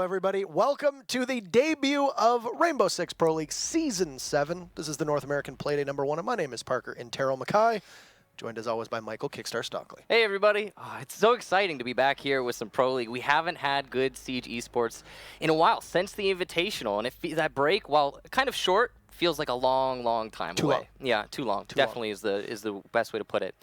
everybody. Welcome to the debut of Rainbow Six Pro League Season 7. This is the North American Playday #1, and my name is Parker Intero Mackay, joined as always by Michael Kickstar Stockley. Hey, everybody. Oh, it's so exciting to be back here with some Pro League. We haven't had good Siege esports in a while, since the Invitational, and that break, while kind of short, feels like a long, long time Too away. long. Yeah, too long. Definitely is the best way to put it.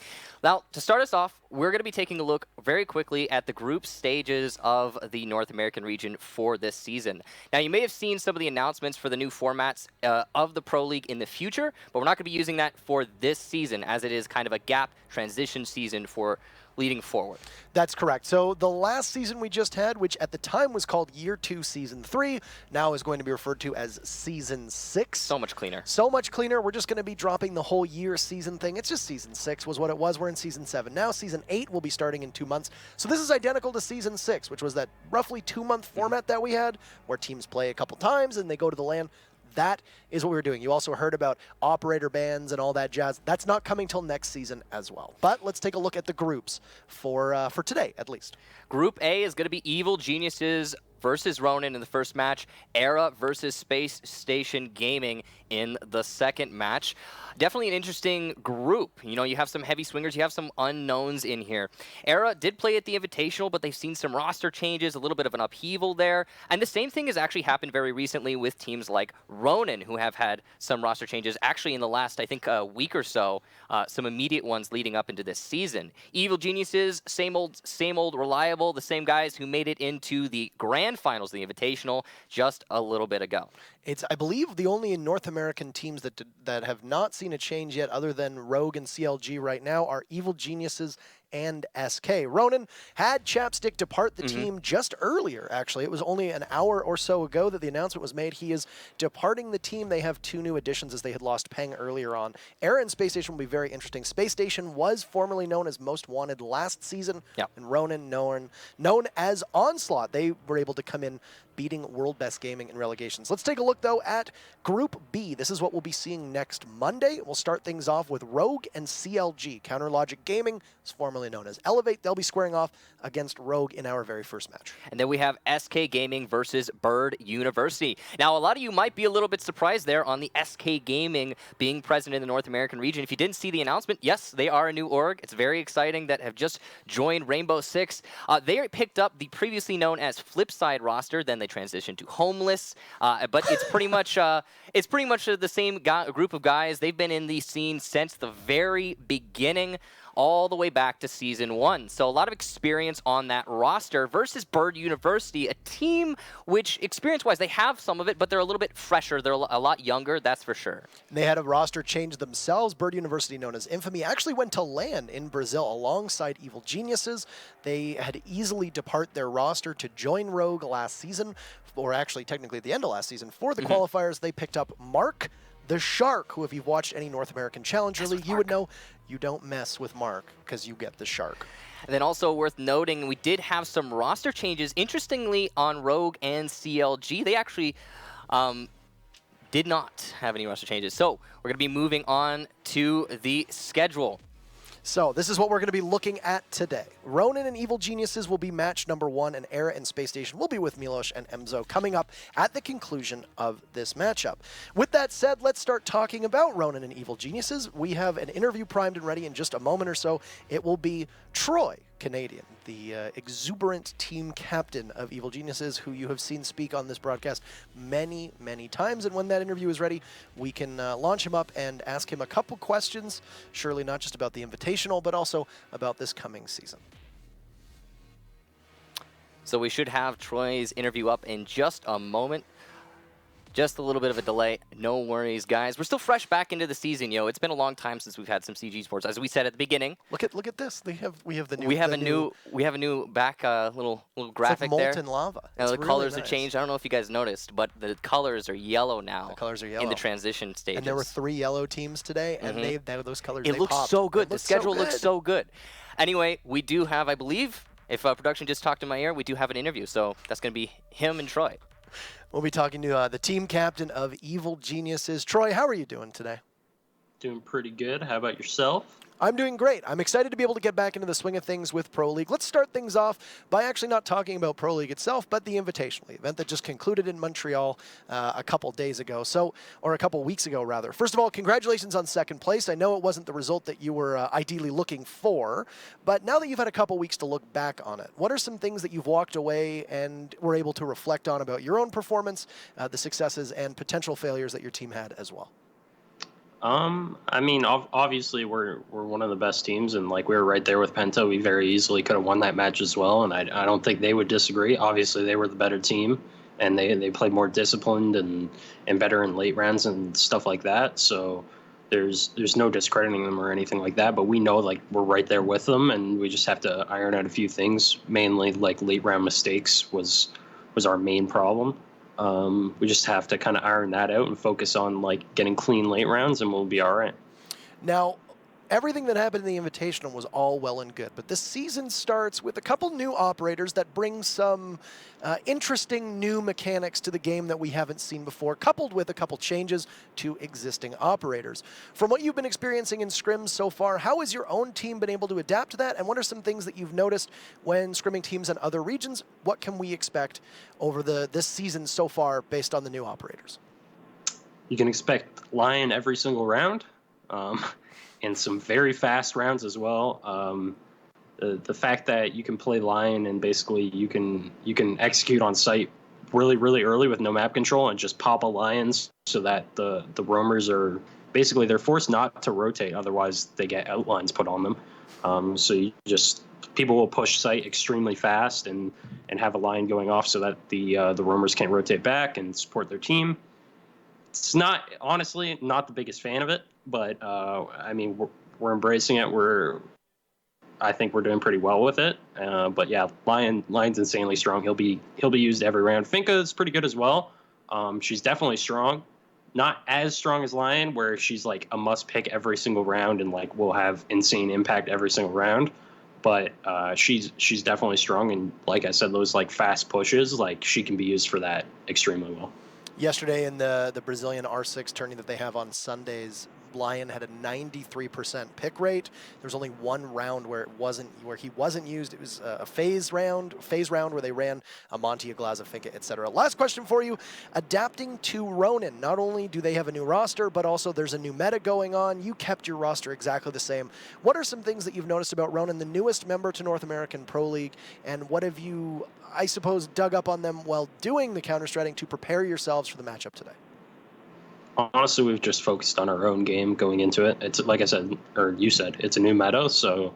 Now, to start us off, we're going to be taking a look very quickly at the group stages of the North American region for this season. Now, you may have seen some of the announcements for the new formats of the Pro League in the future, but we're not going to be using that for this season, as it is kind of a gap transition season for leading forward. That's correct. So the last season we just had, which at the time was called Year 2 Season 3, now is going to be referred to as Season 6. So much cleaner. So much cleaner. We're just going to be dropping the whole year season thing. It's just Season 6 was what it was. We're in Season 7 now. Season 8 will be starting in 2 months. So this is identical to Season 6, which was that roughly 2-month format that we had, where teams play a couple times and they go to the LAN. That is what we were doing. You also heard about operator bans and all that jazz. That's not coming till next season as well. But let's take a look at the groups for today, at least. Group A is going to be Evil Geniuses versus Ronin in the first match, Era versus Space Station Gaming in the second match. Definitely an interesting group. You know, you have some heavy swingers, you have some unknowns in here. Era did play at the Invitational, but they've seen some roster changes, a little bit of an upheaval there. And the same thing has actually happened very recently with teams like Ronin, who have had some roster changes actually in the last, I think, week or so, some immediate ones leading up into this season. Evil Geniuses, same old reliable, the same guys who made it into the grand finals of the Invitational just a little bit ago. It's, I believe, the only North American teams that have not seen a change yet, other than Rogue and CLG right now, are Evil Geniuses and SK. Ronin had Chapstick depart the team just earlier, actually. It was only an hour or so ago that the announcement was made. He is departing the team. They have 2 new additions as they had lost Peng earlier on. Era and Space Station will be very interesting. Space Station was formerly known as Most Wanted last season, and Ronin known as Onslaught. They were able to come in beating World Best Gaming in relegations. Let's take a look, though, at Group B. This is what we'll be seeing next Monday. We'll start things off with Rogue and CLG. Counter Logic Gaming is formerly known as Elevate. They'll be squaring off against Rogue in our very first match. And then we have SK Gaming versus Bird University. Now, a lot of you might be a little bit surprised there on the SK Gaming being present in the North American region. If you didn't see the announcement, yes, they are a new org. It's very exciting that have just joined Rainbow Six. They picked up the previously known as Flipside roster, then they transitioned to Homeless, but it's pretty much the same group of guys. They've been in the scene since the very beginning, all the way back to Season 1. So a lot of experience on that roster versus Bird University, a team which, experience-wise, they have some of it, but they're a little bit fresher. They're a lot younger, that's for sure. They had a roster change themselves. Bird University, known as Infamy, actually went to LAN in Brazil alongside Evil Geniuses. They had easily depart their roster to join Rogue last season, or actually technically at the end of last season. For the qualifiers, they picked up Mark the Shark, who, if you've watched any North American Challenger League, you would know you don't mess with Mark because you get the Shark. And then also worth noting, we did have some roster changes, interestingly, on Rogue and CLG. They actually did not have any roster changes. So we're going to be moving on to the schedule. So this is what we're going to be looking at today. Ronin and Evil Geniuses will be match #1, and Era and Space Station will be with Milos and Emzo coming up at the conclusion of this matchup. With that said, let's start talking about Ronin and Evil Geniuses. We have an interview primed and ready in just a moment or so. It will be Troy Canadian, the exuberant team captain of Evil Geniuses, who you have seen speak on this broadcast many, many times. And when that interview is ready, we can launch him up and ask him a couple questions, surely not just about the Invitational, but also about this coming season. So we should have Troy's interview up in just a moment. Just a little bit of a delay. No worries, guys. We're still fresh back into the season, yo. It's been a long time since we've had some CG sports. As we said at the beginning. Look at this. We have the new. We have a new back little graphic like there. molten lava. Now, the really colors nice. have changed. I don't know if you guys noticed, but the colors are yellow now. The colors are yellow in the transition stages. And there were 3 yellow teams today, and those colors. It looks so good. The schedule looks so good. Anyway, we do have, I believe, if production just talked in my ear, we do have an interview. So that's going to be him and Troy. We'll be talking to the team captain of Evil Geniuses. Troy, how are you doing today? Doing pretty good. How about yourself? I'm doing great. I'm excited to be able to get back into the swing of things with Pro League. Let's start things off by actually not talking about Pro League itself, but the Invitational, the event that just concluded in Montreal a couple days ago, or a couple weeks ago, rather. First of all, congratulations on second place. I know it wasn't the result that you were ideally looking for, but now that you've had a couple weeks to look back on it, what are some things that you've walked away and were able to reflect on about your own performance, the successes and potential failures that your team had as well? I mean, obviously we're one of the best teams, and like we were right there with Penta. We very easily could have won that match as well, and I don't think they would disagree. Obviously, they were the better team, and they played more disciplined and better in late rounds and stuff like that. So there's no discrediting them or anything like that. But we know like we're right there with them, and we just have to iron out a few things. Mainly like late round mistakes was our main problem. We just have to kind of iron that out and focus on like getting clean late rounds, and we'll be all right. Now, everything that happened in the Invitational was all well and good, but this season starts with a couple new operators that bring some interesting new mechanics to the game that we haven't seen before, coupled with a couple changes to existing operators. From what you've been experiencing in scrims so far, how has your own team been able to adapt to that, and what are some things that you've noticed when scrimming teams in other regions? What can we expect over this season so far based on the new operators? You can expect Lion every single round. And some very fast rounds as well. The fact that you can play Lion and basically you can execute on site really early with no map control and just pop a Lions so that the roamers are basically they're forced not to rotate, otherwise they get outlines put on them. So people will push site extremely fast and have a line going off so that the roamers can't rotate back and support their team. It's honestly not the biggest fan of it, but I mean we're embracing it. I think we're doing pretty well with it. But yeah, Lion's insanely strong. He'll be used every round. Finka is pretty good as well. She's definitely strong, not as strong as Lion, where she's like a must pick every single round and like will have insane impact every single round. But she's definitely strong, and like I said, those like fast pushes, like she can be used for that extremely well. Yesterday in the Brazilian R6 tourney that they have on Sundays, Lion had a 93% pick rate. There was only one round where he wasn't used. It was a phase round where they ran a Monty, a Glaza, Finka, etc. Last question for you: adapting to Ronin. Not only do they have a new roster, but also there's a new meta going on. You kept your roster exactly the same. What are some things that you've noticed about Ronin, the newest member to North American Pro League, and what have you, I suppose, dug up on them while doing the counter-stratting to prepare yourselves for the matchup today? Honestly, we've just focused on our own game going into it. It's like I said, or you said, it's a new meta, so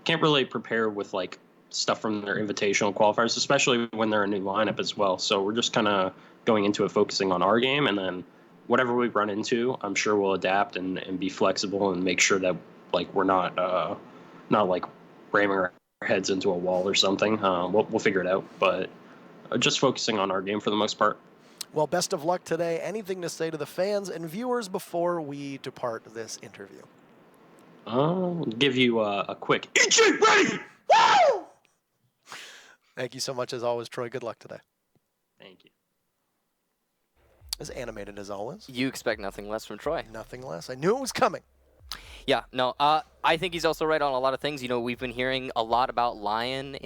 can't really prepare with like stuff from their invitational qualifiers, especially when they're a new lineup as well. So we're just kind of going into it focusing on our game, and then whatever we run into, I'm sure we'll adapt and be flexible and make sure that like we're not like ramming our heads into a wall or something. We'll figure it out, but just focusing on our game for the most part. Well, best of luck today. Anything to say to the fans and viewers before we depart this interview? I'll give you a quick EJ ready! Woo! Thank you so much as always, Troy. Good luck today. Thank you. As animated as always. You expect nothing less from Troy. Nothing less. I knew it was coming. Yeah, no, I think he's also right on a lot of things. You know, we've been hearing a lot about Lion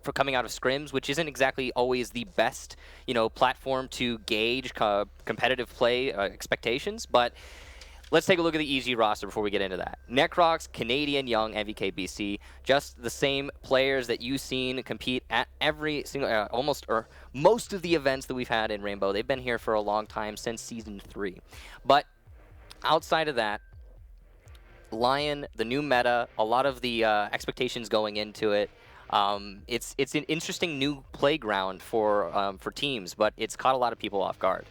for coming out of scrims, which isn't exactly always the best, platform to gauge competitive play expectations. But let's take a look at the EG roster before we get into that. Necrox, Canadian, Young, MVK, BC, just the same players that you've seen compete at every single, most of the events that we've had in Rainbow. They've been here for a long time, since Season 3. But outside of that, Lion, the new meta, a lot of the expectations going into it. It's an interesting new playground for teams, but it's caught a lot of people off guard.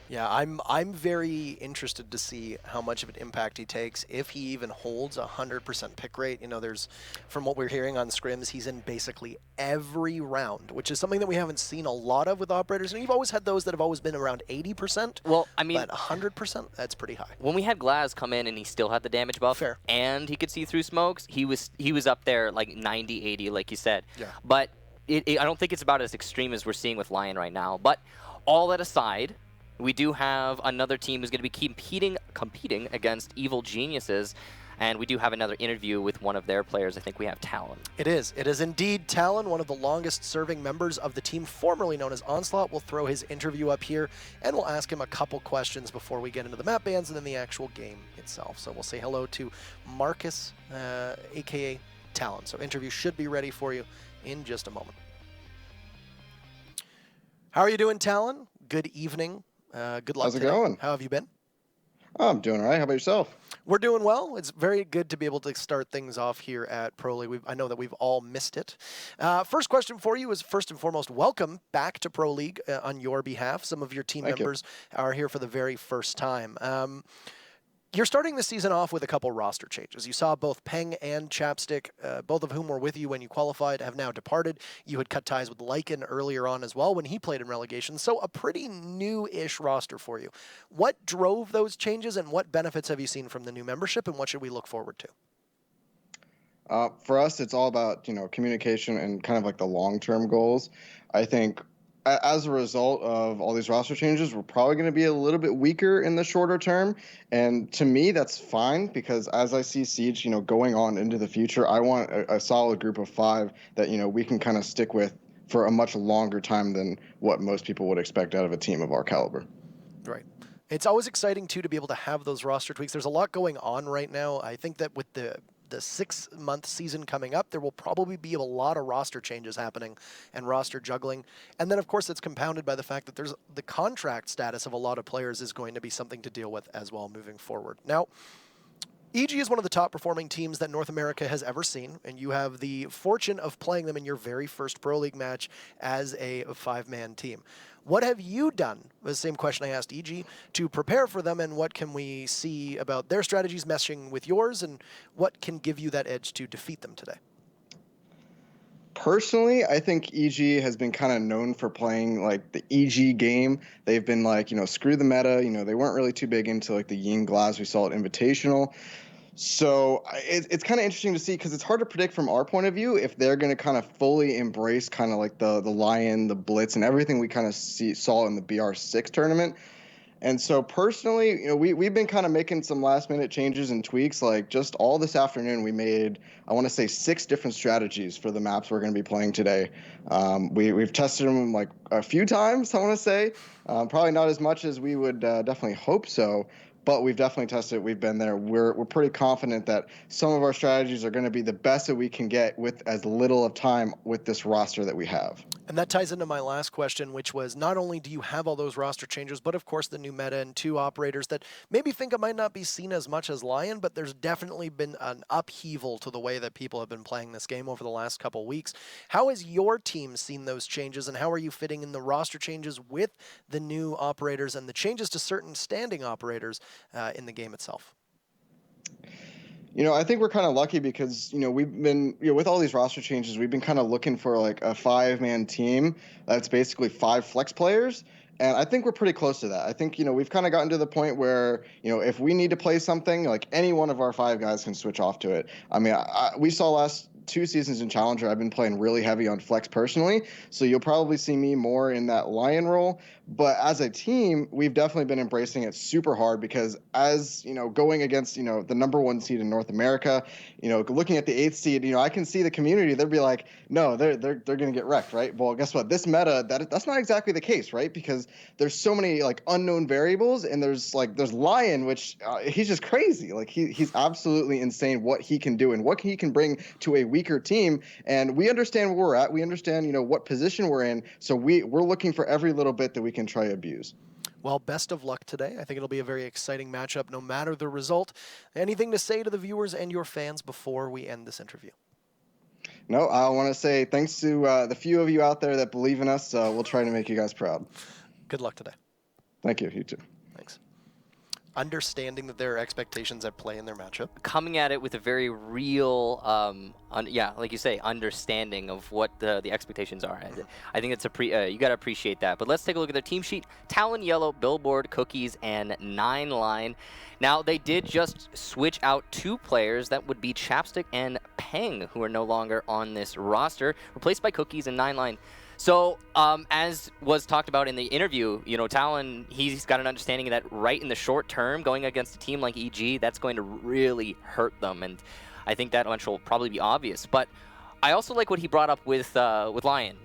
Yeah, I'm very interested to see how much of an impact he takes, if he even holds 100% pick rate. There's, from what we're hearing on scrims, he's in basically every round, which is something that we haven't seen a lot of with operators. And you've always had those that have always been around 80%. Well, I mean, but 100%, that's pretty high. When we had Glaz come in and he still had the damage buff, fair, and he could see through smokes, he was up there like 90, 80, like you said. Yeah. But I don't think it's about as extreme as we're seeing with Lion right now. But all that aside, We do have another team who's going to be competing against Evil Geniuses. And we do have another interview with one of their players. I think we have Talon. It is. It is indeed Talon, one of the longest-serving members of the team, formerly known as Onslaught. We'll throw his interview up here, and we'll ask him a couple questions before we get into the map bans and then the actual game itself. So we'll say hello to Marcus, a.k.a. Talon. So interview should be ready for you in just a moment. How are you doing, Talon? Good evening. Good luck How's it today. going? How have you been? Oh, I'm doing all right. How about yourself? We're doing well. It's very good to be able to start things off here at Pro League. I know that we've all missed it. First question for you is, first and foremost, welcome back to Pro League on your behalf. Some of your team members are here for the very first time. You're starting the season off with a couple roster changes. You saw both Peng and Chapstick, both of whom were with you when you qualified, have now departed. You had cut ties with Lycan earlier on as well when he played in relegation, so a pretty new-ish roster for you. What drove those changes, and what benefits have you seen from the new membership, and what should we look forward to? For us, it's all about communication and kind of like the long-term goals. I think as a result of all these roster changes, we're probably going to be a little bit weaker in the shorter term. And to me, that's fine, because as I see Siege, going on into the future, I want a solid group of 5 that, we can kind of stick with for a much longer time than what most people would expect out of a team of our caliber. Right. It's always exciting, too, to be able to have those roster tweaks. There's a lot going on right now. I think that with the 6-month season coming up, there will probably be a lot of roster changes happening and roster juggling. And then, of course, it's compounded by the fact that there's the contract status of a lot of players is going to be something to deal with as well moving forward. Now, EG is one of the top performing teams that North America has ever seen, and you have the fortune of playing them in your very first Pro League match as a 5-man team. What have you done, the same question I asked EG, to prepare for them, and what can we see about their strategies meshing with yours, and what can give you that edge to defeat them today? Personally, I think EG has been kind of known for playing like the EG game. They've been like, screw the meta. They weren't really too big into like the Ying Glass we saw at Invitational. So it's kind of interesting to see, because it's hard to predict from our point of view if they're going to kind of fully embrace kind of like the Lion, the Blitz, and everything we kind of saw in the BR6 tournament. And so personally, we've been kind of making some last-minute changes and tweaks. Like just all this afternoon, we made, I want to say, 6 different strategies for the maps we're going to be playing today. We've tested them like a few times, I want to say. Probably not as much as we would definitely hope so. But we've definitely tested it. We've been there. We're pretty confident that some of our strategies are going to be the best that we can get with as little of time with this roster that we have. And that ties into my last question, which was not only do you have all those roster changes, but of course the new meta and 2 operators that maybe think it might not be seen as much as Lion, but there's definitely been an upheaval to the way that people have been playing this game over the last couple weeks. How has your team seen those changes, and how are you fitting in the roster changes with the new operators and the changes to certain standing operators in the game itself? I think we're kind of lucky because, we've been, with all these roster changes, we've been kind of looking for like a 5-man team that's basically 5 flex players. And I think we're pretty close to that. I think, we've kind of gotten to the point where, if we need to play something, like any one of our 5 guys can switch off to it. I mean, we saw last 2 seasons in Challenger, I've been playing really heavy on flex personally. So you'll probably see me more in that Lion role. But as a team, we've definitely been embracing it super hard, because as, going against, the #1 seed in North America, looking at the 8th seed, I can see the community. They'll be like, no, they're going to get wrecked, right? Well, guess what? This meta, that's not exactly the case, right? Because there's so many like unknown variables, and there's Lion, which he's just crazy. Like he's absolutely insane what he can do and what he can bring to a weaker team. And we understand where we're at. We understand, what position we're in. So we're looking for every little bit that we can try to abuse. Well, best of luck today. I think it'll be a very exciting matchup no matter the result. Anything to say to the viewers and your fans before we end this interview? No, I want to say thanks to the few of you out there that believe in us. We'll try to make you guys proud. Good luck today. Thank you. You too. Thanks. Understanding that there are expectations at play in their matchup. Coming at it with a very real, like you say, understanding of what the expectations are. I think it's you got to appreciate that. But let's take a look at their team sheet. Talon Yellow, Billboard, Cookies, and 9line. Now, they did just switch out 2 players. That would be Chapstick and Peng, who are no longer on this roster, replaced by Cookies and 9line. So, as was talked about in the interview, Talon, he's got an understanding that right in the short term, going against a team like EG, that's going to really hurt them, and I think that much will probably be obvious. But I also like what he brought up with Lion.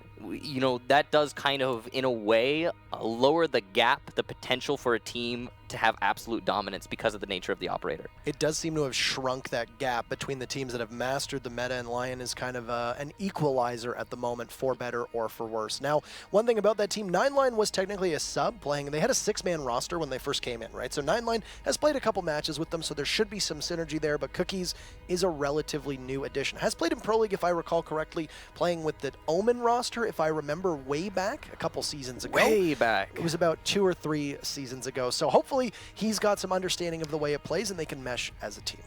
That does kind of, in a way, lower the gap, the potential for a team to have absolute dominance because of the nature of the operator. It does seem to have shrunk that gap between the teams that have mastered the meta, and Lion is kind of an equalizer at the moment, for better or for worse. Now, one thing about that team, 9line was technically a sub playing. They had a 6-man roster when they first came in, right? So 9line has played a couple matches with them, so there should be some synergy there, but Cookies is a relatively new addition. Has played in Pro League, if I recall correctly, playing with the Omen roster, if I remember way back, a couple seasons ago. Way back. It was about 2 or 3 seasons ago. So hopefully he's got some understanding of the way it plays and they can mesh as a team.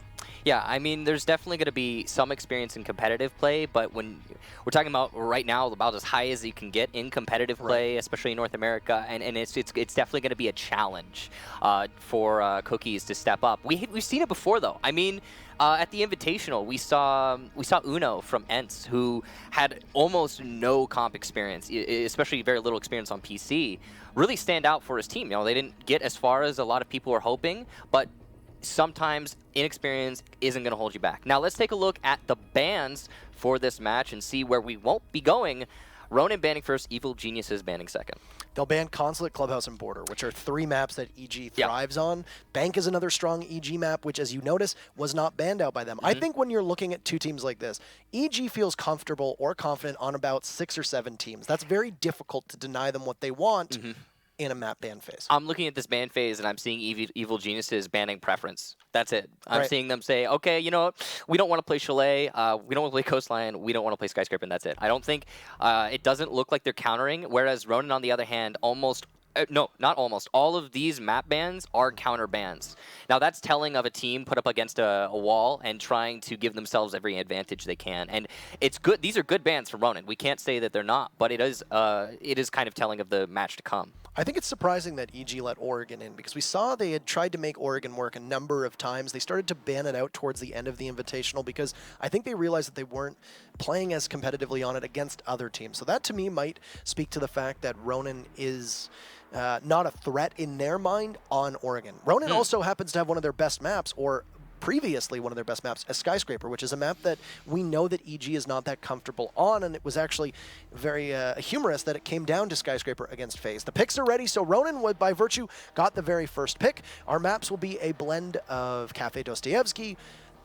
Yeah, I mean, there's definitely going to be some experience in competitive play, but when we're talking about right now about as high as you can get in competitive play, especially in North America, and it's definitely going to be a challenge for Cookies to step up. We've seen it before, though. I mean, at the Invitational, we saw Uno from ENTS, who had almost no comp experience, especially very little experience on PC, really stand out for his team. They didn't get as far as a lot of people were hoping, but sometimes inexperience isn't going to hold you back. Now let's take a look at the bans for this match and see where we won't be going. Ronin banning first, Evil Geniuses banning second. They'll ban Consulate, Clubhouse, and Border, which are 3 maps that EG thrives on. Bank is another strong EG map, which, as you notice, was not banned out by them. I think when you're looking at 2 teams like this, EG feels comfortable or confident on about 6 or 7 teams. That's very difficult to deny them what they want in a map ban phase. I'm looking at this ban phase and I'm seeing Evil Geniuses banning preference. That's it. I'm seeing them say, okay, you know what? We don't want to play Chalet. We don't want to play Coastline. We don't want to play Skyscraper, and that's it. I don't think it doesn't look like they're countering, whereas Ronin, on the other hand, almost no, not almost. All of these map bans are counter bans. Now, that's telling of a team put up against a wall and trying to give themselves every advantage they can. And it's good. These are good bans from Ronin. We can't say that they're not, but it is kind of telling of the match to come. I think it's surprising that EG let Oregon in, because we saw they had tried to make Oregon work a number of times. They started to ban it out towards the end of the Invitational because I think they realized that they weren't playing as competitively on it against other teams. So that, to me, might speak to the fact that Ronin is not a threat in their mind on Oregon. Ronin also happens to have one of their best maps, or previously one of their best maps, a Skyscraper, which is a map that we know that EG is not that comfortable on, and it was actually very humorous that it came down to Skyscraper against FaZe. The picks are ready, so Ronin, by virtue, got the very first pick. Our maps will be a blend of Cafe Dostoevsky,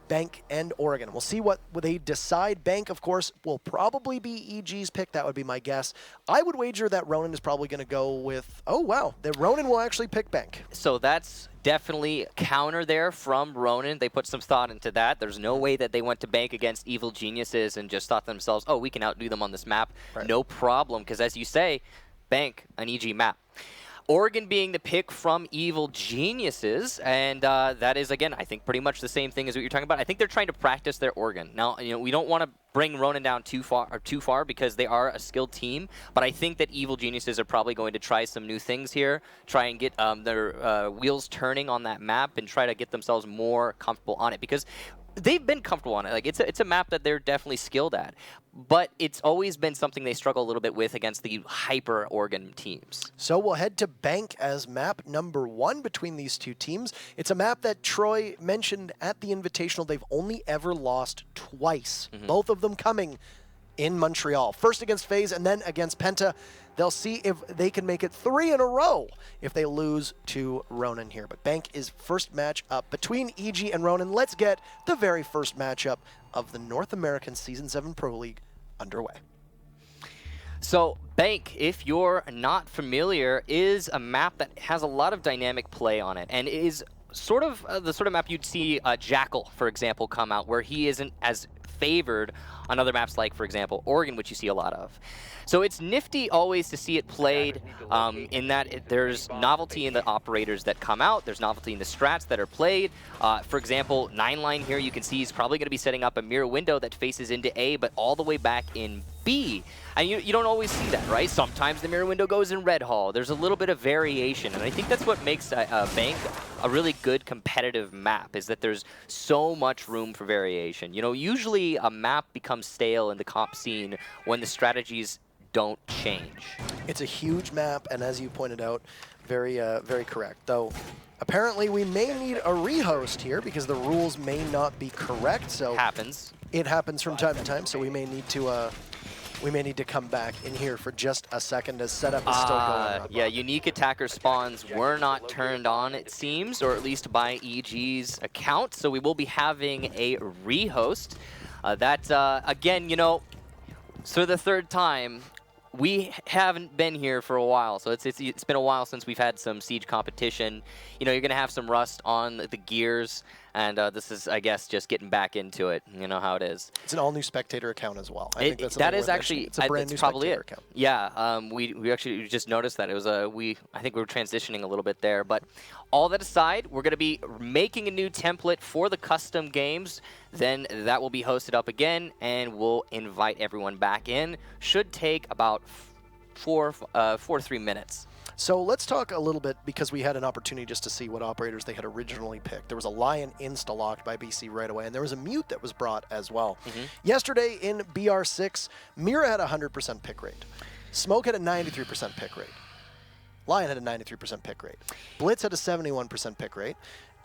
Bank, and Oregon. We'll see what they decide. Bank, of course, will probably be EG's pick. That would be my guess. I would wager that Ronin is probably going to go with, oh, wow, that Ronin will actually pick Bank. So that's definitely counter there from Ronin. They put some thought into that. There's no way that they went to Bank against Evil Geniuses and just thought to themselves, oh, we can outdo them on this map. Right. No problem, because as you say, Bank, an EG map. Oregon being the pick from Evil Geniuses, and that is, again, I think pretty much the same thing as what you're talking about. I think they're trying to practice their Oregon. Now, we don't want to bring Ronin down too far because they are a skilled team, but I think that Evil Geniuses are probably going to try some new things here, try and get their wheels turning on that map and try to get themselves more comfortable on it, because they've been comfortable on it. Like, it's a map that they're definitely skilled at, but it's always been something they struggle a little bit with against the hyper Oregon teams. So we'll head to Bank as map number 1 between these two teams. It's a map that Troy mentioned at the Invitational. They've only ever lost twice, both of them coming in Montreal. First against FaZe and then against Penta. They'll see if they can make it 3 in a row if they lose to Ronin here. But Bank is first match up between EG and Ronin. Let's get the very first matchup of the North American Season 7 Pro League underway. So Bank, if you're not familiar, is a map that has a lot of dynamic play on it, and it is sort of the sort of map you'd see Jackal, for example, come out, where he isn't as favored on other maps like, for example, Oregon, which you see a lot of. So it's nifty always to see it played in that there's novelty in the operators that come out, there's novelty in the strats that are played. For example, 9line here, you can see he's probably going to be setting up a mirror window that faces into A, but all the way back in B. And you don't always see that, right? Sometimes the mirror window goes in Red Hall. There's a little bit of variation, and I think that's what makes Bank a really good competitive map, is that there's so much room for variation. Usually a map becomes stale in the comp scene when the strategies don't change. It's a huge map, and as you pointed out, very correct. Though, apparently we may need a rehost here because the rules may not be correct. So Happens. it happens from time to time. So we may need to come back in here for just a second as setup is still going on. Yeah, unique attacker spawns were not turned on, it seems, or at least by EG's account. So we will be having a rehost. Again, you know, so the third time. We haven't been here for a while, so it's been a while since we've had some Siege competition. You know, you're going to have some rust on the gears, and this is, I guess, just getting back into it. You know how it is. It's an all-new spectator account as well. I think that's that is worth actually mentioning. It's a brand new probably spectator it. account. Yeah, we actually just noticed that. It was I think we were transitioning a little bit there, but all that aside, we're going to be making a new template for the custom games. Then that will be hosted up again, and we'll invite everyone back in. Should take about 4 to 3 minutes. So let's talk a little bit, because we had an opportunity just to see what operators they had originally picked. There was a Lion insta-locked by BC right away, and there was a Mute that was brought as well. Yesterday in BR6, Mira had a 100% pick rate. Smoke had a 93% pick rate. Lion had a 93% pick rate. Blitz had a 71% pick rate.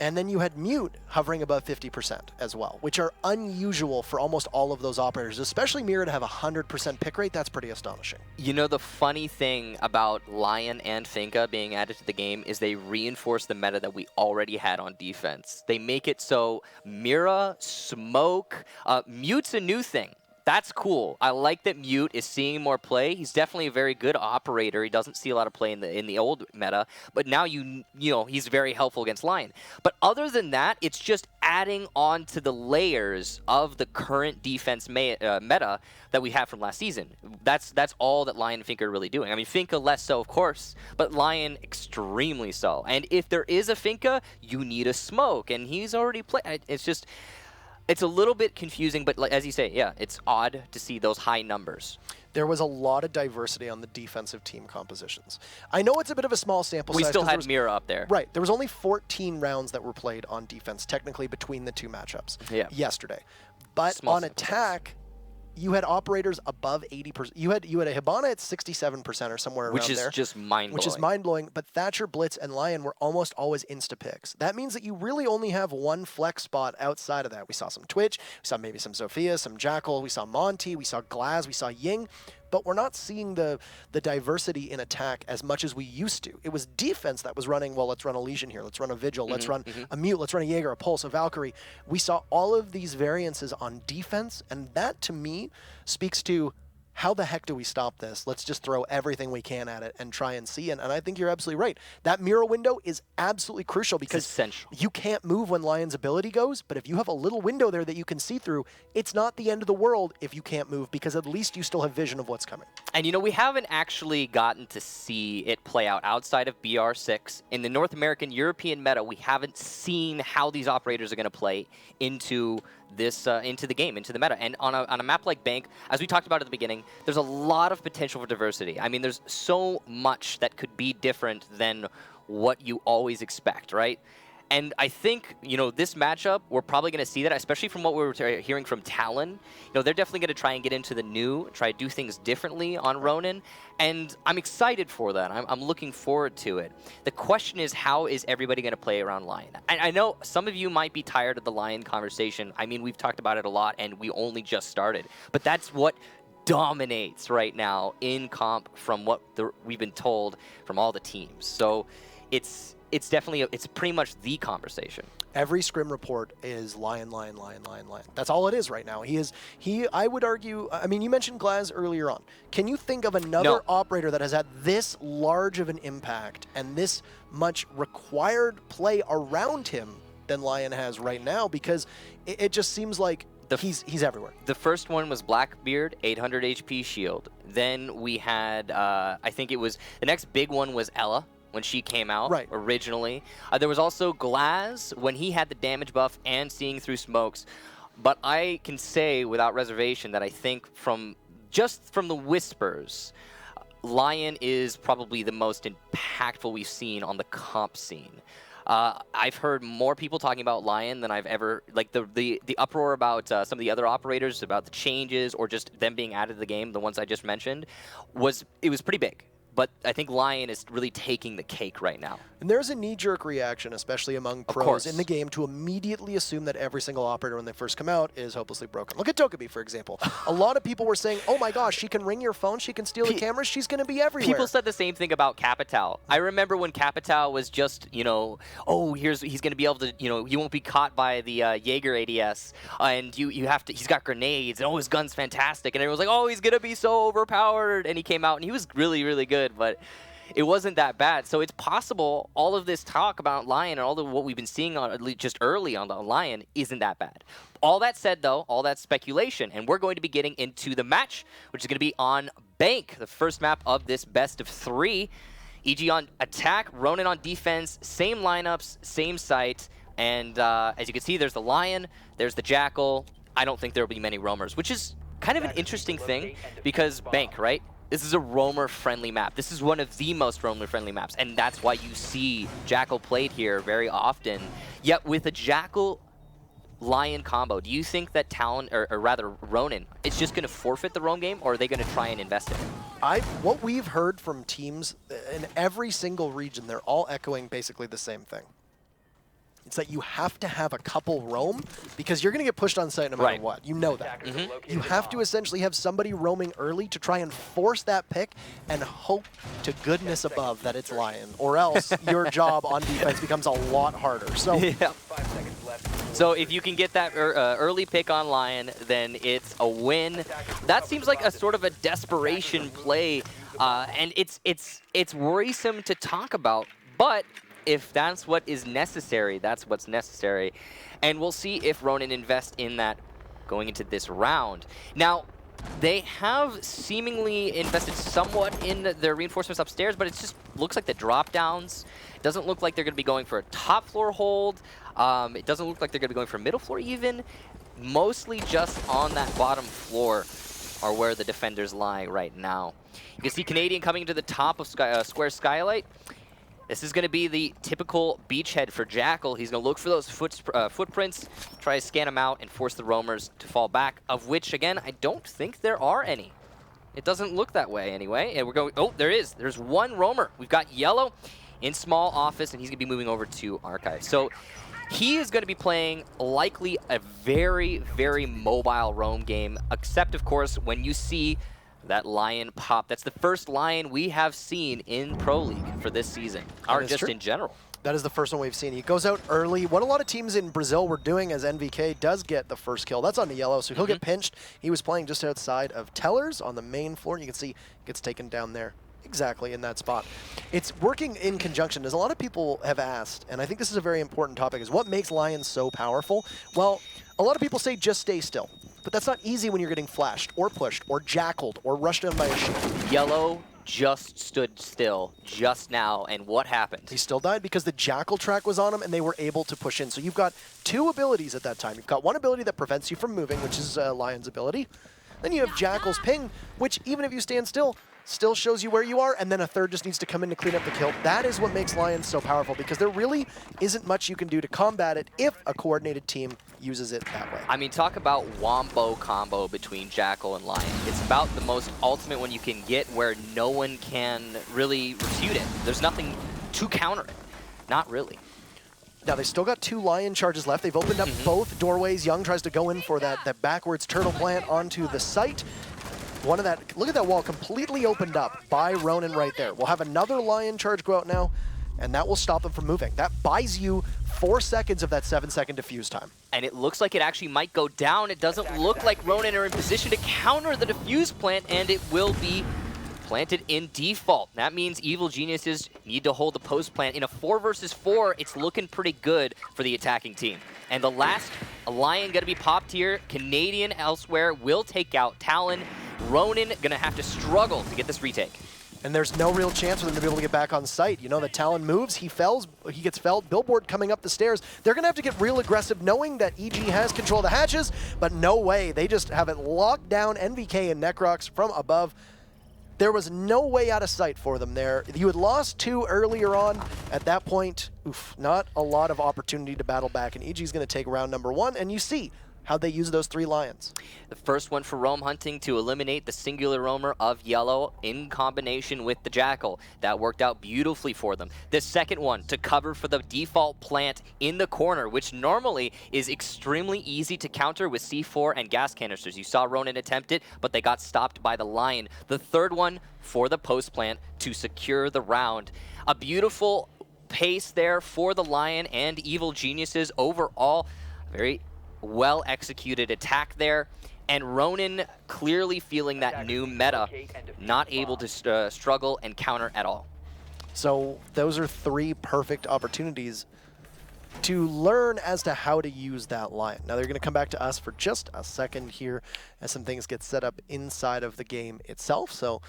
And then you had Mute hovering above 50% as well, which are unusual for almost all of those operators, especially Mira to have a 100% pick rate. That's pretty astonishing. You know, the funny thing about Lion and Finka being added to the game is they reinforce the meta that we already had on defense. They make it so Mira, Smoke, Mute's a new thing. That's cool. I like that Mute is seeing more play. He's definitely a very good operator. He doesn't see a lot of play in the old meta, but now you know he's very helpful against Lion. But other than that, it's just adding on to the layers of the current defense meta that we have from last season. That's all that Lion and Finka are really doing. I mean, Finka less so, of course, but Lion extremely so. And if there is a Finka, you need a Smoke, and he's already played. It's a little bit confusing, but as you say, yeah, it's odd to see those high numbers. There was a lot of diversity on the defensive team compositions. I know it's a bit of a small sample size. We still had Mira up there. Right. There was only 14 rounds that were played on defense, technically, between the two matchups yesterday. But Small on attack, you had operators above 80%. You had a Hibana at 67% or somewhere around there. Which is just mind-blowing. Which is mind-blowing, but Thatcher, Blitz, and Lion were almost always insta-picks. That means that you really only have one flex spot outside of that. We saw some Twitch, we saw maybe some Sophia, some Jackal, we saw Monty, we saw Glaz, we saw Ying, but we're not seeing the diversity in attack as much as we used to. It was defense that was running, well, let's run a Legion here, let's run a Vigil, let's run a Mute, let's run a Jaeger, a Pulse, a Valkyrie. We saw all of these variances on defense, and that, to me, speaks to how the heck do we stop this? Let's just throw everything we can at it and try and see. And I think you're absolutely right. That Mira window is absolutely crucial because you can't move when Lion's ability goes, but if you have a little window there that you can see through, it's not the end of the world if you can't move, because at least you still have vision of what's coming. And you know, we haven't actually gotten to see it play out outside of BR6. In the North American European meta, we haven't seen how these operators are going to play into this into the game, into the meta. And on a map like Bank, as we talked about at the beginning, there's a lot of potential for diversity. I mean, there's so much that could be different than what you always expect, right? And I think, you know, this matchup, we're probably going to see that, especially from what we were hearing from Talon. You know, they're definitely going to try and get into the new, try to do things differently on Ronin. And I'm excited for that. I'm looking forward to it. The question is, how is everybody going to play around Lion? I know some of you might be tired of the Lion conversation. I mean, we've talked about it a lot, and we only just started. But that's what dominates right now in comp from what we've been told from all the teams. So it's definitely, it's pretty much the conversation. Every scrim report is Lion, Lion, Lion, Lion, Lion. That's all it is right now. I would argue, I mean, you mentioned Glaz earlier on. Can you think of another operator that has had this large of an impact and this much required play around him than Lion has right now? Because it just seems like he's everywhere. The first one was Blackbeard, 800 HP shield. Then we had, I think it was, the next big one was Ella, when she came out originally. There was also Glaz when he had the damage buff and seeing through smokes. But I can say without reservation that I think just from the whispers, Lion is probably the most impactful we've seen on the comp scene. I've heard more people talking about Lion than I've ever, like the uproar about some of the other operators, about the changes, or just them being added to the game, the ones I just mentioned, it was pretty big. But I think Lion is really taking the cake right now. And there's a knee-jerk reaction, especially among pros in the game, to immediately assume that every single operator when they first come out is hopelessly broken. Look at Togepi, for example. A lot of people were saying, oh my gosh, she can ring your phone, she can steal the cameras, she's going to be everywhere. People said the same thing about Capitao. I remember when Capitao was just, you know, oh, he's going to be able to, you know, he won't be caught by the Jaeger ADS, and you have to, he's got grenades, and oh, his gun's fantastic, and everyone's like, oh, he's going to be so overpowered, and he came out, and he was really, really good, but it wasn't that bad. So it's possible all of this talk about Lion and all of what we've been seeing on just early on the Lion isn't that bad. All that said, though, all that speculation, and we're going to be getting into the match, which is going to be on Bank, the first map of this best of 3. EG on attack, Ronin on defense, same lineups, same site, and as you can see, there's the Lion, there's the Jackal. I don't think there will be many roamers, which is kind of an interesting thing because Bank, right? This is a roamer-friendly map. This is one of the most roamer-friendly maps, and that's why you see Jackal played here very often. Yet with a Jackal-Lion combo, do you think that Talon, or rather Ronin, is just going to forfeit the roam game, or are they going to try and invest in it? What we've heard from teams in every single region, they're all echoing basically the same thing. It's that you have to have a couple roam because you're going to get pushed on site no matter what. You know that. You have to essentially have somebody roaming early to try and force that pick and hope to goodness above that it's Lion, or else your job on defense becomes a lot harder. So, so if you can get that early pick on Lion, then it's a win. That seems like a sort of a desperation play, and it's worrisome to talk about, but if that's what is necessary, that's what's necessary. And we'll see if Ronin invest in that going into this round. Now, they have seemingly invested somewhat in their reinforcements upstairs, but it just looks like the drop downs. It doesn't look like they're going to be going for a top floor hold. It doesn't look like they're going to be going for middle floor even. Mostly just on that bottom floor are where the defenders lie right now. You can see Canadian coming into the top of Square Skylight. This is going to be the typical beachhead for Jackal. He's going to look for those footprints, try to scan them out, and force the roamers to fall back, of which, again, I don't think there are any. It doesn't look that way anyway. And we're going, oh, there is. There's one roamer. We've got Yellow in small office, and he's going to be moving over to Archive. So he is going to be playing likely a very, very mobile roam game, except, of course, when you see that Lion pop. That's the first Lion we have seen in Pro League for this season, or just in general. That is the first one we've seen. He goes out early. What a lot of teams in Brazil were doing as NVK does get the first kill. That's on the Yellow, so he'll get pinched. He was playing just outside of Tellers on the main floor. You can see he gets taken down there exactly in that spot. It's working in conjunction, as a lot of people have asked, and I think this is a very important topic, is what makes Lions so powerful? Well, a lot of people say just stay still. But that's not easy when you're getting flashed, or pushed, or jackaled, or rushed in by a shield. Yellow just stood still just now, and what happened? He still died because the Jackal track was on him, and they were able to push in. So you've got two abilities at that time. You've got one ability that prevents you from moving, which is Lion's ability. Then you have Jackal's ping, which even if you stand still shows you where you are, and then a third just needs to come in to clean up the kill. That is what makes Lions so powerful, because there really isn't much you can do to combat it if a coordinated team uses it that way. I mean, talk about wombo combo between Jackal and Lion. It's about the most ultimate one you can get where no one can really refute it. There's nothing to counter it. Not really. Now, they still got two Lion charges left. They've opened up both doorways. Young tries to go in for that backwards turtle plant onto the site. One of that, look at that wall completely opened up by Ronin right there. We'll have another Lion charge go out now, and that will stop them from moving. That buys you 4 seconds of that 7-second defuse time. And it looks like it actually might go down. It doesn't look like Ronin are in position to counter the defuse plant, and it will be planted in default. That means Evil Geniuses need to hold the post plant. In a 4 versus 4, it's looking pretty good for the attacking team. And the last Lion going to be popped here. Canadian elsewhere will take out Talon. Ronin going to have to struggle to get this retake. And there's no real chance for them to be able to get back on site. You know, the Talon moves, he gets felled, Billboard coming up the stairs. They're going to have to get real aggressive knowing that EG has control of the hatches, but no way. They just have it locked down, NVK and Necrox from above. There was no way out of sight for them there. You had lost 2 earlier on. At that point, not a lot of opportunity to battle back, and EG's going to take round number 1, and you see how they use those 3 Lions. The first one for Roam Hunting to eliminate the singular roamer of yellow in combination with the Jackal. That worked out beautifully for them. The second one to cover for the default plant in the corner, which normally is extremely easy to counter with C4 and gas canisters. You saw Ronin attempt it, but they got stopped by the Lion. The third one for the post plant to secure the round. A beautiful pace there for the Lion and Evil Geniuses overall. Very well-executed attack there, and Ronin clearly feeling that new meta, not able to struggle and counter at all. So those are 3 perfect opportunities to learn as to how to use that Lion. Now they're going to come back to us for just a second here as some things get set up inside of the game itself. So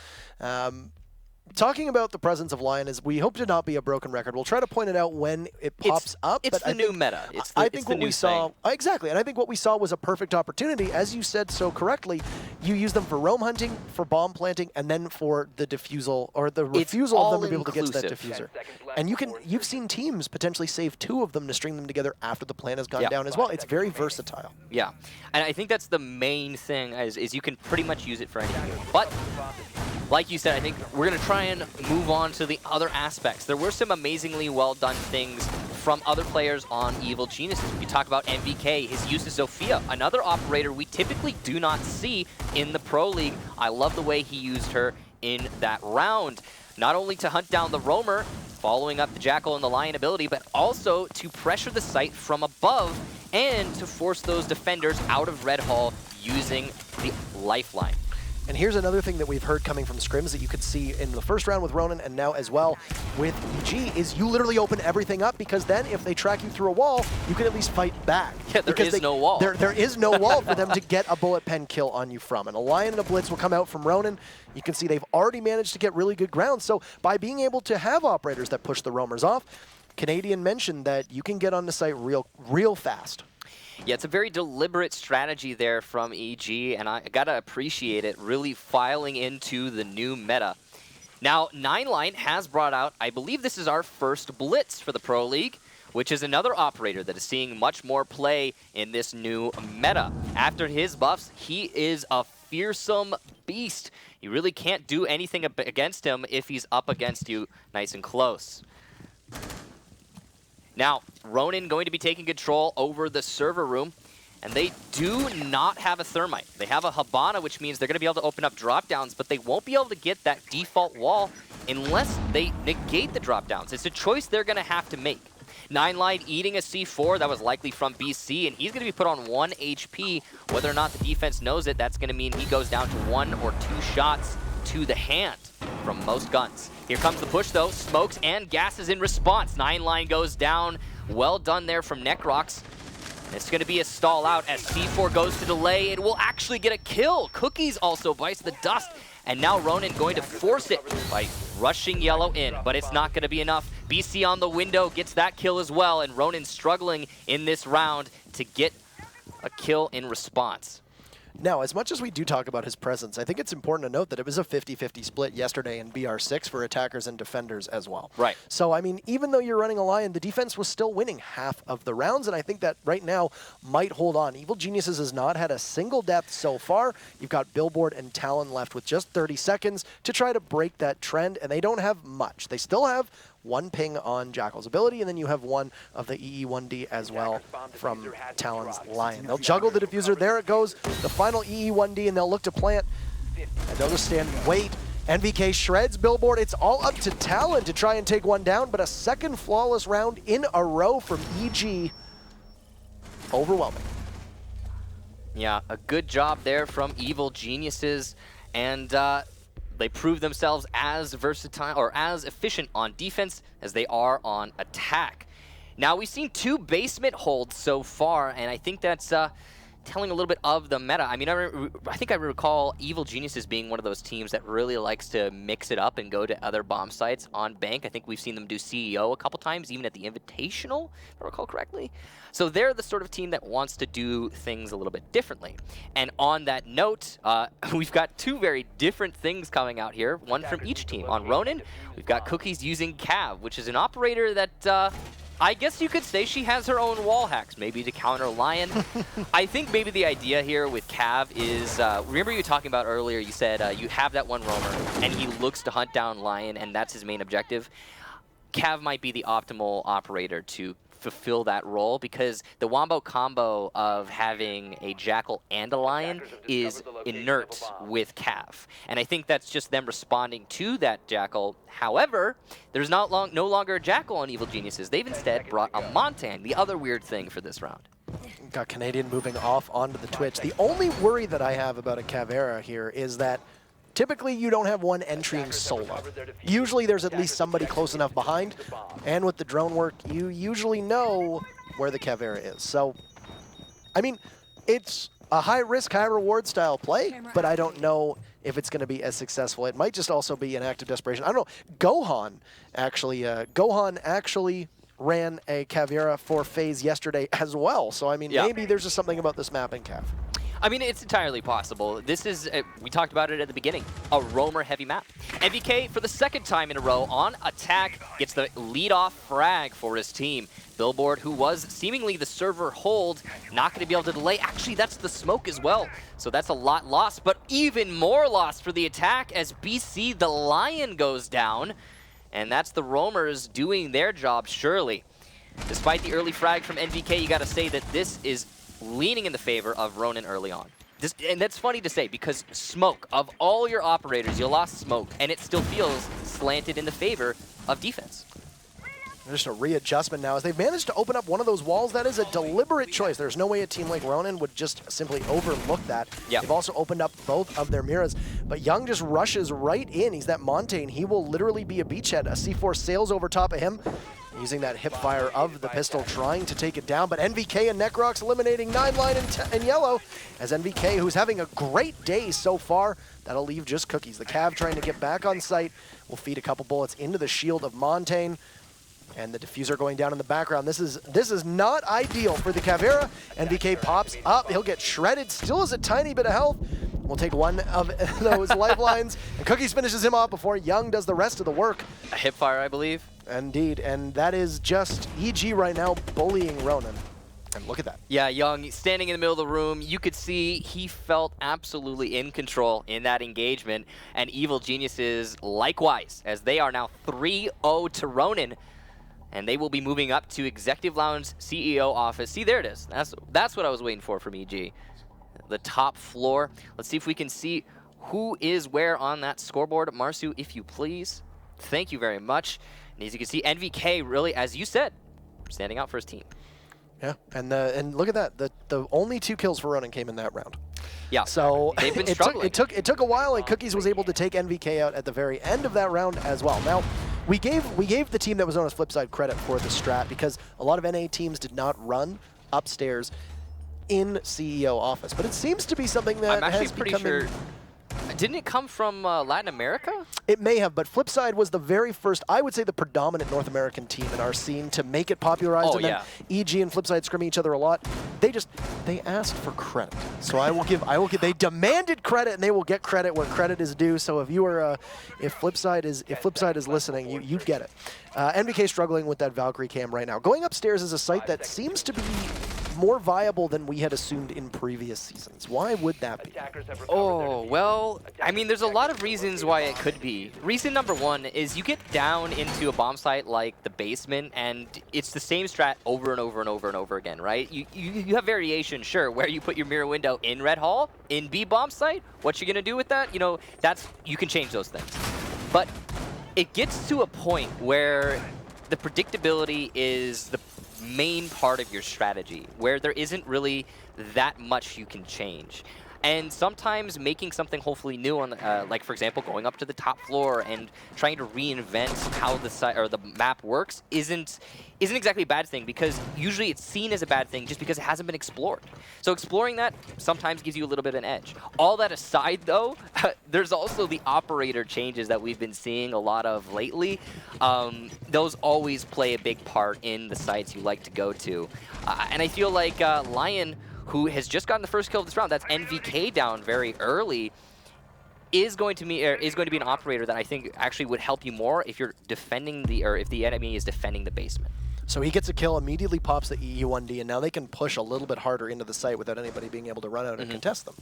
talking about the presence of Lion is, we hope to not be a broken record. We'll try to point it out when it pops up. It's but the new meta. I think what we saw, exactly, and I think what we saw was a perfect opportunity. As you said so correctly, you use them for roam hunting, for bomb planting, and then for the defusal, or the refusal of them to be able to get to that diffuser. And you've seen teams potentially save 2 of them to string them together after the plan has gone down as well. It's very versatile. Yeah, and I think that's the main thing, is you can pretty much use it for anything. But like you said, I think we're going to try and move on to the other aspects. There were some amazingly well-done things from other players on Evil Geniuses. We talk about MVK, his use of Zofia, another operator we typically do not see in the Pro League. I love the way he used her in that round. Not only to hunt down the roamer, following up the Jackal and the Lion ability, but also to pressure the site from above and to force those defenders out of Red Hall using the lifeline. And here's another thing that we've heard coming from scrims that you could see in the first round with Ronin and now as well with EG is you literally open everything up, because then if they track you through a wall, you can at least fight back. Yeah, there is no wall. There is no wall for them to get a bullet pen kill on you from. And a Lion and a Blitz will come out from Ronin. You can see they've already managed to get really good ground. So by being able to have operators that push the roamers off, Canadian mentioned that you can get on the site real fast. Yeah, it's a very deliberate strategy there from EG, and I gotta appreciate it, really filing into the new meta. Now, 9line has brought out, I believe this is our first Blitz for the Pro League, which is another operator that is seeing much more play in this new meta. After his buffs, he is a fearsome beast. You really can't do anything against him if he's up against you nice and close. Now, Ronin going to be taking control over the server room, and they do not have a Thermite. They have a Habana, which means they're going to be able to open up drop-downs, but they won't be able to get that default wall unless they negate the drop-downs. It's a choice they're going to have to make. 9line eating a C4 that was likely from BC, and he's going to be put on 1 HP. Whether or not the defense knows it, that's going to mean he goes down to 1 or 2 shots to the hand from most guns. Here comes the push though, smokes and gases in response. 9line goes down, well done there from Necrox. It's gonna be a stall out as C4 goes to delay. It will actually get a kill. Cookies also bites the dust, and now Ronin going to force it by rushing yellow in, but it's not gonna be enough. BC on the window gets that kill as well, and Ronin struggling in this round to get a kill in response. Now, as much as we do talk about his presence, I think it's important to note that it was a 50-50 split yesterday in BR6 for attackers and defenders as well. Right. So, I mean, even though you're running a Lion, the defense was still winning half of the rounds, and I think that right now might hold on. Evil Geniuses has not had a single death so far. You've got Billboard and Talon left with just 30 seconds to try to break that trend, and they don't have much. They still have 1 ping on Jackal's ability, and then you have 1 of the EE1D as well from Talon's Lion. They'll juggle the diffuser. There it goes. The final EE1D, and they'll look to plant. And they'll just stand and wait. NVK shreds Billboard. It's all up to Talon to try and take 1 down, but a second flawless round in a row from EG. Overwhelming. Yeah, a good job there from Evil Geniuses, and they prove themselves as versatile or as efficient on defense as they are on attack. Now, we've seen 2 basement holds so far, and I think that's telling a little bit of the meta. I mean, I think I recall Evil Geniuses being one of those teams that really likes to mix it up and go to other bomb sites on bank. I think we've seen them do CEO a couple times, even at the Invitational, if I recall correctly. So they're the sort of team that wants to do things a little bit differently. And on that note, we've got two very different things coming out here, one from each team. On Ronin, we've got Cookies using Cav, which is an operator that I guess you could say she has her own wall hacks, maybe to counter Lion. I think maybe the idea here with Cav is, remember you talking about earlier, you said you have that one roamer, and he looks to hunt down Lion, and that's his main objective. Cav might be the optimal operator to fulfill that role, because the wombo combo of having a Jackal and a Lion is inert with Cav. And I think that's just them responding to that Jackal. However, there's no longer a Jackal on Evil Geniuses. They've instead brought a Montagne, the other weird thing for this round. Got Canadian moving off onto the Twitch. The only worry that I have about a Caveira here is that typically you don't have one entering solo. Usually there's at least somebody close enough behind, and with the drone work, you usually know where the Caveira is. So, I mean, it's a high-risk, high-reward style play, but I don't know if it's going to be as successful. It might just also be an act of desperation. I don't know. Gohan actually ran a Caveira for FaZe yesterday as well. So, I mean, maybe there's just something about this map in Cav. I mean, it's entirely possible. This is, we talked about it at the beginning, a roamer-heavy map. MVK, for the second time in a row, on attack, gets the lead-off frag for his team. Billboard, who was seemingly the server hold, not going to be able to delay. Actually, that's the smoke as well. So that's a lot lost, but even more lost for the attack as BC, the Lion, goes down. And that's the roamers doing their job, surely. Despite the early frag from NVK, you got to say that this is leaning in the favor of Ronin early on. And that's funny to say, because Smoke, of all your operators, you lost Smoke, and it still feels slanted in the favor of defense. Just a readjustment now as they've managed to open up one of those walls. That is a deliberate choice. There's no way a team like Ronin would just simply overlook that. Yep. They've also opened up both of their mirrors, but Young just rushes right in. He's that Montagne. He will literally be a beachhead. A C4 sails over top of him, using that hip fire of the pistol, trying to take it down, but NVK and Necrox eliminating 9line and Yellow, as NVK, who's having a great day so far, that'll leave just Cookies. The Cav trying to get back on site will feed a couple bullets into the shield of Montagne, and the diffuser going down in the background. This is not ideal for the Caveira. NVK pops up, he'll get shredded, still has a tiny bit of health. We'll take one of those lifelines, and Cookies finishes him off before Young does the rest of the work. A hip fire, I believe. Indeed, and that is just EG right now bullying Ronin. And look at that. Yeah, Young standing in the middle of the room. You could see he felt absolutely in control in that engagement. And Evil Geniuses likewise, as they are now 3-0 to Ronin. And they will be moving up to Executive Lounge CEO office. See, there it is. That's what I was waiting for from EG. The top floor. Let's see if we can see who is where on that scoreboard. Marsu, if you please. Thank you very much. And as you can see, NVK really, as you said, standing out for his team. Yeah, and look at that. The only 2 kills for Ronin came in that round. Yeah, so they've been struggling. It took a while, and Cookies was able to take NVK out at the very end of that round as well. Now, we gave the team that was known as Flipside credit for the strat, because a lot of NA teams did not run upstairs in CEO office, but it seems to be something that I'm actually has pretty become sure. Didn't it come from Latin America? It may have, but Flipside was the very first, I would say the predominant North American team in our scene to make it popularized. Oh, and then EG and Flipside scrimming each other a lot. They asked for credit. So I will give, they demanded credit, and they will get credit where credit is due. So if you are, if Flipside is listening, you get it. NVK struggling with that Valkyrie cam right now. Going upstairs is a site that seems to be more viable than we had assumed in previous seasons. Why would that be? Oh, well, I mean, there's a lot of reasons why it could be. Reason number one is you get down into a bomb site like the basement, and it's the same strat over and over and over and over again, right? You have variation, sure, where you put your mirror window in Red Hall, in B bomb site. What you gonna do with that? You know, you can change those things. But it gets to a point where the predictability is the main part of your strategy, where there isn't really that much you can change. And sometimes making something hopefully new on, like for example, going up to the top floor and trying to reinvent how the map works isn't exactly a bad thing, because usually it's seen as a bad thing just because it hasn't been explored. So exploring that sometimes gives you a little bit of an edge. All that aside, though, there's also the operator changes that we've been seeing a lot of lately. Those always play a big part in the sites you like to go to, and I feel like Lion, who has just gotten the first kill of this round, that's NVK down very early, is going to be an operator that I think actually would help you more if you're defending if the enemy is defending the basement. So he gets a kill, immediately pops the EU1D, and now they can push a little bit harder into the site without anybody being able to run out and contest them.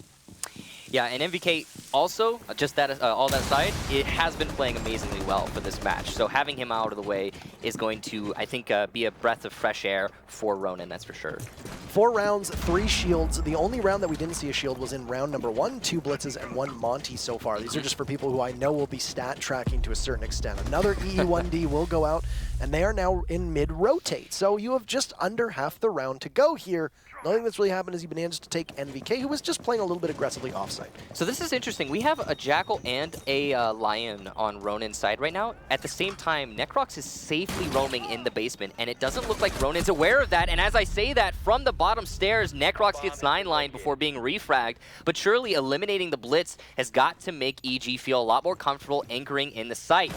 Yeah, and MVK also, just that all that aside, it has been playing amazingly well for this match. So having him out of the way is going to, I think, be a breath of fresh air for Ronin, that's for sure. 4 rounds, 3 shields. The only round that we didn't see a shield was in round number 1, 2 blitzes, and 1 Monty so far. These are just for people who I know will be stat tracking to a certain extent. Another EU1D will go out, and they are now in mid-rotate. So you have just under half the round to go here. Nothing that's really happened is he managed to take NVK, who was just playing a little bit aggressively offsite. So this is interesting. We have a Jackal and a Lion on Ronin's side right now. At the same time, Necrox is safely roaming in the basement, and it doesn't look like Ronin's aware of that. And as I say that, from the bottom stairs, Necrox gets 9-line before being refragged. But surely eliminating the Blitz has got to make EG feel a lot more comfortable anchoring in the site.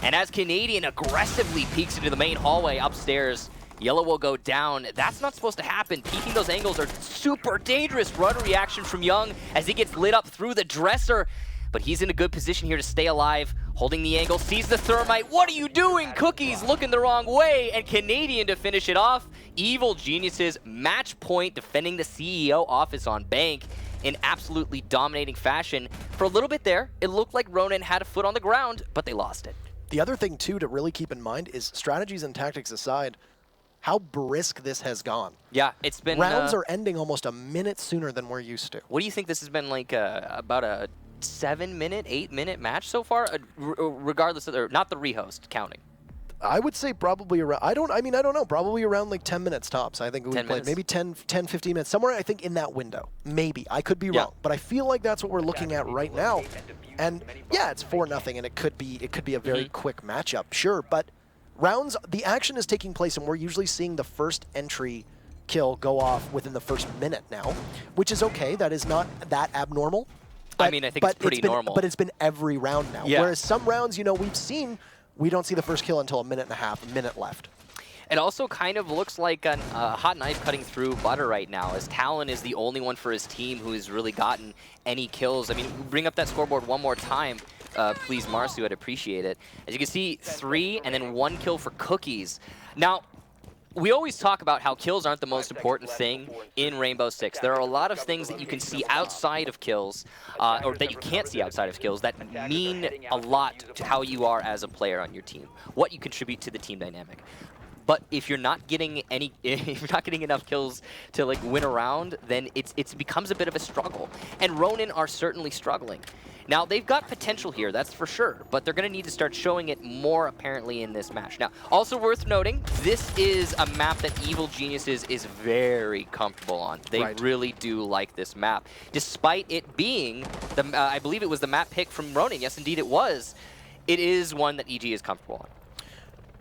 And as Canadian aggressively peeks into the main hallway upstairs, Yellow will go down. That's not supposed to happen. Peeking those angles are super dangerous. Run reaction from Young as he gets lit up through the dresser. But he's in a good position here to stay alive. Holding the angle, sees the thermite. What are you doing? Cookies looking the wrong way. And Canadian to finish it off. Evil Geniuses match point, defending the CEO office on Bank in absolutely dominating fashion. For a little bit there, it looked like Ronin had a foot on the ground, but they lost it. The other thing, too, to really keep in mind is strategies and tactics aside, how brisk this has gone. Yeah, it's been... Rounds are ending almost a minute sooner than we're used to. What do you think this has been like about a 7-minute, 8-minute match so far? Regardless of, or not the rehost counting. I would say probably around, I don't know, probably around like 10 minutes tops. I think we played minutes? maybe 10, 15 minutes, somewhere I think in that window. Maybe, I could be wrong, but I feel like that's what we're looking at right now. And yeah, it's 4-0 and it could be a very quick matchup, sure, but rounds, the action is taking place and we're usually seeing the first entry kill go off within the first minute now, which is okay, that is not that abnormal. But, I mean, I think it's pretty normal. But it's been every round now, yeah. Whereas some rounds, you know, we don't see the first kill until a minute and a half, a minute left. It also kind of looks like a hot knife cutting through butter right now, as Talon is the only one for his team who has really gotten any kills. I mean, bring up that scoreboard one more time, please, Marsu, I'd appreciate it. As you can see, 3 and then 1 kill for Cookies. Now, we always talk about how kills aren't the most important thing in Rainbow Six. There are a lot of things that you can see outside of kills, or that you can't see outside of kills, that mean a lot to how you are as a player on your team, what you contribute to the team dynamic. But if you're not getting enough kills to like win a round, then it becomes a bit of a struggle. And Ronin are certainly struggling. Now, they've got potential here, that's for sure, but they're going to need to start showing it more apparently in this match. Now, also worth noting, this is a map that Evil Geniuses is very comfortable on. They really do like this map. Despite it being, I believe it was the map pick from Ronin, yes indeed it was, it is one that EG is comfortable on.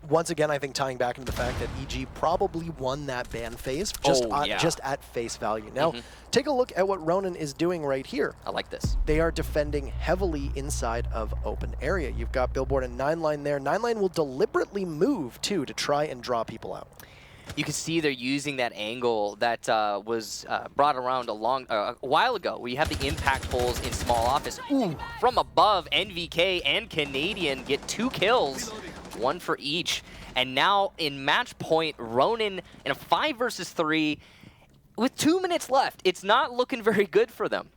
Once again, I think tying back into the fact that EG probably won that ban phase just at face value. Now, take a look at what Ronin is doing right here. I like this. They are defending heavily inside of open area. You've got Billboard and 9-line there. 9-line will deliberately move, too, to try and draw people out. You can see they're using that angle that was brought around a while ago, where you have the impact holes in small office. Ooh, from above, NVK and Canadian get 2 kills. 1 for each. And now in match point, Ronin in a 5 versus 3 with 2 minutes left. It's not looking very good for them.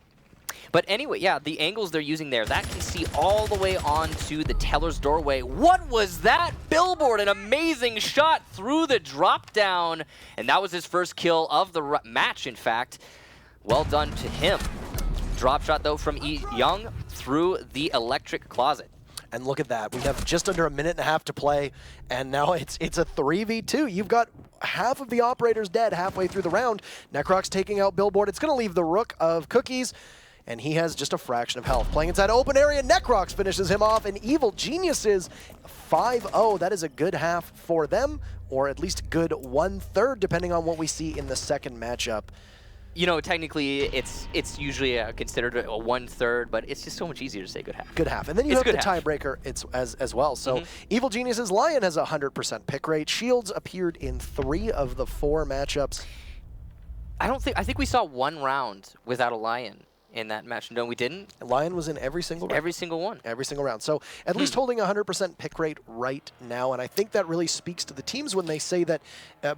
But anyway, yeah, the angles they're using there, that can see all the way onto the teller's doorway. What was that? Billboard, an amazing shot through the drop down. And that was his first kill of the match, in fact. Well done to him. Drop shot, though, from Young through the electric closet. And look at that. We have just under a minute and a half to play, and now it's a 3v2. You've got half of the operators dead halfway through the round. Necrox taking out Billboard. It's going to leave the Rook of Cookies and he has just a fraction of health. Playing inside open area, Necrox finishes him off, and Evil Geniuses 5-0. That is a good half for them, or at least good 1/3, depending on what we see in the second matchup. You know, technically, it's usually considered a 1/3, but it's just so much easier to say good half. Good half. And then you have the tiebreaker as well. So Evil Geniuses Lion has a 100% pick rate. Shields appeared in 3 of the 4 matchups. I think we saw 1 round without a Lion in that match. No, we didn't. Lion was in every single round. Every single one. Every single round. So at least holding a 100% pick rate right now. And I think that really speaks to the teams when they say that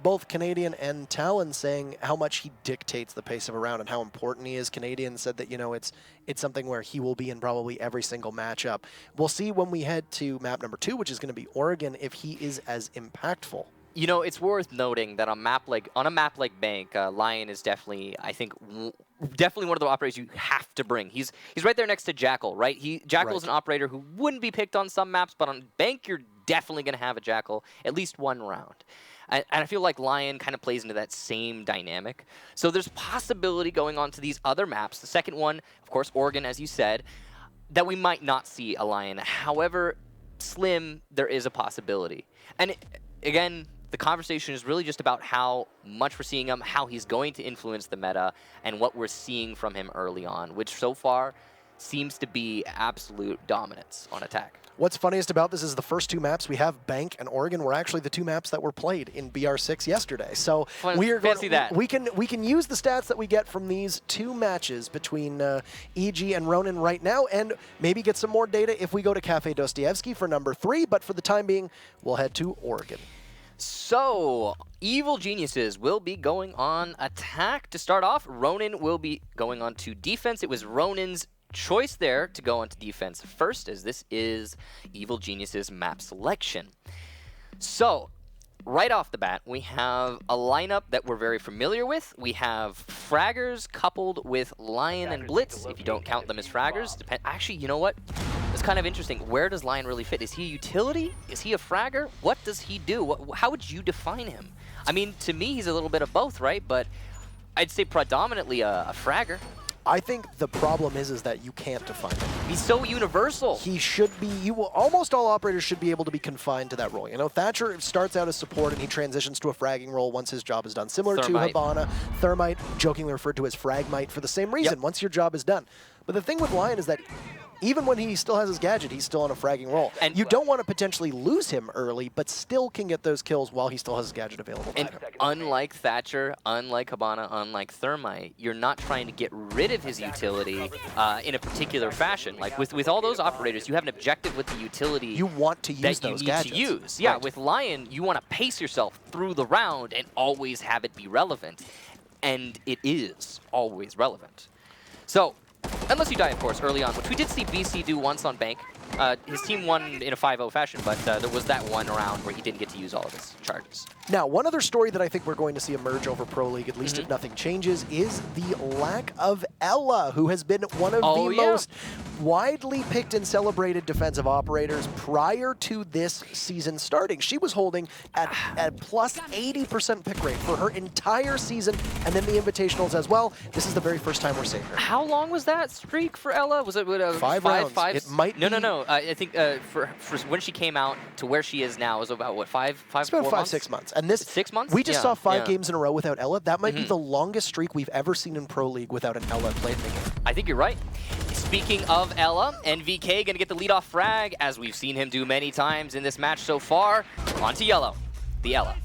both Canadian and Talon saying how much he dictates the pace of a round and how important he is. Canadian said that, you know, it's something where he will be in probably every single matchup. We'll see when we head to map number 2, which is going to be Oregon, if he is as impactful. You know, it's worth noting that on a map like Bank, Lion is definitely, I think, definitely one of the operators you have to bring. He's right there next to Jackal, right? Jackal is an operator who wouldn't be picked on some maps, but on Bank, you're definitely going to have a Jackal at least 1 round. And I feel like Lion kind of plays into that same dynamic. So there's possibility going on to these other maps. The second one, of course, Oregon, as you said, that we might not see a Lion. However slim, there is a possibility. And again, the conversation is really just about how much we're seeing him, how he's going to influence the meta, and what we're seeing from him early on, which so far seems to be absolute dominance on attack. What's funniest about this is the first 2 maps we have, Bank and Oregon, were actually the 2 maps that were played in BR6 yesterday. So we are we can use the stats that we get from these 2 matches between EG and Ronin right now, and maybe get some more data if we go to Cafe Dostoevsky for number 3. But for the time being, we'll head to Oregon. So, Evil Geniuses will be going on attack to start off. Ronin will be going on to defense. It was Ronin's choice there to go on to defense first, as this is Evil Geniuses map selection. So, right off the bat, we have a lineup that we're very familiar with. We have Fraggers coupled with Lion and Blitz, if you don't count them as Fraggers. Actually, you know what? It's kind of interesting. Where does Lion really fit? Is he a utility? Is he a fragger? What does he do? How would you define him? I mean, to me, he's a little bit of both, right? But I'd say predominantly a fragger. I think the problem is that you can't define him. He's so universal. He should be, almost all operators should be able to be confined to that role. You know, Thatcher starts out as support and he transitions to a fragging role once his job is done. Similar Thermite. to Hibana, Thermite, jokingly referred to as Fragmite for the same reason, once your job is done. But the thing with Lion is that even when he still has his gadget, he's still on a fragging role. And you don't want to potentially lose him early, but still can get those kills while he still has his gadget available. And unlike Thatcher, unlike Hibana, unlike Thermite, you're not trying to get rid of his utility in a particular fashion. Like with all those operators, you have an objective with the utility you want to use that those you need gadgets. to use. Yeah, right. With Lion, you want to pace yourself through the round and always have it be relevant. And it is always relevant. So, unless you die, of course, early on, which we did see BC do once on Bank. His team won in a 5-0 fashion, but there was that one round where he didn't get to use all of his charges. Now, one other story that I think we're going to see emerge over Pro League, at least if nothing changes, is the lack of Ella, who has been one of the most widely picked and celebrated defensive operators prior to this season starting. She was holding at plus 80% pick rate for her entire season, and then the invitationals as well. This is the very first time we're seeing her. How long was that streak for Ella? Was it 5 rounds? It might be. No. I think for when she came out to where she is now is about what, 4 months? 6 months. And this 6 months? We just saw 5 games in a row without Ella. That might be the longest streak we've ever seen in Pro League without an Ella played in the game. I think you're right. Speaking of Ella, NVK going to get the leadoff frag, as we've seen him do many times in this match so far. On to Yellow, the Ella.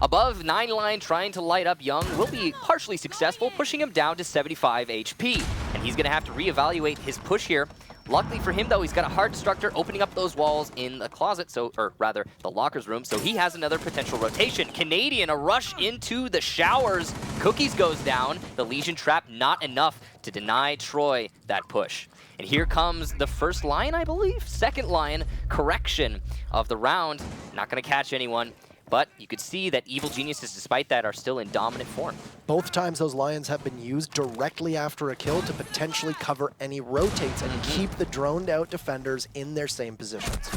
Above 9 line, trying to light up Young, will be partially successful, pushing him down to 75 HP. And he's going to have to reevaluate his push here. Luckily for him, though, he's got a hard destructor opening up those walls in the closet, or rather, the lockers room, so he has another potential rotation. Canadian, a rush into the showers. Cookies goes down. The Legion trap not enough to deny Troy that push. And here comes the first line, I believe? Second line correction of the round. Not going to catch anyone. But you could see that Evil Geniuses, despite that, are still in dominant form. Both times those Lions have been used directly after a kill to potentially cover any rotates and keep the droned out defenders in their same positions.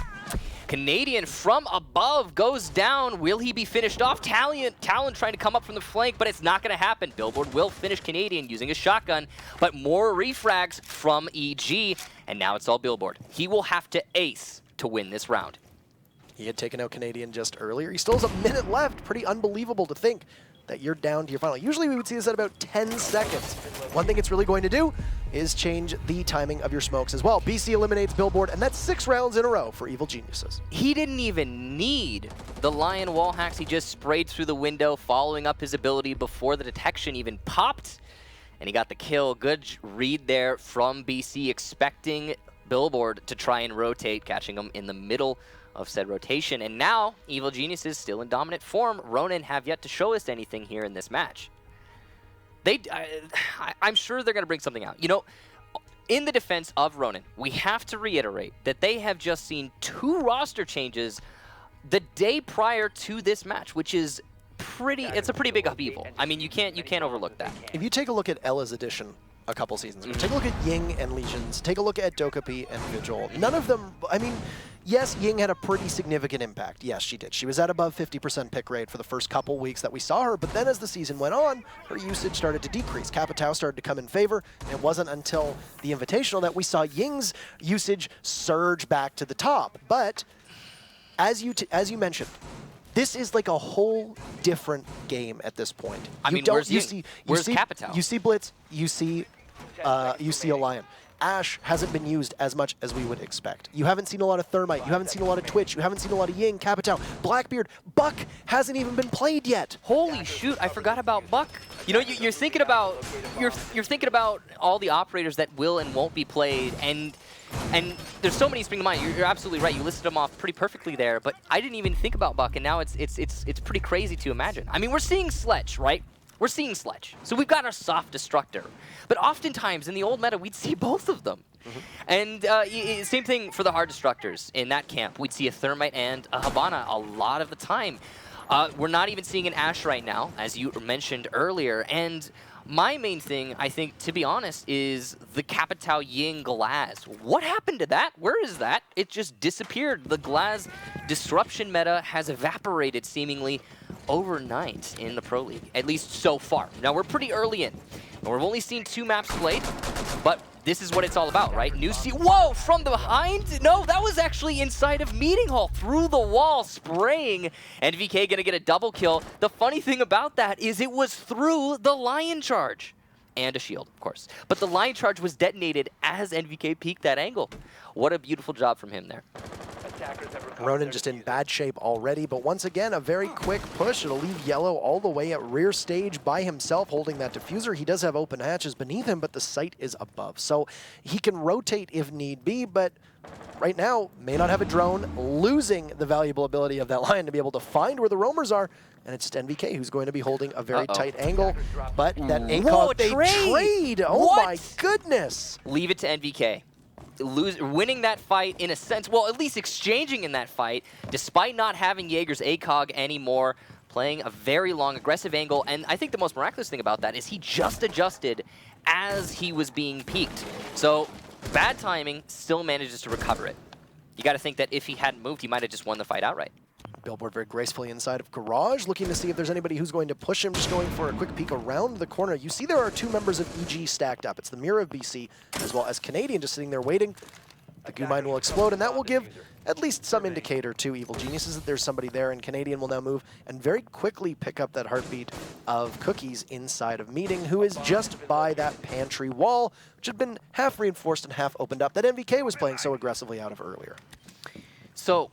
Canadian from above goes down. Will he be finished off? Talon trying to come up from the flank, but it's not going to happen. Billboard will finish Canadian using a shotgun, but more refrags from EG, and now it's all Billboard. He will have to ace to win this round. He had taken out Canadian just earlier. He still has a minute left. Pretty unbelievable to think that you're down to your final. Usually we would see this at about 10 seconds. One thing it's really going to do is change the timing of your smokes as well. BC eliminates Billboard, and that's 6 rounds in a row for Evil Geniuses. He didn't even need the Lion wall hacks. He just sprayed through the window, following up his ability before the detection even popped, and he got the kill. Good read there from BC, expecting Billboard to try and rotate, catching him in the middle of said rotation. And now, Evil Geniuses still in dominant form. Ronin have yet to show us anything here in this match. I'm sure they're going to bring something out. You know, in the defense of Ronin, we have to reiterate that they have just seen 2 roster changes the day prior to this match, which is it's a pretty big upheaval. I mean, you can't overlook that. If you take a look at Ella's edition a couple seasons ago, take a look at Ying and Legions, take a look at Dokapi and Vigil. None of them, I mean, yes, Ying had a pretty significant impact. Yes, she did. She was at above 50% pick rate for the first couple weeks that we saw her, but then as the season went on, her usage started to decrease. Capitao started to come in favor, and it wasn't until the Invitational that we saw Ying's usage surge back to the top. But as you mentioned, this is like a whole different game at this point. Where's Capitao? You see Blitz, you see a Lion. Ashe hasn't been used as much as we would expect. You haven't seen a lot of Thermite, you haven't seen a lot of Twitch, you haven't seen a lot of Ying, Capitao, Blackbeard. Buck hasn't even been played yet. Holy shoot, I forgot about Buck. You know, you're thinking about all the operators that will and won't be played, and there's so many spring to mind. You're absolutely right. You listed them off pretty perfectly there, but I didn't even think about Buck, and now it's pretty crazy to imagine. I mean, we're seeing Sledge, right? We're seeing Sledge. So we've got our soft destructor. But oftentimes in the old meta, we'd see both of them. And same thing for the hard destructors in that camp. We'd see a Thermite and a Habana a lot of the time. We're not even seeing an Ashe right now, as you mentioned earlier. And my main thing, I think, to be honest, is the Capitao Ying Glaz. What happened to that? Where is that? It just disappeared. The Glaz disruption meta has evaporated seemingly overnight in the Pro League, at least so far. Now, we're pretty early in. We've only seen 2 maps played, but this is what it's all about, right? Whoa, from behind? No, that was actually inside of Meeting Hall, through the wall, spraying. NVK gonna get a double kill. The funny thing about that is it was through the Lion charge. And a shield, of course. But the Lion charge was detonated as NVK peeked that angle. What a beautiful job from him there. Ronin just in bad shape already, but once again, a very quick push. It'll leave Yellow all the way at rear stage by himself, holding that diffuser. He does have open hatches beneath him, but the site is above. So he can rotate if need be, but right now, may not have a drone, losing the valuable ability of that Lion to be able to find where the roamers are. And it's just NVK who's going to be holding a very tight angle. But that ACOG, they trade! Oh my goodness! Leave it to NVK. Winning that fight in a sense, well, at least exchanging in that fight, despite not having Jaeger's ACOG anymore, playing a very long aggressive angle. And I think the most miraculous thing about that is he just adjusted as he was being peaked. So bad timing, still manages to recover it. You got to think that if he hadn't moved, he might have just won the fight outright. Billboard very gracefully inside of Garage, looking to see if there's anybody who's going to push him, just going for a quick peek around the corner. You see there are 2 members of EG stacked up. It's the Mirror of BC, as well as Canadian just sitting there waiting. The goo mine will explode, and that will give at least some indicator to Evil Geniuses that there's somebody there, and Canadian will now move and very quickly pick up that heartbeat of Cookies inside of Meeting, who is just by that pantry wall, which had been half reinforced and half opened up, that NVK was playing so aggressively out of earlier. So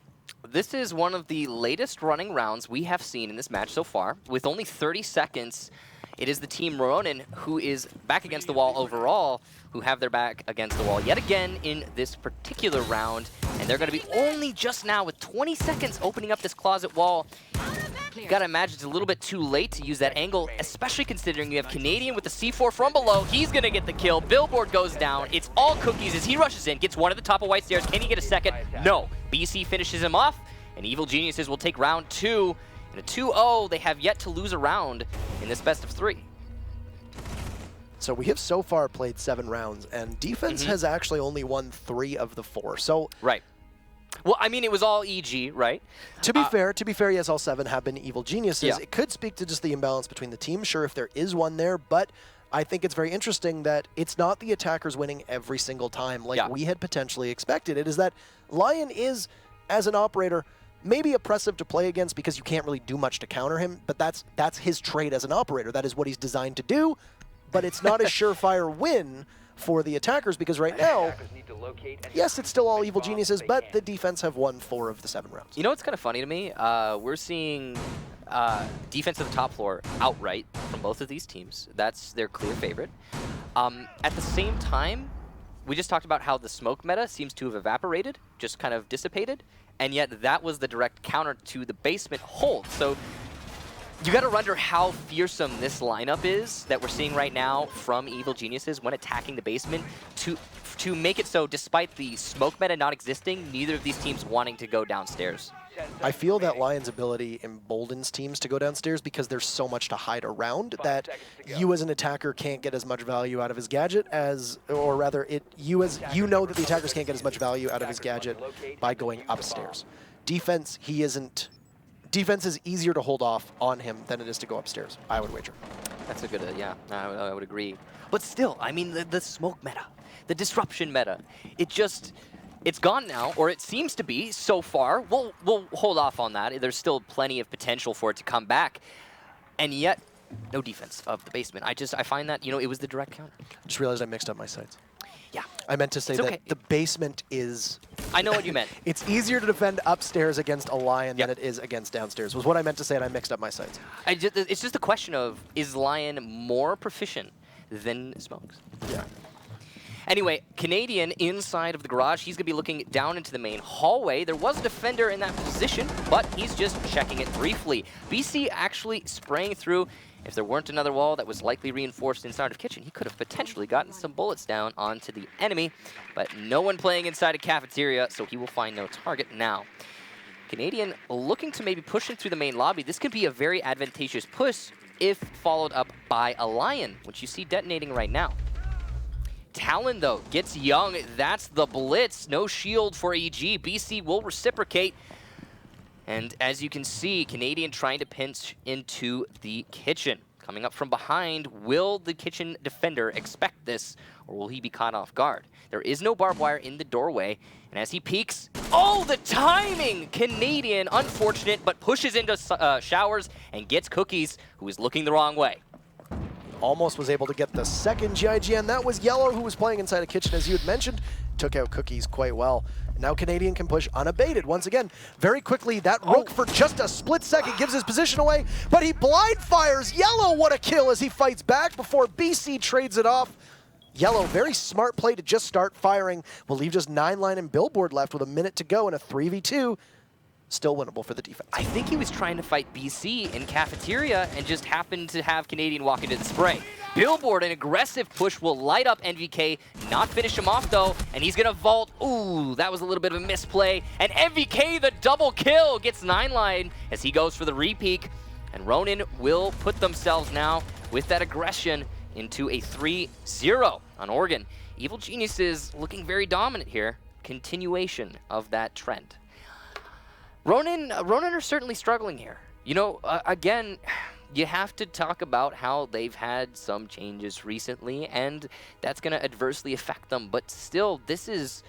this is one of the latest running rounds we have seen in this match so far. With only 30 seconds, it is the team Ronin who is back against the wall overall, who have their back against the wall yet again in this particular round. And they're going to be only just now, with 20 seconds, opening up this closet wall. You gotta imagine it's a little bit too late to use that angle, especially considering you have Canadian with the C4 from below. He's gonna get the kill. Billboard goes down. It's all Cookies as he rushes in, gets one at the top of White Stairs. Can he get a second? No. BC finishes him off, and Evil Geniuses will take round 2. And a 2-0, they have yet to lose a round in this best of 3. So we have so far played 7 rounds, and defense has actually only won 3 of the 4. So right. Well, I mean, it was all EG, right? To be fair, yes, all 7 have been evil geniuses. Yeah. It could speak to just the imbalance between the teams, sure, if there is one there, but I think it's very interesting that it's not the attackers winning every single time like we had potentially expected. It is that Lion is, as an operator, maybe oppressive to play against because you can't really do much to counter him, but that's his trait as an operator. That is what he's designed to do, but it's not a surefire win for the attackers because right now, yes, it's still all evil geniuses, but the defense have won 4 of the 7 rounds. You know what's kind of funny to me? We're seeing defense at the top floor outright from both of these teams. That's their clear favorite. At the same time, we just talked about how the smoke meta seems to have evaporated, just kind of dissipated, and yet that was the direct counter to the basement hold. So you got to wonder how fearsome this lineup is that we're seeing right now from Evil Geniuses when attacking the basement to make it so, despite the smoke meta not existing, neither of these teams wanting to go downstairs. I feel that Lion's ability emboldens teams to go downstairs because there's so much to hide around that you as an attacker can't get as much value out of his gadget as, or rather, you know that the attackers can't get as much value out of his gadget by going upstairs. Defense, defense is easier to hold off on him than it is to go upstairs, I would wager. That's a good, yeah, I would agree. But still, I mean, the smoke meta, the disruption meta, it's gone now, or it seems to be so far. We'll hold off on that. There's still plenty of potential for it to come back, and yet no defense of the basement. I find that, it was the direct counter. Just realized I mixed up my sights. Yeah. I meant to say that the basement is... I know what you meant. It's easier to defend upstairs against a Lion than it is against downstairs, was what I meant to say, and I mixed up my sights. It's just a question of, is Lion more proficient than Smokes? Yeah. Anyway, Canadian inside of the garage. He's going to be looking down into the main hallway. There was a defender in that position, but he's just checking it briefly. BC actually spraying through. If there weren't another wall that was likely reinforced inside of kitchen, he could have potentially gotten some bullets down onto the enemy, but no one playing inside a cafeteria, so he will find no target now. Canadian looking to maybe push in through the main lobby. This could be a very advantageous push if followed up by a Lion, which you see detonating right now. Talon, though, gets young. That's the blitz. No shield for EG. BC will reciprocate. And as you can see, Canadian trying to pinch into the kitchen. Coming up from behind, will the kitchen defender expect this, or will he be caught off guard? There is no barbed wire in the doorway, and as he peeks, oh, the timing! Canadian, unfortunate, but pushes into showers and gets Cookies, who is looking the wrong way. Almost was able to get the second GIG, and that was Yellow, who was playing inside a kitchen, as you had mentioned. Took out Cookies quite well. Now Canadian can push unabated. Once again, very quickly, that Rook for just a split second gives his position away, but he blind fires Yellow. What a kill as he fights back before BC trades it off. Yellow, very smart play to just start firing. Will leave just 9line and Billboard left with a minute to go in a 3v2. Still winnable for the defense. I think he was trying to fight BC in cafeteria and just happened to have Canadian walk into the spray. Billboard, an aggressive push, will light up NVK, not finish him off though, and he's gonna vault. Ooh, that was a little bit of a misplay. And NVK, the double kill, gets 9line as he goes for the repeak. And Ronin will put themselves now with that aggression into a 3-0 on Oregon. Evil Geniuses looking very dominant here. Continuation of that trend. Ronin are certainly struggling here. Again, you have to talk about how they've had some changes recently, and that's going to adversely affect them. But still, it's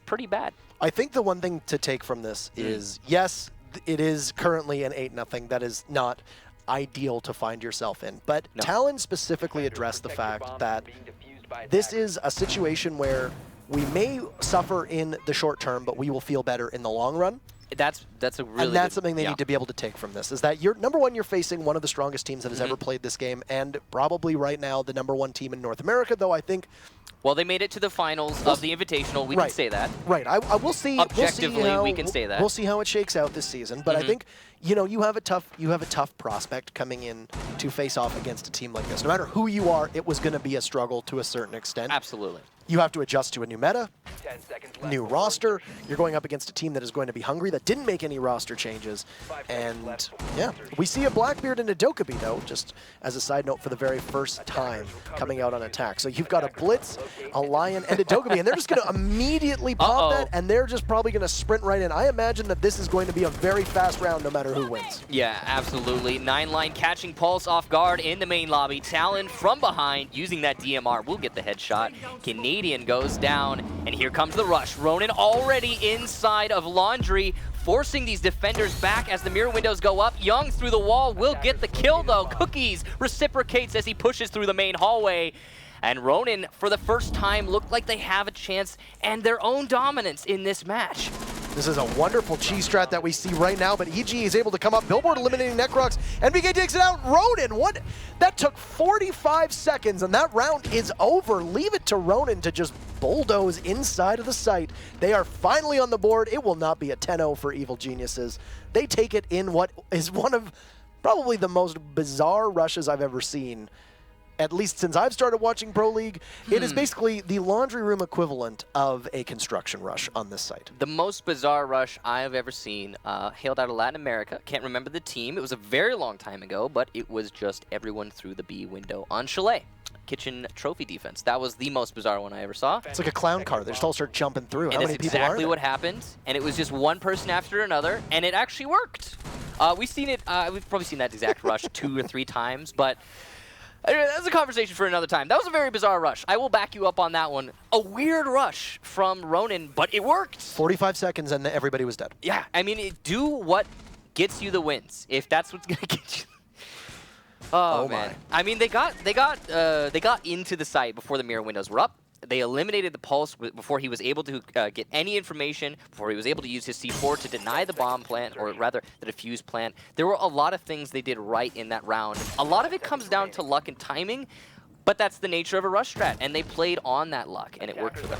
pretty bad. I think the one thing to take from this is, yes, it is currently an 8-0. That is not ideal to find yourself in. But No. Talon specifically addressed the fact that this is a situation where we may suffer in the short term, but we will feel better in the long run. That's a really and that's good, something they need to be able to take from this, is that number one, you're facing one of the strongest teams that has ever played this game, and probably right now the #1 team in North America, though I think... Well, they made it to the finals of the Invitational. We can say that. Right. I will see. Objectively, we can say that. We'll see how it shakes out this season. But I think, you have a tough prospect coming in to face off against a team like this. No matter who you are, it was going to be a struggle to a certain extent. Absolutely. You have to adjust to a new meta, new roster. You're going up against a team that is going to be hungry, that didn't make any roster changes. And yeah, we see a Blackbeard and a Dokkaebi though, just as a side note for the very first time coming out on attack. So you've got a Blitz, a Lion, and a Dokkaebi, and they're just going to immediately pop that, and they're just probably going to sprint right in. I imagine that this is going to be a very fast round no matter who wins. Yeah, absolutely. 9line catching Pulse off guard in the main lobby. Talon from behind using that DMR will get the headshot. Canadian goes down, and here comes the rush. Ronin already inside of Laundry, forcing these defenders back as the mirror windows go up. Young through the wall will get the kill though. Cookies reciprocates as he pushes through the main hallway. And Ronin, for the first time, look like they have a chance and their own dominance in this match. This is a wonderful cheese strat that we see right now, but EG is able to come up. Billboard eliminating Necrox. NBK takes it out. Ronin, what? That took 45 seconds, and that round is over. Leave it to Ronin to just bulldoze inside of the site. They are finally on the board. It will not be a 10-0 for Evil Geniuses. They take it in what is one of probably the most bizarre rushes I've ever seen. At least since I've started watching Pro League, it is basically the laundry room equivalent of a construction rush on this site. The most bizarre rush I have ever seen, hailed out of Latin America. Can't remember the team. It was a very long time ago, but it was just everyone through the B window on Chalet. Kitchen trophy defense. That was the most bizarre one I ever saw. It's like a clown car. They just all start jumping through. And How many it's people exactly are what happened. And it was just one person after another, and it actually worked. We've seen it. We've probably seen that exact rush 2 or 3 times, but that's a conversation for another time. That was a very bizarre rush. I will back you up on that one. A weird rush from Ronin, but it worked. 45 seconds and everybody was dead. Yeah, I mean, do what gets you the wins. If that's what's gonna get you. Oh man. My. I mean, they got into the site before the mirror windows were up. They eliminated the Pulse before he was able to get any information, before he was able to use his C4 to deny the bomb plant, or rather the defuse plant. There were a lot of things they did right in that round. A lot of it comes down to luck and timing, but that's the nature of a rush strat, and they played on that luck, and it worked for them.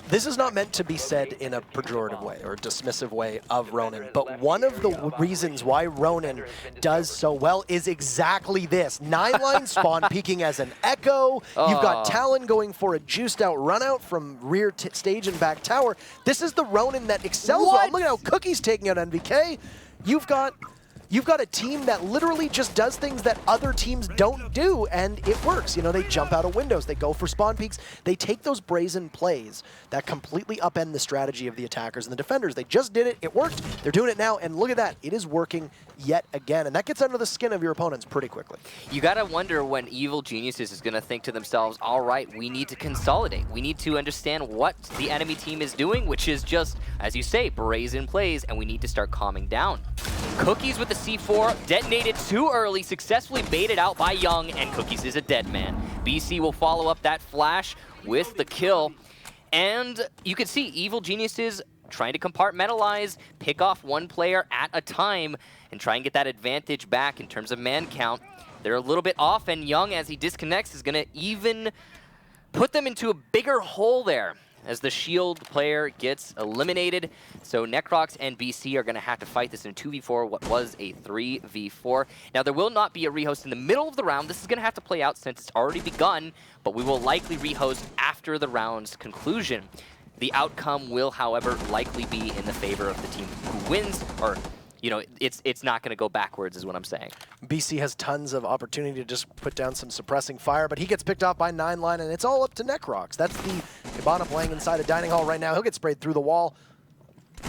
This is not meant to be said in a pejorative way or dismissive way of Ronin, but one of the reasons why Ronin does so well is exactly this. 9-line spawn peeking as an echo. You've got Talon going for a juiced out run out from rear stage and back tower. This is the Ronin that excels well. Look at how Cookie's taking out NVK. You've got a team that literally just does things that other teams don't do, and it works. You know, they jump out of windows, they go for spawn peaks, they take those brazen plays that completely upend the strategy of the attackers and the defenders. They just did it, it worked, they're doing it now, and look at that, it is working yet again, and that gets under the skin of your opponents pretty quickly. You gotta wonder when Evil Geniuses is gonna think to themselves, all right, we need to consolidate. We need to understand what the enemy team is doing, which is just, as you say, brazen plays, and we need to start calming down. Cookies with the C4, detonated too early, successfully baited out by Young, and Cookies is a dead man. BC will follow up that flash with the kill. And you can see Evil Geniuses trying to compartmentalize, pick off one player at a time, and try and get that advantage back in terms of man count. They're a little bit off, and Young, as he disconnects, is going to even put them into a bigger hole there as the shield player gets eliminated. So Necrox and BC are going to have to fight this in a 2v4, what was a 3v4. Now, there will not be a rehost in the middle of the round. This is going to have to play out since it's already begun, but we will likely rehost after the round's conclusion. The outcome will, however, likely be in the favor of the team who wins, or, you know, it's not going to go backwards is what I'm saying. BC has tons of opportunity to just put down some suppressing fire, but he gets picked off by 9-line, and it's all up to Necrox. That's the Cabana playing inside a dining hall right now. He'll get sprayed through the wall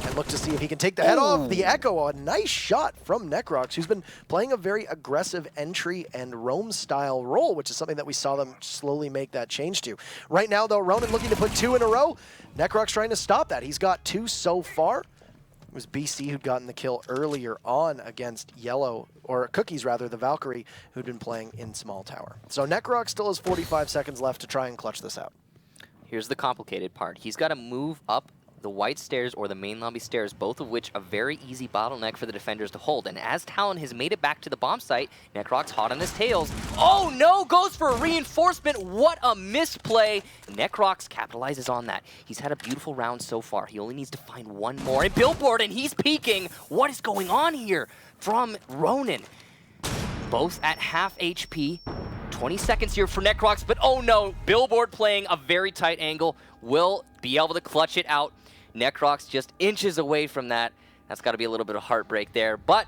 and look to see if he can take the head off. The Echo, a nice shot from Necrox, who's been playing a very aggressive entry and roam style role, which is something that we saw them slowly make that change to. Right now, though, Ronin looking to put 2 in a row. Necrox trying to stop that. He's got 2 so far. It was BC who'd gotten the kill earlier on against Yellow, or Cookies rather, the Valkyrie, who'd been playing in Small Tower. So Necrox still has 45 seconds left to try and clutch this out. Here's the complicated part. He's got to move up the white stairs or the main lobby stairs, both of which a very easy bottleneck for the defenders to hold. And as Talon has made it back to the bomb site, Necrox hot on his tails. Oh no, goes for a reinforcement. What a misplay. Necrox capitalizes on that. He's had a beautiful round so far. He only needs to find one more. And Billboard, and he's peeking. What is going on here from Ronin? Both at half HP. 20 seconds here for Necrox, but oh no, Billboard playing a very tight angle will be able to clutch it out. Necrox just inches away from that. That's got to be a little bit of heartbreak there, but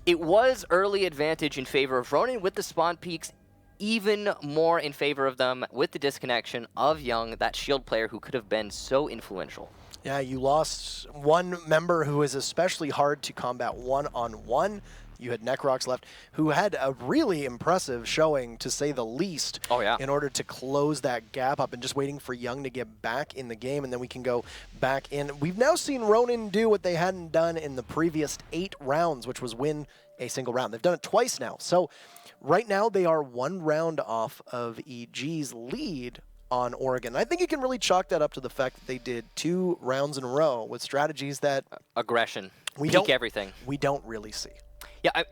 it was early advantage in favor of Ronin with the spawn peaks, even more in favor of them with the disconnection of Young, that shield player who could have been so influential. Yeah, you lost one member who is especially hard to combat one-on-one. You had Necrox left, who had a really impressive showing, to say the least, in order to close that gap up, and just waiting for Young to get back in the game, and then we can go back in. We've now seen Ronin do what they hadn't done in the previous 8 rounds, which was win a single round. They've done it twice now. So right now they are 1 round off of EG's lead on Oregon. I think you can really chalk that up to the fact that they did 2 rounds in a row with strategies that... Aggression. Peak everything. We don't really see. Yeah,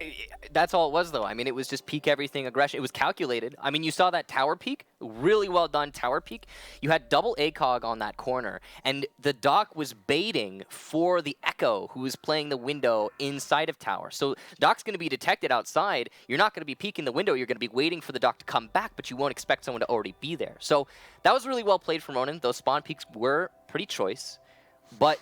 that's all it was, though. I mean, it was just peak everything aggression. It was calculated. I mean, you saw that tower peak, really well done tower peak. You had double ACOG on that corner, and the Doc was baiting for the Echo, who was playing the window inside of tower. So Doc's going to be detected outside. You're not going to be peeking the window. You're going to be waiting for the Doc to come back, but you won't expect someone to already be there. So that was really well played from Ronin. Those spawn peaks were pretty choice, but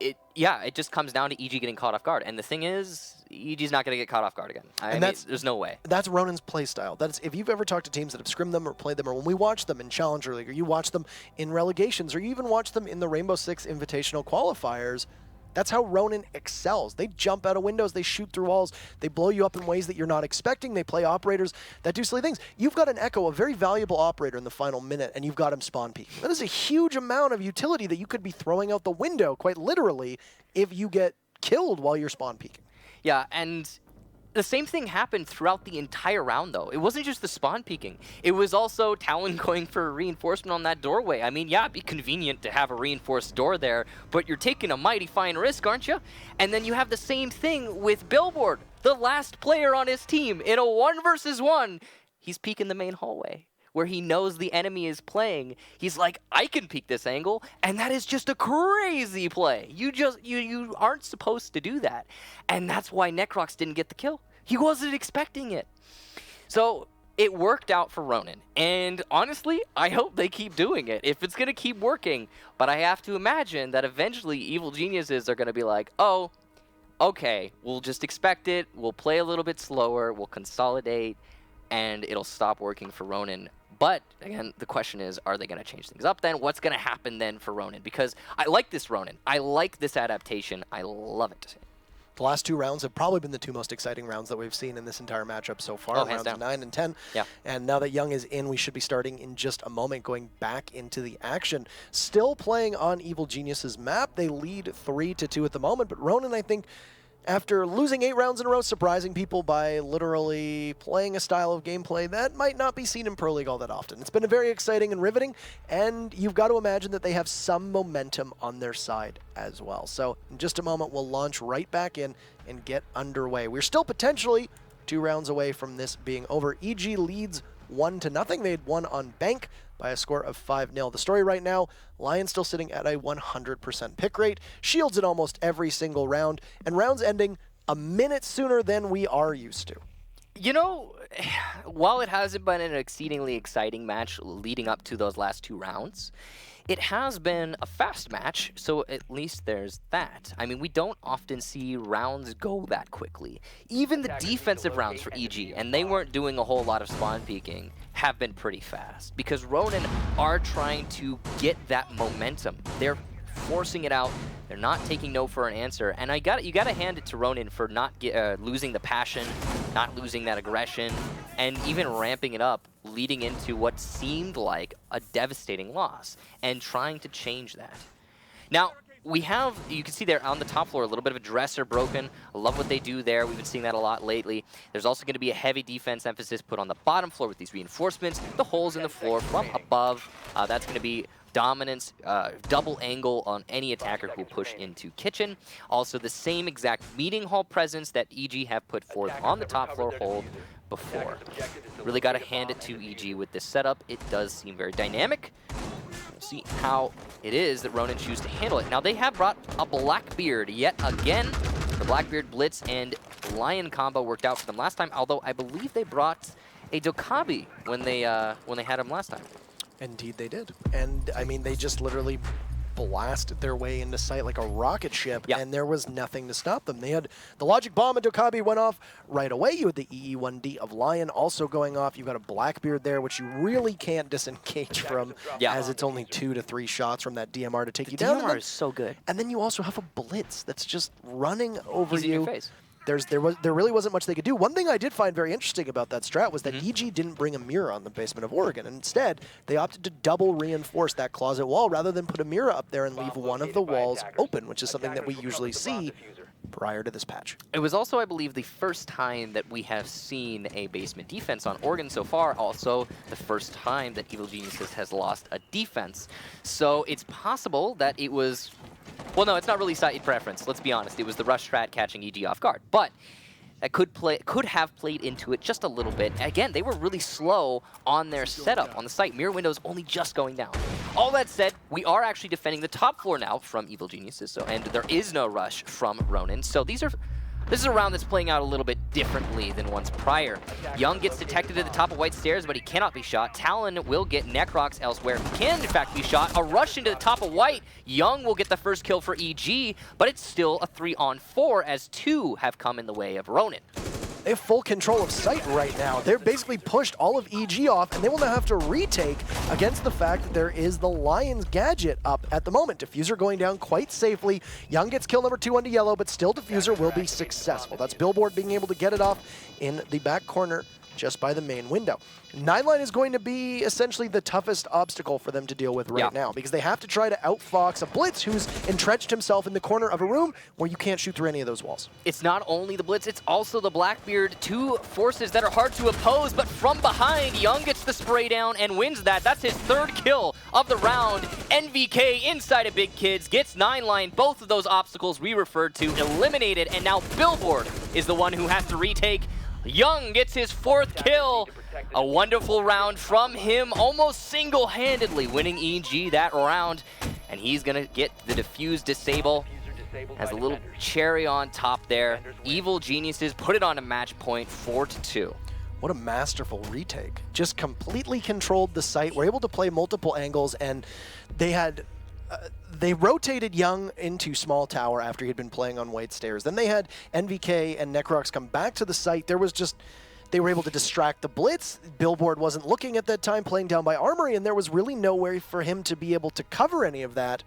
it just comes down to EG getting caught off guard. And the thing is, EG's not going to get caught off guard again. I mean, there's no way. That's Ronin's play style. That's, if you've ever talked to teams that have scrimmed them or played them, or when we watch them in Challenger League, or you watch them in relegations, or you even watch them in the Rainbow Six Invitational qualifiers, that's how Ronin excels. They jump out of windows, they shoot through walls, they blow you up in ways that you're not expecting, they play operators that do silly things. You've got an Echo, a very valuable operator in the final minute, and you've got him spawn peeking. That is a huge amount of utility that you could be throwing out the window, quite literally, if you get killed while you're spawn peeking. Yeah, and the same thing happened throughout the entire round, though. It wasn't just the spawn peeking. It was also Talon going for a reinforcement on that doorway. I mean, yeah, it'd be convenient to have a reinforced door there, but you're taking a mighty fine risk, aren't you? And then you have the same thing with Billboard, the last player on his team. In a 1 versus 1, he's peeking the main hallway, where he knows the enemy is playing. He's like, I can peek this angle, and that is just a crazy play. You aren't supposed to do that. And that's why Necrox didn't get the kill. He wasn't expecting it. So it worked out for Ronin. And honestly, I hope they keep doing it, if it's gonna keep working. But I have to imagine that eventually Evil Geniuses are gonna be like, oh, okay, we'll just expect it, we'll play a little bit slower, we'll consolidate, and it'll stop working for Ronin. But, again, the question is, are they going to change things up then? What's going to happen then for Ronin? Because I like this Ronin. I like this adaptation. I love it. The last 2 rounds have probably been the 2 most exciting rounds that we've seen in this entire matchup so far, rounds 9 and 10. Yeah. And now that Young is in, we should be starting in just a moment, going back into the action. Still playing on Evil Genius's map. They lead 3-2 at the moment, but Ronin, I think, after losing 8 rounds in a row, surprising people by literally playing a style of gameplay that might not be seen in Pro League all that often. It's been a very exciting and riveting, and you've got to imagine that they have some momentum on their side as well. So in just a moment, we'll launch right back in and get underway. We're still potentially 2 rounds away from this being over. EG leads 1-0. They had won on Bank by a score of 5-0. The story right now, Lion still sitting at a 100% pick rate, shields in almost every single round, and rounds ending a minute sooner than we are used to. You know, while it hasn't been an exceedingly exciting match leading up to those last 2 rounds, it has been a fast match, so at least there's that. I mean, we don't often see rounds go that quickly. Even the defensive rounds for EG, and they weren't doing a whole lot of spawn peeking, have been pretty fast. Because Ronin are trying to get that momentum. They're forcing it out. They're not taking no for an answer. And you gotta hand it to Ronin for not losing the passion, not losing that aggression, and even ramping it up, leading into what seemed like a devastating loss, and trying to change that. Now, we have, you can see there on the top floor, a little bit of a dresser broken. I love what they do there. We've been seeing that a lot lately. There's also going to be a heavy defense emphasis put on the bottom floor with these reinforcements, the holes in the floor from above. That's going to be dominance, double angle on any attacker who will push into kitchen. Also, the same exact meeting hall presence that EG have put forth on the top floor hold before. Really got to hand it to EG with this setup. It does seem very dynamic. We'll see how it is that Ronin choose to handle it. Now, they have brought a Blackbeard yet again. The Blackbeard Blitz and Lion combo worked out for them last time, although I believe they brought a Dokkaebi when they had him last time. Indeed they did. And I mean, they just literally blasted their way into sight like a rocket ship, Yep. and there was nothing to stop them. They had the Logic Bomb and Dokkaebi went off right away. You had the EE1D of Lion also going off. You've got a Blackbeard there, which you really can't disengage from, as it's only 2 to 3 shots from that DMR to take you down. DMR is so good. And then you also have a Blitz that's just running over He's in you. your face. There really wasn't much they could do. One thing I did find very interesting about that strat was that EG didn't bring a mirror on the basement of Oregon. Instead, they opted to double reinforce that closet wall rather than put a mirror up there and leave one of the walls open, which is something that we usually see prior to this patch. It was also, I believe, the first time that we have seen a basement defense on Oregon so far. Also, the first time that Evil Geniuses has lost a defense. So it's possible that it was... Well, no, it's not really side preference. Let's be honest. It was the rush strat catching EG off guard. But that could have played into it just a little bit. Again, they were really slow on their setup on the site. Mirror windows only just going down. All that said, we are actually defending the top floor now from Evil Geniuses, and there is no rush from Ronin. So this is a round that's playing out a little bit differently than ones prior. Young gets detected at the top of White Stairs, but he cannot be shot. Talon will get Necrox elsewhere. He can, in fact, be shot. A rush into the top of White. Young will get the first kill for EG, but it's still a 3-on-4 as 2 have come in the way of Ronin. They have full control of site right now. They're basically pushed all of EG off, and they will now have to retake against the fact that there is the Lion's gadget up at the moment. Diffuser going down quite safely. Young gets kill number 2 onto Yellow, but still Diffuser will be successful. That's Billboard being able to get it off in the back corner just by the main window. 9line is going to be essentially the toughest obstacle for them to deal with right now, because they have to try to outfox a Blitz who's entrenched himself in the corner of a room where you can't shoot through any of those walls. It's not only the Blitz, it's also the Blackbeard. 2 forces that are hard to oppose, but from behind, Young gets the spray down and wins that. That's his 3rd kill of the round. NVK inside of Big Kids gets 9line. Both of those obstacles we referred to eliminated, and now Billboard is the one who has to retake. Young gets his 4th kill. A wonderful round from him, almost single-handedly winning EG that round. And he's going to get the Diffuse Disable as a little cherry on top there. Evil Geniuses put it on a match point, 4-2. What a masterful retake. Just completely controlled the site, were able to play multiple angles, and they had... they rotated Young into Small Tower after he had been playing on White Stairs. Then they had NVK and Necrox come back to the site. There was just... They were able to distract the Blitz. Billboard wasn't looking at that time, playing down by Armory, and there was really nowhere for him to be able to cover any of that.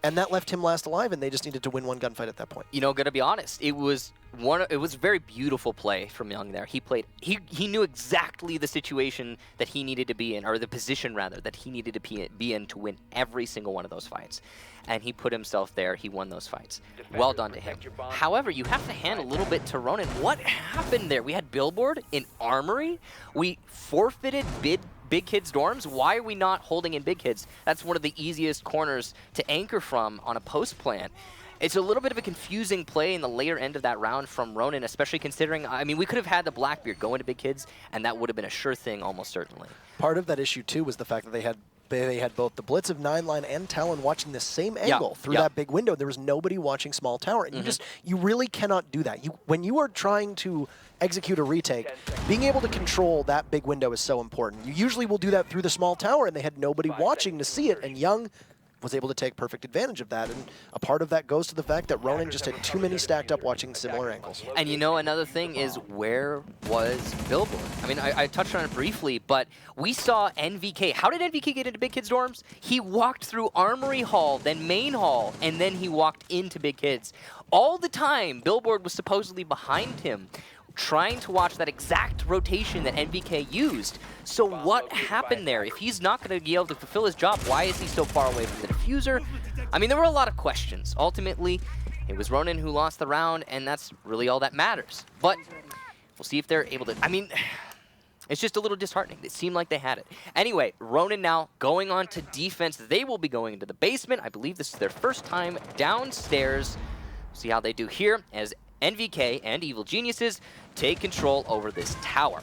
And that left him last alive, and they just needed to win one gunfight at that point. You know, gonna be honest, it was a very beautiful play from Young there. He knew exactly the situation that he needed to be in, or the position rather, that he needed to be in to win every single one of those fights. And he put himself there, he won those fights. Well done to him. However, you have to hand a little bit to Ronin. What happened there? We had Billboard in Armory. We forfeited Big Kids dorms. Why are we not holding in Big Kids? That's one of the easiest corners to anchor from on a post plan. It's a little bit of a confusing play in the later end of that round from Ronin, especially considering, I mean, we could have had the Blackbeard go into Big Kids, and that would have been a sure thing almost certainly. Part of that issue, too, was the fact that they had both the Blitz of 9line and Talon watching the same angle through that big window. There was nobody watching Small Tower, and you really cannot do that. When you are trying to execute a retake, being able to control that big window is so important. You usually will do that through the Small Tower, and they had nobody watching to see it, and Young was able to take perfect advantage of that, and a part of that goes to the fact that Ronin just had too many stacked up watching similar angles. And you know, another thing is, where was Billboard? I mean, I touched on it briefly, but we saw NVK. How did NVK get into Big Kids dorms? He walked through Armory Hall, then Main Hall, and then he walked into Big Kids. All the time, Billboard was supposedly behind him, trying to watch that exact rotation that NVK used. So what happened there? If he's not going to be able to fulfill his job, why is he so far away from the diffuser? I mean, there were a lot of questions. Ultimately, it was Ronin who lost the round, and that's really all that matters. But we'll see if they're able to... I mean, it's just a little disheartening. It seemed like they had it. Anyway, Ronin now going on to defense. They will be going into the basement. I believe this is their first time downstairs. See how they do here as NVK and Evil Geniuses take control over this tower.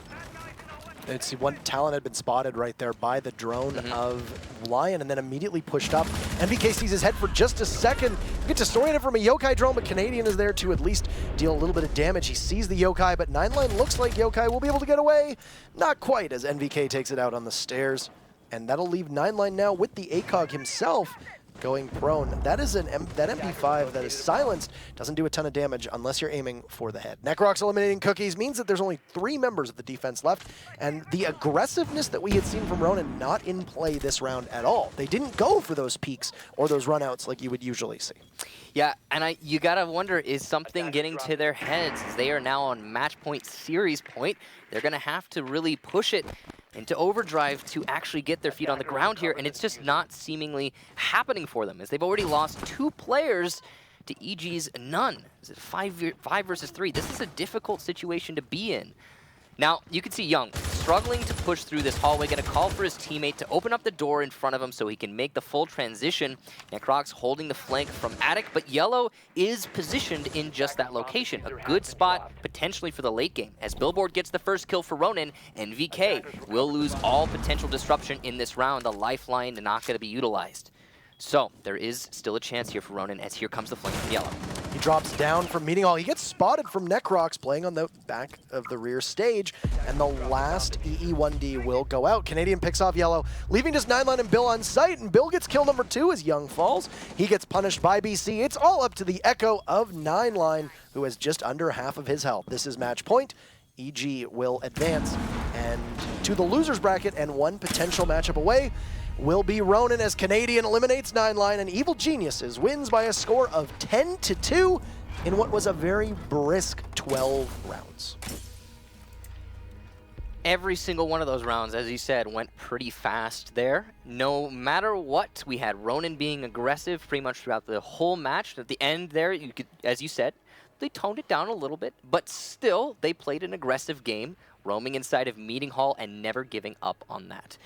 Let's see, one Talon had been spotted right there by the drone of Lion and then immediately pushed up. NVK sees his head for just a second. Gets disoriented from a Yokai drone, but Canadian is there to at least deal a little bit of damage. He sees the Yokai, but 9line looks like Yokai will be able to get away. Not quite, as NVK takes it out on the stairs. And that'll leave 9line now with the ACOG himself going prone. That is that MP5 that is silenced doesn't do a ton of damage unless you're aiming for the head. Necrox eliminating Cookies means that there's only 3 members of the defense left, and the aggressiveness that we had seen from Ronin not in play this round at all. They didn't go for those peaks or those runouts like you would usually see. Yeah, and you gotta wonder, is something getting to their heads? As they are now on match point, series point, they're gonna have to really push it into overdrive to actually get their feet on the ground here, and it's just not seemingly happening for them, as they've already lost 2 players to EG's none. Is it 5 versus 3? This is a difficult situation to be in. Now, you can see Young struggling to push through this hallway, going to call for his teammate to open up the door in front of him so he can make the full transition. Necrox holding the flank from Attic, but Yellow is positioned in just that location. A good spot, potentially, for the late game. As Billboard gets the first kill for Ronin, NVK will lose all potential disruption in this round. The lifeline not going to be utilized. So, there is still a chance here for Ronin, as here comes the flank from Yellow. He drops down from Meeting Hall. He gets spotted from Necrox playing on the back of the rear stage, and the last EE1D will go out. Canadian picks off Yellow, leaving just 9line and Bill on site, and Bill gets kill number 2 as Young falls. He gets punished by BC. It's all up to the Echo of 9line, who has just under half of his health. This is match point. EG will advance and to the loser's bracket, and one potential matchup away will be Ronin, as Canadian eliminates 9line, and Evil Geniuses wins by a score of 10-2 in what was a very brisk 12 rounds. Every single one of those rounds, as you said, went pretty fast there. No matter what, we had Ronin being aggressive pretty much throughout the whole match. At the end there, you could, as you said, they toned it down a little bit, but still, they played an aggressive game, roaming inside of Meeting Hall and never giving up on that.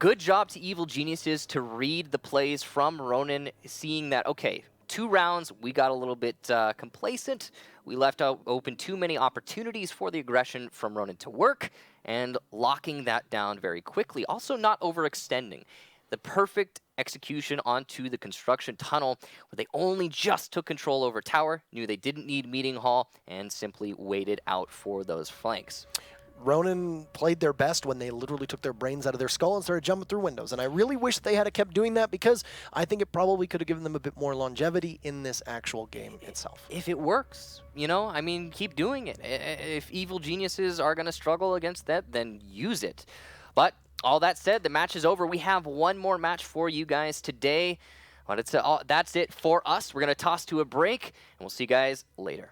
Good job to Evil Geniuses to read the plays from Ronin, seeing that, okay, 2 rounds, we got a little bit complacent. We left open too many opportunities for the aggression from Ronin to work, and locking that down very quickly. Also not overextending. The perfect execution onto the construction tunnel, where they only just took control over tower, knew they didn't need Meeting Hall, and simply waited out for those flanks. Ronin played their best when they literally took their brains out of their skull and started jumping through windows. And I really wish they had kept doing that, because I think it probably could have given them a bit more longevity in this actual game itself. If it works, you know, I mean, keep doing it. If Evil Geniuses are going to struggle against that, then use it. But all that said, the match is over. We have one more match for you guys today. But that's it for us. We're going to toss to a break, and we'll see you guys later.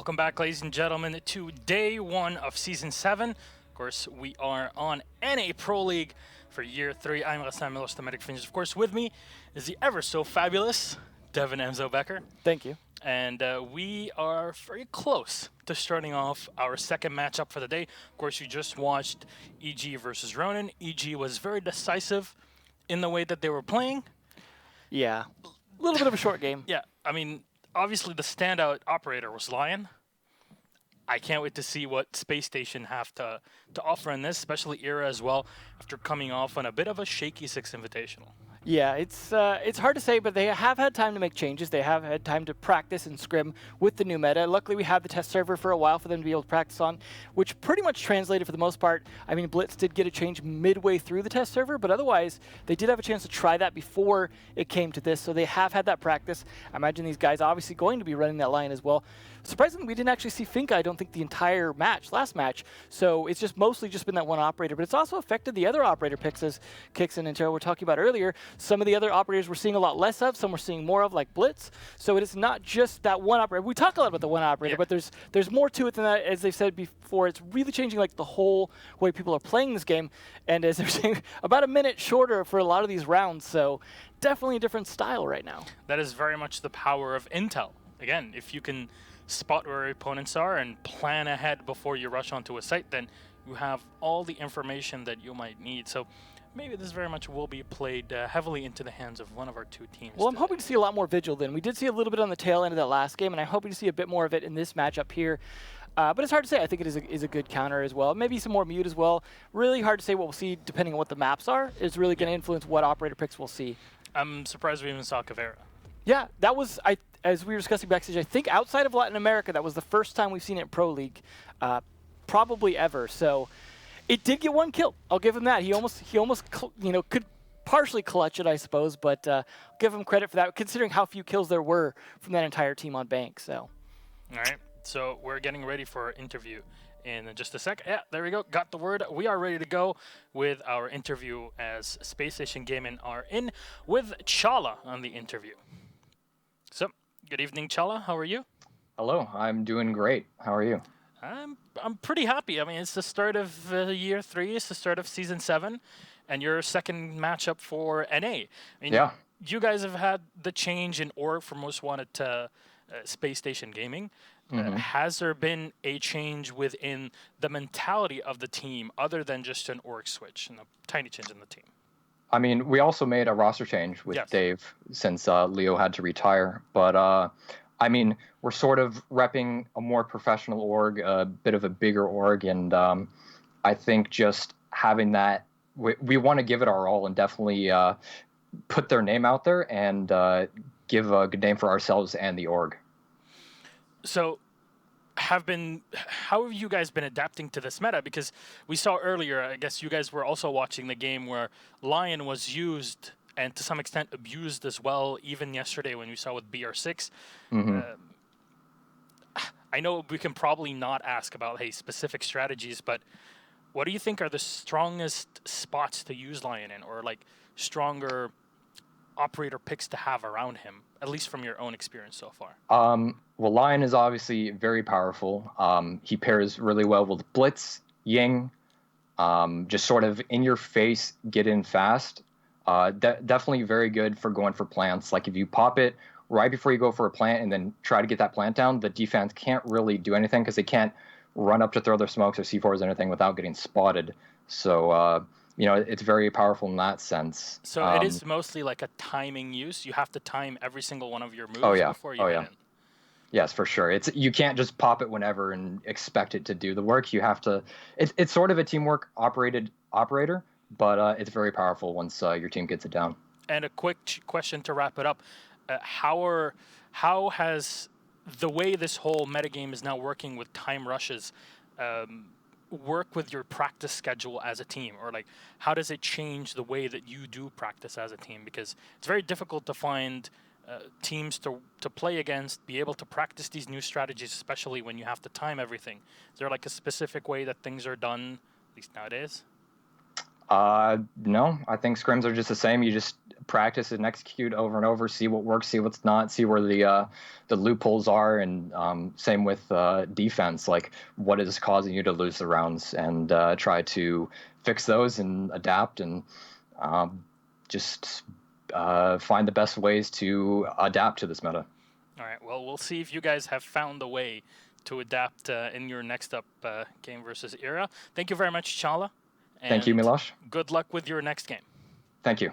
Welcome back, ladies and gentlemen, to day 1 of Season 7. Of course, we are on NA Pro League for Year 3. I'm Rassan Milos, the Medic Fingers. Of course, with me is the ever so fabulous Devin Enzo Becker. Thank you. And we are very close to starting off our second matchup for the day. Of course, you just watched EG versus Ronin. EG was very decisive in the way that they were playing. Yeah. A little bit of a short game. Yeah, I mean, obviously the standout operator was Lion. I can't wait to see what Space Station have to offer in this, especially Era as well, after coming off on a bit of a shaky 6 Invitational. Yeah, it's hard to say, but they have had time to make changes. They have had time to practice and scrim with the new meta. Luckily, we had the test server for a while for them to be able to practice on, which pretty much translated for the most part. I mean, Blitz did get a change midway through the test server, but otherwise, they did have a chance to try that before it came to this, so they have had that practice. I imagine these guys obviously going to be running that line as well. Surprisingly, we didn't actually see Finka, I don't think, the entire last match. So it's just mostly just been that one operator, but it's also affected the other operator picks, as Kixon and Tara were talking about earlier. Some of the other operators we're seeing a lot less of, some we're seeing more of, like Blitz. So it is not just that one operator. We talk a lot about the one operator, but there's more to it than that. As they've said before, it's really changing like the whole way people are playing this game. And as they're saying, about a minute shorter for a lot of these rounds. So definitely a different style right now. That is very much the power of intel. Again, if you can spot where your opponents are and plan ahead before you rush onto a site, then you have all the information that you might need. So maybe this very much will be played heavily into the hands of one of our two teams. Well, I'm hoping to see a lot more Vigil then. We did see a little bit on the tail end of that last game, and I'm hoping to see a bit more of it in this matchup here. But it's hard to say. I think it is a good counter as well. Maybe some more Mute as well. Really hard to say what we'll see depending on what the maps are. It's really going to influence what operator picks we'll see. I'm surprised we even saw Caveira. Yeah, that was, as we were discussing backstage, I think outside of Latin America, that was the first time we've seen it in Pro League, probably ever. So it did get one kill. I'll give him that. He almost could partially clutch it, I suppose, but give him credit for that, considering how few kills there were from that entire team on Bank. So. All right, so we're getting ready for our interview in just a sec. Yeah, there we go. Got the word. We are ready to go with our interview as Space Station Gaming are in with Chala on the interview. So, good evening, Chala. How are you? Hello, I'm doing great. How are you? I'm pretty happy. I mean, it's the start of Year 3. It's the start of Season 7, and your second matchup for NA. I mean, yeah. You guys have had the change in org from Most Wanted to Space Station Gaming. Has there been a change within the mentality of the team other than just an org switch and a tiny change in the team? I mean, we also made a roster change with Dave since Leo had to retire. But, I mean, we're sort of repping a more professional org, a bit of a bigger org. And I think just having that, we want to give it our all and definitely put their name out there and give a good name for ourselves and the org. So, how have you guys been adapting to this meta? Because we saw earlier, I guess you guys were also watching the game where Lion was used and to some extent abused as well, even yesterday when we saw with BR6. I know we can probably not ask about specific strategies, but what do you think are the strongest spots to use Lion in, or like stronger operator picks to have around him, at least from your own experience so far? Well, Lion is obviously very powerful. He pairs really well with Blitz, Ying, just sort of in your face, get in fast. Definitely very good for going for plants. Like if you pop it right before you go for a plant and then try to get that plant down, the defense can't really do anything because they can't run up to throw their smokes or C4s or anything without getting spotted. So, it's very powerful in that sense. So it is mostly like a timing use. You have to time every single one of your moves before you hit in. Yes, for sure. You can't just pop it whenever and expect it to do the work. You have to. It's sort of a teamwork operator, but it's very powerful once your team gets it down. And a quick question to wrap it up: how has the way this whole metagame is now working with time rushes work with your practice schedule as a team, or like how does it change the way that you do practice as a team? Because it's very difficult to find teams to play against, be able to practice these new strategies, especially when you have to time everything. Is there like a specific way that things are done, at least nowadays? No, I think scrims are just the same. You just practice and execute over and over, see what works, see what's not, see where the loopholes are, and same with defense, like what is causing you to lose the rounds, and try to fix those and adapt, and just find the best ways to adapt to this meta. All right, well, we'll see if you guys have found a way to adapt in your next up game versus Era. Thank you very much, Chala. Thank you, Milosh. Good luck with your next game. Thank you.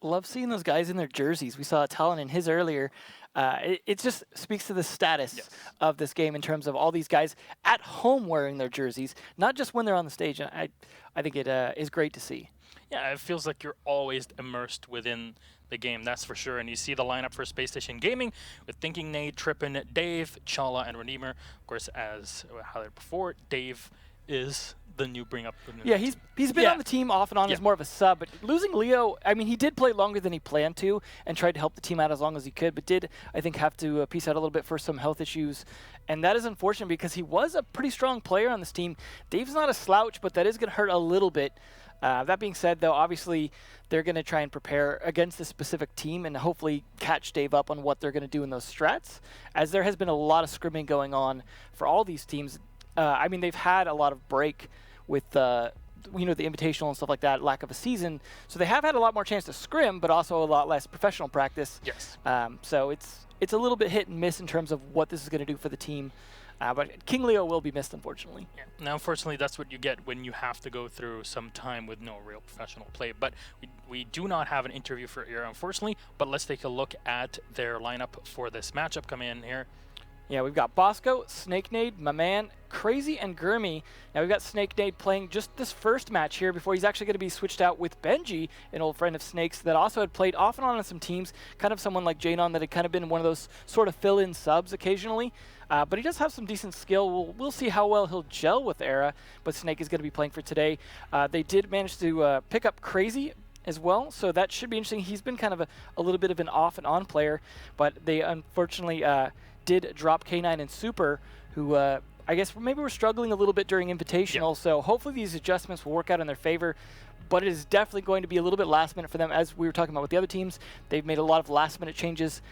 Love seeing those guys in their jerseys. We saw Talon in his earlier. It just speaks to the status of this game in terms of all these guys at home wearing their jerseys, not just when they're on the stage. And I think it is great to see. Yeah, it feels like you're always immersed within the game, that's for sure. And you see the lineup for Space Station Gaming with Thinking Nate, Trippin, Dave, Chala, and Redeemer. Of course, as highlighted before, Dave is the new bring up. Yeah, he's been on the team off and on as more of a sub, but losing Leo, I mean, he did play longer than he planned to and tried to help the team out as long as he could, but did, I think, have to piece out a little bit for some health issues. And that is unfortunate because he was a pretty strong player on this team. Dave's not a slouch, but that is going to hurt a little bit. That being said, though, obviously they're going to try and prepare against this specific team and hopefully catch Dave up on what they're going to do in those strats, as there has been a lot of scrimming going on for all these teams. I mean, they've had a lot of break with the Invitational and stuff like that, lack of a season. So they have had a lot more chance to scrim, but also a lot less professional practice. Yes. So it's a little bit hit and miss in terms of what this is going to do for the team. But King Leo will be missed, unfortunately. Yeah. Now, unfortunately, that's what you get when you have to go through some time with no real professional play. But we do not have an interview for Era, unfortunately. But let's take a look at their lineup for this matchup. Come in here. Yeah, we've got Bosco, Snake Nade, my man, Crazy, and Gurmy. Now we've got Snake Nade playing just this first match here before he's actually going to be switched out with Benji, an old friend of Snake's that also had played off and on some teams, kind of someone like Janon that had kind of been one of those sort of fill-in subs occasionally. But he does have some decent skill. We'll see how well he'll gel with Era, but Snake is going to be playing for today. They did manage to pick up Crazy as well, so that should be interesting. He's been kind of a little bit of an off and on player, but they unfortunately did drop K9 and Super, who I guess maybe we're struggling a little bit during Invitational, so hopefully these adjustments will work out in their favor. But it is definitely going to be a little bit last minute for them, as we were talking about with the other teams. They've made a lot of last minute changes.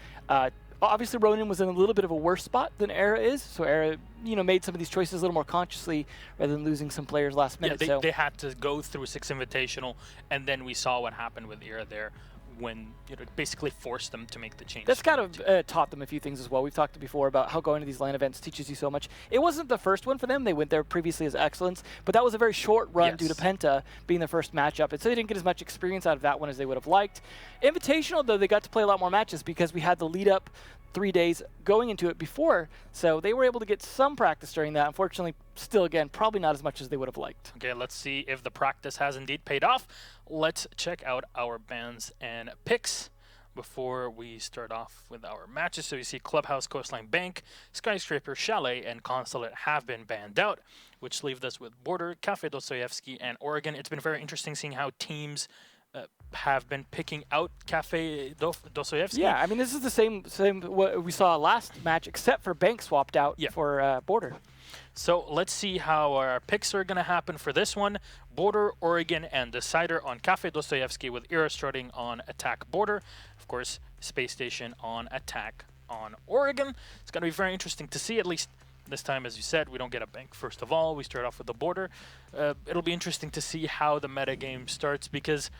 Obviously, Ronin was in a little bit of a worse spot than Era is, so Era, made some of these choices a little more consciously rather than losing some players last minute. Yeah, they had to go through 6 Invitational, and then we saw what happened with Era there, when it basically forced them to make the change. That's kind of taught them a few things as well. We've talked before about how going to these LAN events teaches you so much. It wasn't the first one for them. They went there previously as Excellence, but that was a very short run due to Penta being their first matchup, and so they didn't get as much experience out of that one as they would have liked. Invitational, though, they got to play a lot more matches because we had the lead up 3 days going into it before, so they were able to get some practice during that. Unfortunately, still, again, probably not as much as they would have liked. Okay, let's see if the practice has indeed paid off. Let's check out our bans and picks before we start off with our matches. So you see Clubhouse, Coastline Bank, Skyscraper, Chalet, and Consulate have been banned out, which leaves us with Border, Cafe Dostoyevsky, and Oregon. It's been very interesting seeing how teams have been picking out Cafe Dostoyevsky. Yeah, I mean, this is the same what we saw last match, except for Bank swapped out for Border. So let's see how our picks are going to happen for this one. Border, Oregon, and Decider on Cafe Dostoyevsky, with Era starting on Attack Border. Of course, Space Station on Attack on Oregon. It's going to be very interesting to see, at least this time, as you said, we don't get a Bank first of all. We start off with the Border. It'll be interesting to see how the metagame starts, because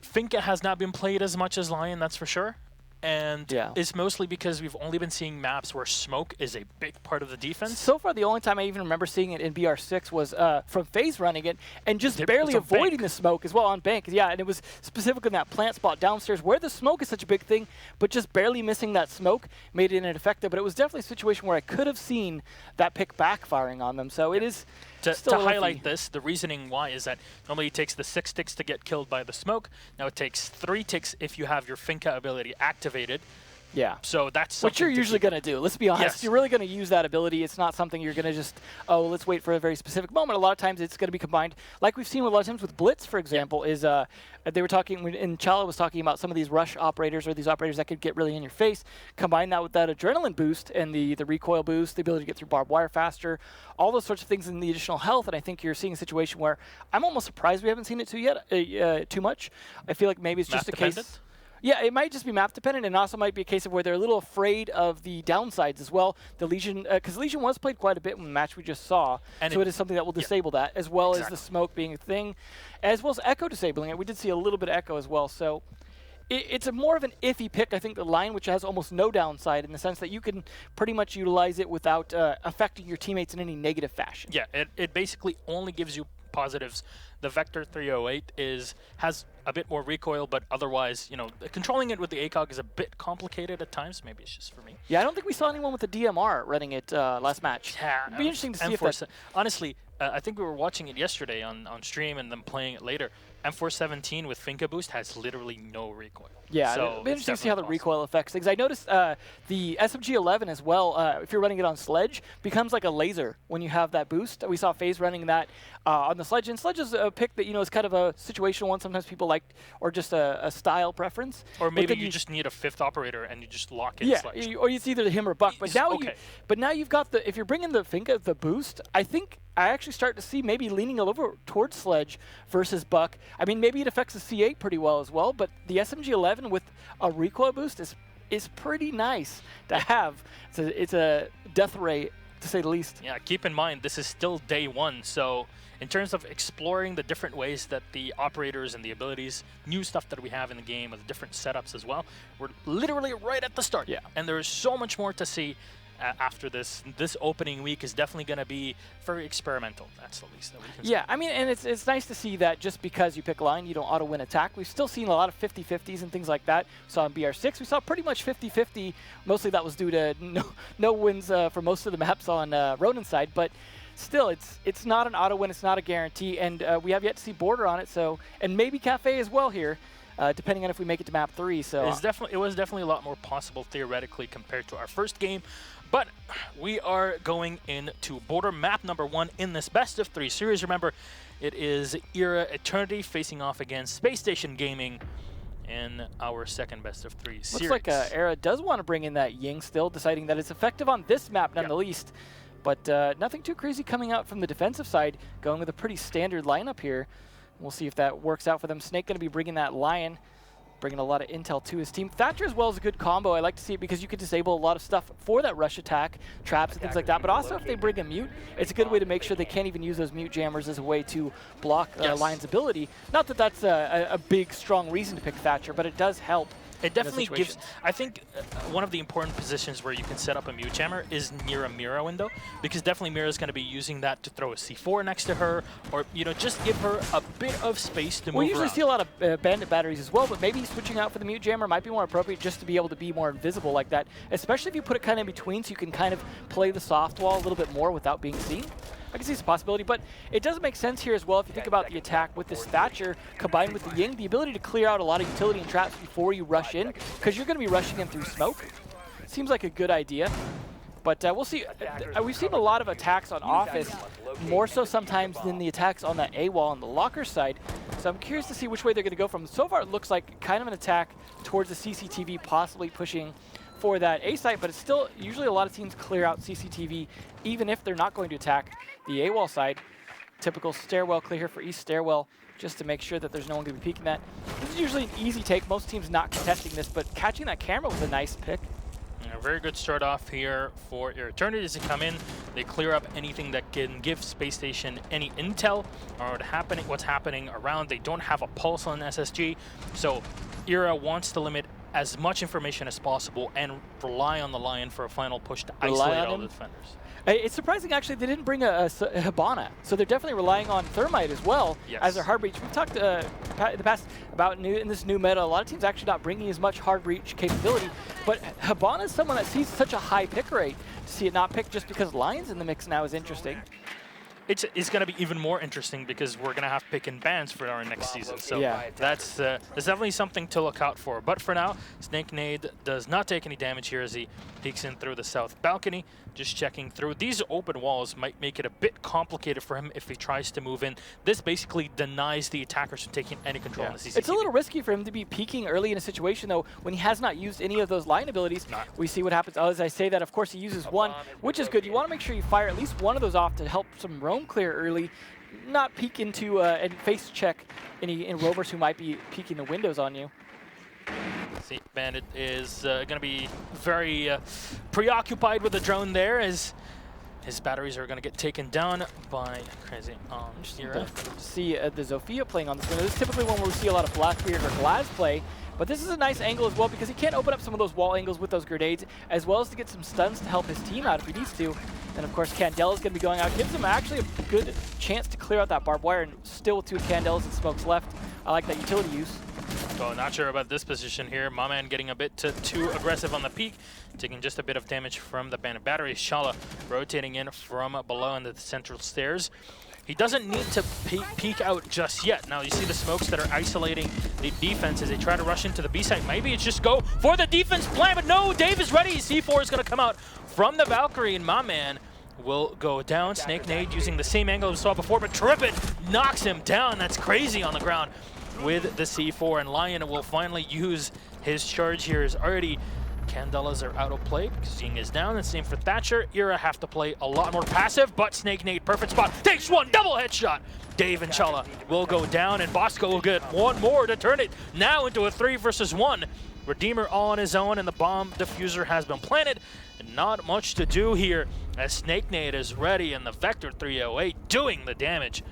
Finca has not been played as much as Lion, that's for sure. And it's mostly because we've only been seeing maps where smoke is a big part of the defense. So far, the only time I even remember seeing it in BR6 was from FaZe running it and just barely avoiding the smoke as well on Bank. Yeah, and it was specifically in that plant spot downstairs where the smoke is such a big thing, but just barely missing that smoke made it ineffective. But it was definitely a situation where I could have seen that pick backfiring on them. So it is to highlight this, the reasoning why is that normally it takes the 6 ticks to get killed by the smoke. Now it takes 3 ticks if you have your Finca ability activated. Yeah. So that's something what you're usually going to do. Let's be honest. Yes. You're really going to use that ability. It's not something you're going to just, oh, let's wait for a very specific moment. A lot of times it's going to be combined, like we've seen a lot of times with Blitz, for example, is they were talking, and Chala was talking about some of these rush operators or these operators that could get really in your face. Combine that with that adrenaline boost and the recoil boost, the ability to get through barbed wire faster, all those sorts of things in the additional health. And I think you're seeing a situation where I'm almost surprised we haven't seen it too much. I feel like maybe it's just a case. Yeah, it might just be map dependent, and also might be a case of where they're a little afraid of the downsides as well. The Legion, because Legion was played quite a bit in the match we just saw, and so it is something that will disable that, as well as the smoke being a thing, as well as Echo disabling it. We did see a little bit of Echo as well, so it's a more of an iffy pick. I think the line, which has almost no downside in the sense that you can pretty much utilize it without affecting your teammates in any negative fashion. Yeah, it basically only gives you positives. The Vector 308 has a bit more recoil, but otherwise, controlling it with the ACOG is a bit complicated at times. Maybe it's just for me. Yeah, I don't think we saw anyone with the DMR running it last match. Yeah, it'd be interesting to see if that's... Honestly, I think we were watching it yesterday on stream and then playing it later. M417 with Finka Boost has literally no recoil. Yeah, so it'll be interesting to see how the recoil affects things. I noticed the SMG-11 as well, if you're running it on Sledge, becomes like a laser when you have that boost. We saw FaZe running that on the Sledge, and Sledge is a pick that, is kind of a situational one. Sometimes people like, or just a style preference. Or maybe you just need a fifth operator and you just lock in Sledge. Or it's either him or Buck. But now you've got the, if you're bringing the Finka, the boost, I think I actually start to see maybe leaning a little towards Sledge versus Buck. I mean, maybe it affects the C8 pretty well as well, but the SMG-11 with a recoil boost is pretty nice to have. It's a death ray, to say the least. Yeah, keep in mind, this is still day one, so in terms of exploring the different ways that the operators and the abilities, new stuff that we have in the game with different setups as well, we're literally right at the start. Yeah. And there is so much more to see. After this opening week is definitely going to be very experimental. That's the least that we can say. Yeah, I mean, and it's nice to see that just because you pick line, you don't auto-win attack. We've still seen a lot of 50-50s and things like that. We saw in BR6, we saw pretty much 50-50. Mostly that was due to no wins for most of the maps on Ronin's side, but still, it's not an auto-win, it's not a guarantee, and we have yet to see Border on it, so, and maybe Cafe as well here. Depending on if we make it to map 3. So it was definitely a lot more possible theoretically compared to our first game. But we are going into Border map number 1 in this best of 3 series. Remember, it is Era Eternity facing off against Space Station Gaming in our second best of 3 series. Looks like Era does want to bring in that Ying still, deciding that it's effective on this map none the least. But nothing too crazy coming out from the defensive side, going with a pretty standard lineup here. We'll see if that works out for them. Snake going to be bringing that Lion, bringing a lot of intel to his team. Thatcher as well is a good combo. I like to see it because you could disable a lot of stuff for that rush attack, traps and things like that. But also if they bring a mute, it's a good way to make sure they can't even use those mute jammers as a way to block Lion's ability. Not that that's a big, strong reason to pick Thatcher, but it does help. It definitely gives, I think one of the important positions where you can set up a mute jammer is near a Mira window, because definitely Mira is going to be using that to throw a C4 next to her, or just give her a bit of space to move around. We usually see a lot of bandit batteries as well, but maybe switching out for the mute jammer might be more appropriate just to be able to be more invisible like that, especially if you put it kind of in between so you can kind of play the soft wall a little bit more without being seen. I can see it's a possibility, but it does make sense here as well if you think about the attack with this Thatcher combined with the Ying, the ability to clear out a lot of utility and traps before you rush in, because you're going to be rushing in through smoke. Seems like a good idea, but we'll see. We've seen a lot of attacks on Office, more so sometimes than the attacks on the A-wall on the locker side, so I'm curious to see which way they're going to go from. So far it looks like kind of an attack towards the CCTV, possibly pushing for that A site, but it's still usually a lot of teams clear out CCTV even if they're not going to attack the A-wall side. Typical stairwell clear here for East Stairwell, just to make sure that there's no one going to be peeking that. This is usually an easy take. Most teams not contesting this, but catching that camera was a nice pick. A very good start off here for Era Eternity as they come in. They clear up anything that can give Space Station any intel or what's happening around. They don't have a pulse on SSG, so Era wants to limit as much information as possible and rely on the Lion for a final push to isolate all the defenders. It's surprising, actually, they didn't bring a Hibana, so they're definitely relying on Thermite as well as their hard breach. We've talked in the past about in this new meta, a lot of teams actually not bringing as much hard breach capability, but Hibana is someone that sees such a high pick rate. To see it not picked just because Lion's in the mix now is interesting. it's going to be even more interesting because we're going to have pick and bans for our next season. So Yeah. that's definitely something to look out for. But for now, Snake Nade does not take any damage here as he peeks in through the south balcony. Just checking through. These open walls might make it a bit complicated for him if he tries to move in. This basically denies the attackers from taking any control in the CCTV. It's a little risky for him to be peeking early in a situation, though, when he has not used any of those line abilities. We see what happens. Oh, as I say that, of course, he uses one, which is good. You want to make sure you fire at least one of those off to help some roam clear early, not peek into and face check any rovers who might be peeking the windows on you. See, Bandit is going to be very preoccupied with the drone there as his batteries are going to get taken down by Crazy on Hero. See the Zofia playing on this window. This is typically one where we see a lot of Blackbeard or Glaz play, but this is a nice angle as well because he can open up some of those wall angles with those grenades, as well as to get some stuns to help his team out if he needs to. And of course, Candela's going to be going out. Gives him actually a good chance to clear out that barbed wire, and still with 2 Candelas and smokes left. I like that utility use. Oh, not sure about this position here. My man getting a bit too aggressive on the peak, taking just a bit of damage from the Bandit battery. Shala rotating in from below into the central stairs. He doesn't need to peek out just yet. Now you see the smokes that are isolating the defense as they try to rush into the B site. Maybe it's just go for the defense plan, but no, Dave is ready. C4 is going to come out from the Valkyrie, and my man will go down. Snake Nade using the same angle we saw before, but Trippet knocks him down. That's crazy on the ground with the C4, and Lion will finally use his charge here. Is already Candelas are out of play because Ying is down. The same for Thatcher. Ira have to play a lot more passive, but Snake Nade, perfect spot. Takes one, double headshot. Dave and Chala will go down, and Bosco will get one more to turn it now into a 3 versus 1. Redeemer all on his own, and the bomb diffuser has been planted. Not much to do here as Snake Nade is ready, and the Vector 308 doing the damage.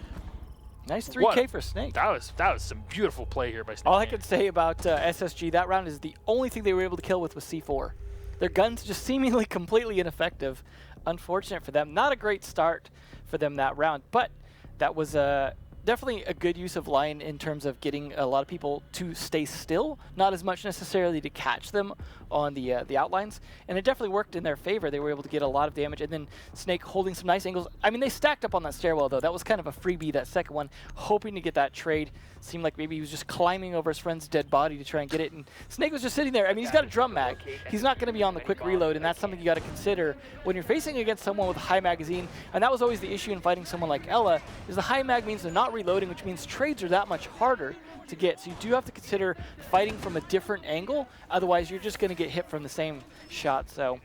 Nice 3K for Snake. That was some beautiful play here by Snake. All I could say about SSG that round is the only thing they were able to kill with was C4. Their guns just seemingly completely ineffective. Unfortunate for them. Not a great start for them that round, but that was definitely a good use of Lion in terms of getting a lot of people to stay still, not as much necessarily to catch them on the outlines, and it definitely worked in their favor. They were able to get a lot of damage, and then Snake holding some nice angles. I mean, they stacked up on that stairwell, though. That was kind of a freebie, that second one, hoping to get that trade. Seemed like maybe he was just climbing over his friend's dead body to try and get it, and Snake was just sitting there. I mean, he's got a drum mag. He's not going to be on the quick reload, and that's something you got to consider when you're facing against someone with a high magazine, and that was always the issue in fighting someone like Ella, is the high mag means they're not reloading, which means trades are that much harder to get. So you do have to consider fighting from a different angle, otherwise you're just going to get hit from the same shot. So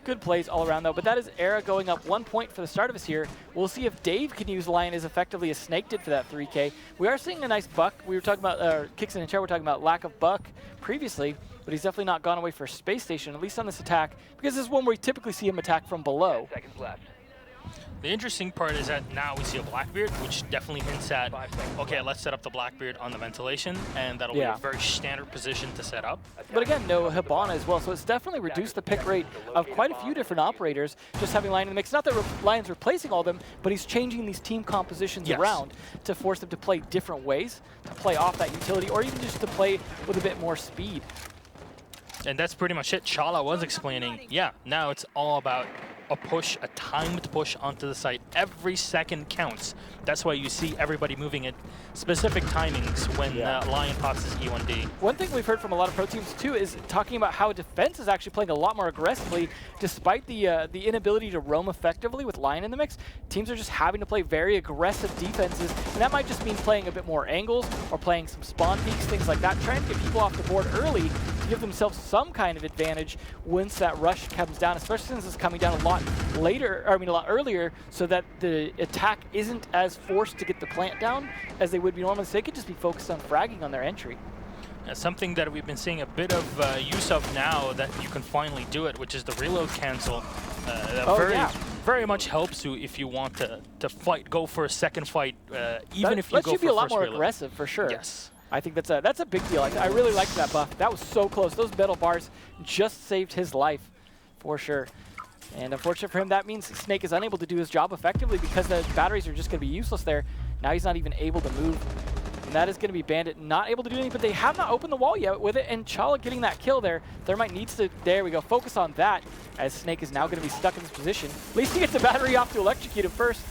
good plays all around, though. But that is Era going up 1 point for the start of us here. We'll see if Dave can use Lion as effectively as Snake did for that 3K. We are seeing a nice buck. We were talking about, Kixon and Chair were talking about lack of buck previously, but he's definitely not gone away for Space Station, at least on this attack, because this is one where we typically see him attack from below. The interesting part is that now we see a Blackbeard, which definitely hints at, okay, let's set up the Blackbeard on the ventilation, and that'll be a very standard position to set up. But again, no Hibana as well, so it's definitely reduced the pick rate of quite a few different operators, just having Lion in the mix. Not that Lion's replacing all of them, but he's changing these team compositions around to force them to play different ways, to play off that utility, or even just to play with a bit more speed. And that's pretty much it. Chala was explaining, now it's all about a push, a timed push onto the site. Every second counts. That's why you see everybody moving at specific timings when Lion pops his E1D. One thing we've heard from a lot of pro teams too is talking about how defense is actually playing a lot more aggressively, despite the inability to roam effectively with Lion in the mix. Teams are just having to play very aggressive defenses, and that might just mean playing a bit more angles or playing some spawn peaks, things like that, trying to get people off the board early to give themselves some kind of advantage once that rush comes down, especially since it's coming down a lot earlier, so that the attack isn't as forced to get the plant down as they would be normally. So they could just be focused on fragging on their entry. Something that we've been seeing a bit of use of now that you can finally do it, which is the reload cancel. Very much helps you if you want to fight, go for a second fight, even if you go for first reload. Lets you be a lot more aggressive, for sure. Yes. I think that's a big deal. I really liked that buff. That was so close. Those metal bars just saved his life, for sure. And unfortunate for him, that means Snake is unable to do his job effectively because the batteries are just going to be useless there. Now he's not even able to move. And that is going to be Bandit not able to do anything, but they have not opened the wall yet with it, and Chala getting that kill there. Thermite needs to, there we go, focus on that, as Snake is now going to be stuck in this position. At least he gets the battery off to electrocute him first.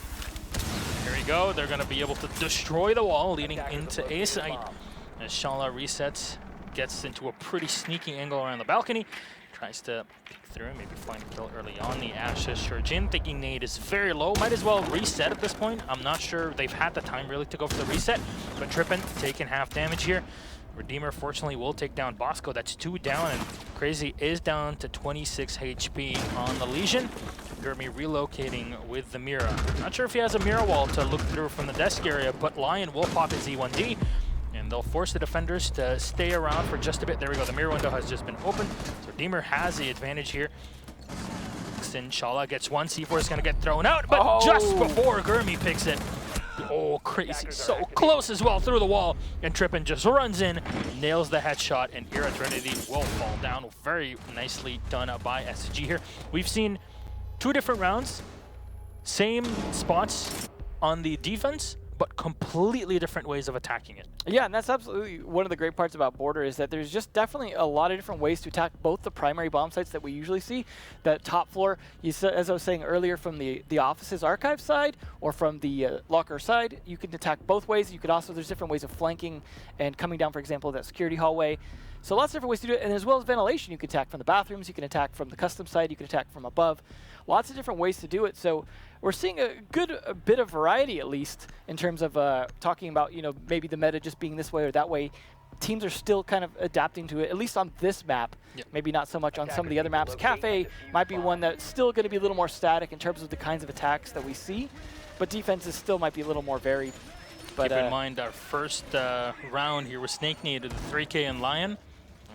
go. They're going to be able to destroy the wall leading into A site. As Shala resets, gets into a pretty sneaky angle around the balcony. Tries to peek through, maybe find a kill early on. The Ashes charge in, thinking nade is very low. Might as well reset at this point. I'm not sure they've had the time really to go for the reset, but Trippin taking half damage here. Redeemer fortunately will take down Bosco. That's 2 down, and Crazy is down to 26 HP on the Legion. Gurmi relocating with the Mira. Not sure if he has a Mira wall to look through from the desk area, but Lion will pop his E1D. And they'll force the defenders to stay around for just a bit. There we go, the mirror window has just been opened. So Redeemer has the advantage here. Sin Shala gets one, C4 is gonna get thrown out, but just before Gurmi picks it. Oh, Crazy, so close as well through the wall. And Trippin just runs in, nails the headshot, and Era Trinity will fall down. Very nicely done by SG here. We've seen 2 different rounds, same spots on the defense, but completely different ways of attacking it. Yeah, and that's absolutely one of the great parts about Border is that there's just definitely a lot of different ways to attack both the primary bomb sites that we usually see, that top floor, as I was saying earlier, from the office's archive side or from the locker side, you can attack both ways. You could also, there's different ways of flanking and coming down, for example, that security hallway. So lots of different ways to do it, and as well as ventilation, you can attack from the bathrooms, you can attack from the custom side, you can attack from above. Lots of different ways to do it. So we're seeing a bit of variety, at least, in terms of talking about, you know, maybe the meta just being this way or that way. Teams are still kind of adapting to it, at least on this map. Yep. Maybe not so much on some of the other maps. Cafe might be one that's still going to be a little more static in terms of the kinds of attacks that we see, but defenses still might be a little more varied. But keep in mind our first round here was Snake Nade to the 3K and Lion.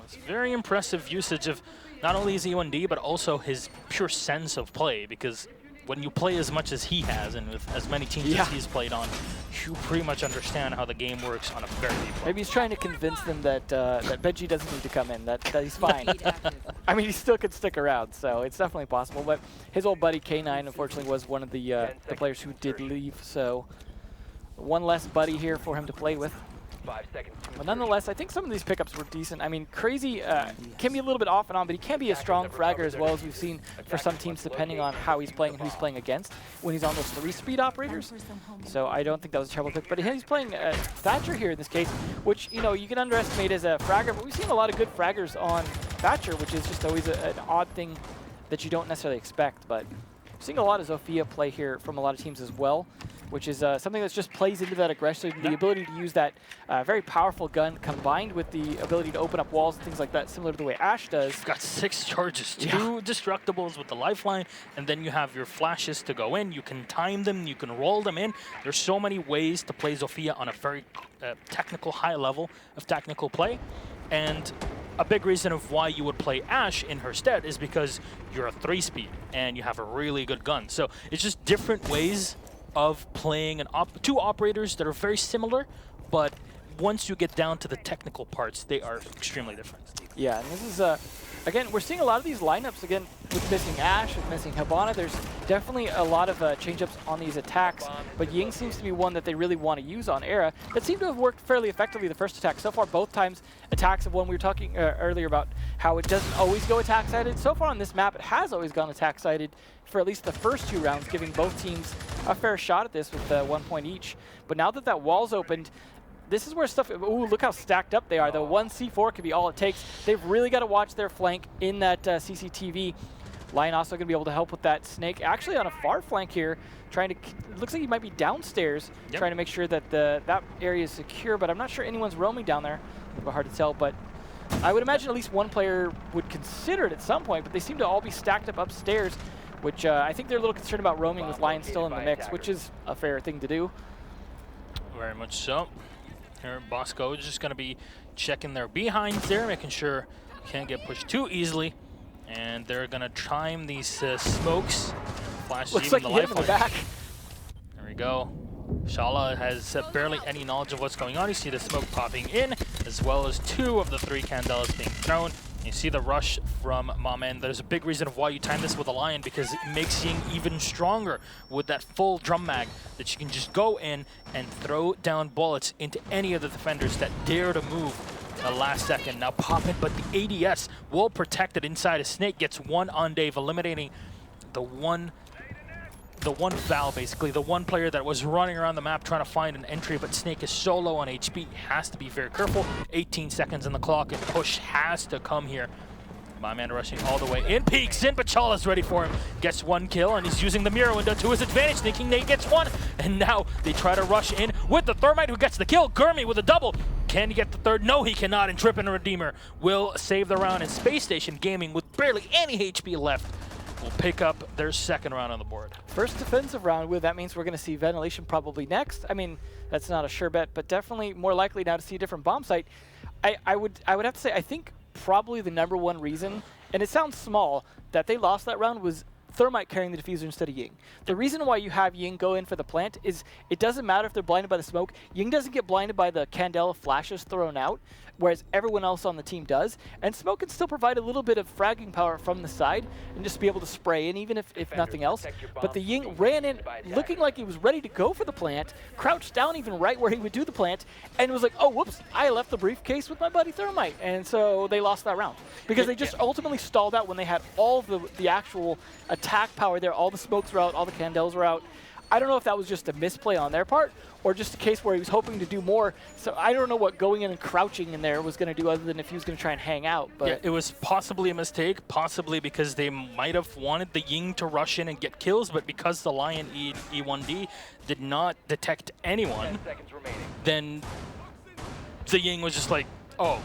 It's very impressive usage of not only his E1D, but also his pure sense of play, because when you play as much as he has and with as many teams as he's played on, you pretty much understand how the game works on a very deep level. Maybe he's trying to convince them that that Benji doesn't need to come in, that he's fine. I mean, he still could stick around, so it's definitely possible. But his old buddy K9, unfortunately, was one of the players who did leave, so one less buddy here for him to play with. 5 seconds. But nonetheless, I think some of these pickups were decent. I mean, Crazy can be a little bit off and on, but he can be a strong fragger as well, as we've seen for some teams, depending on how he's playing and who he's playing against when he's on those 3-speed operators. So I don't think that was a terrible pick. But he's playing Thatcher here in this case, which, you know, you can underestimate as a fragger, but we've seen a lot of good fraggers on Thatcher, which is just always an odd thing that you don't necessarily expect. But seeing a lot of Zofia play here from a lot of teams as well, which is something that just plays into that aggression, the ability to use that very powerful gun combined with the ability to open up walls and things like that, similar to the way Ash does. You've got 6 charges, 2 destructibles with the lifeline, and then you have your flashes to go in. You can time them, you can roll them in. There's so many ways to play Zofia on a very technical, high level of technical play. And a big reason of why you would play Ash in her stead is because you're a 3-speed and you have a really good gun. So it's just different ways of playing two operators that are very similar, but once you get down to the technical parts, they are extremely different. Yeah, and this is, again, we're seeing a lot of these lineups, again, with missing Ash, with missing Hibana. There's definitely a lot of change-ups on these attacks, but Ying seems to be one that they really want to use on Era. That seemed to have worked fairly effectively the first attack. So far, both times, attacks of one we were talking earlier about how it doesn't always go attack-sided. So far on this map, it has always gone attack-sided for at least the first 2 rounds, giving both teams a fair shot at this with 1 point each. But now that that wall's opened, this is where stuff, ooh, look how stacked up they are. The 1 C4 could be all it takes. They've really got to watch their flank in that CCTV. Lion also going to be able to help with that Snake. Actually on a far flank here, trying to, it looks like he might be downstairs, trying to make sure that that area is secure, but I'm not sure anyone's roaming down there. A little bit hard to tell, but I would imagine at least one player would consider it at some point, but they seem to all be stacked up upstairs, which I think they're a little concerned about roaming with Lion still in the mix, which is a fair thing to do. Very much so. Here, Bosco is just going to be checking their behinds there, making sure can't get pushed too easily. And they're going to time these smokes. Flash Looks even like the he hit him in the back. There we go. Shala has barely any knowledge of what's going on. You see the smoke popping in, as well as 2 of the 3 candelas being thrown. You see the rush from Mamen. There's a big reason of why you time this with a Lion, because it makes Ying even stronger with that full drum mag that you can just go in and throw down bullets into any of the defenders that dare to move the last second. Now pop it, but the ADS will protect it inside. A Snake gets 1 on Dave, eliminating the 1 the one Val, basically, the one player that was running around the map trying to find an entry, but Snake is so low on HP, he has to be very careful. 18 seconds on the clock, and push has to come here. My man rushing all the way in, peeks in, but Chala's ready for him. Gets one kill, and he's using the mirror window to his advantage, thinking Nate gets one. And now they try to rush in with the Thermite, who gets the kill. Gurmy with a double. Can he get the third? No, he cannot, and Trippin' Redeemer will save the round. And Space Station Gaming, with barely any HP left, will pick up their second round on the board. First defensive round, that means we're going to see Ventilation probably next. I mean, that's not a sure bet, but definitely more likely now to see a different bomb site. I would have to say, I think probably the #1 reason, and it sounds small, that they lost that round was Thermite carrying the diffuser instead of Ying. The reason why you have Ying go in for the plant is it doesn't matter if they're blinded by the smoke. Ying doesn't get blinded by the Candela flashes thrown out, whereas everyone else on the team does. And smoke can still provide a little bit of fragging power from the side and just be able to spray in, even if nothing else. But the Ying ran in looking like he was ready to go for the plant, crouched down even right where he would do the plant, and was like, oh, whoops, I left the briefcase with my buddy Thermite. And so they lost that round because they just ultimately stalled out when they had all the actual attack power there. All the smokes were out, all the Candles were out. I don't know if that was just a misplay on their part or just a case where he was hoping to do more. So I don't know what going in and crouching in there was going to do other than if he was going to try and hang out. But yeah, it was possibly a mistake, possibly because they might have wanted the Ying to rush in and get kills, but because the Lion E1D did not detect anyone, then the Ying was just like, oh,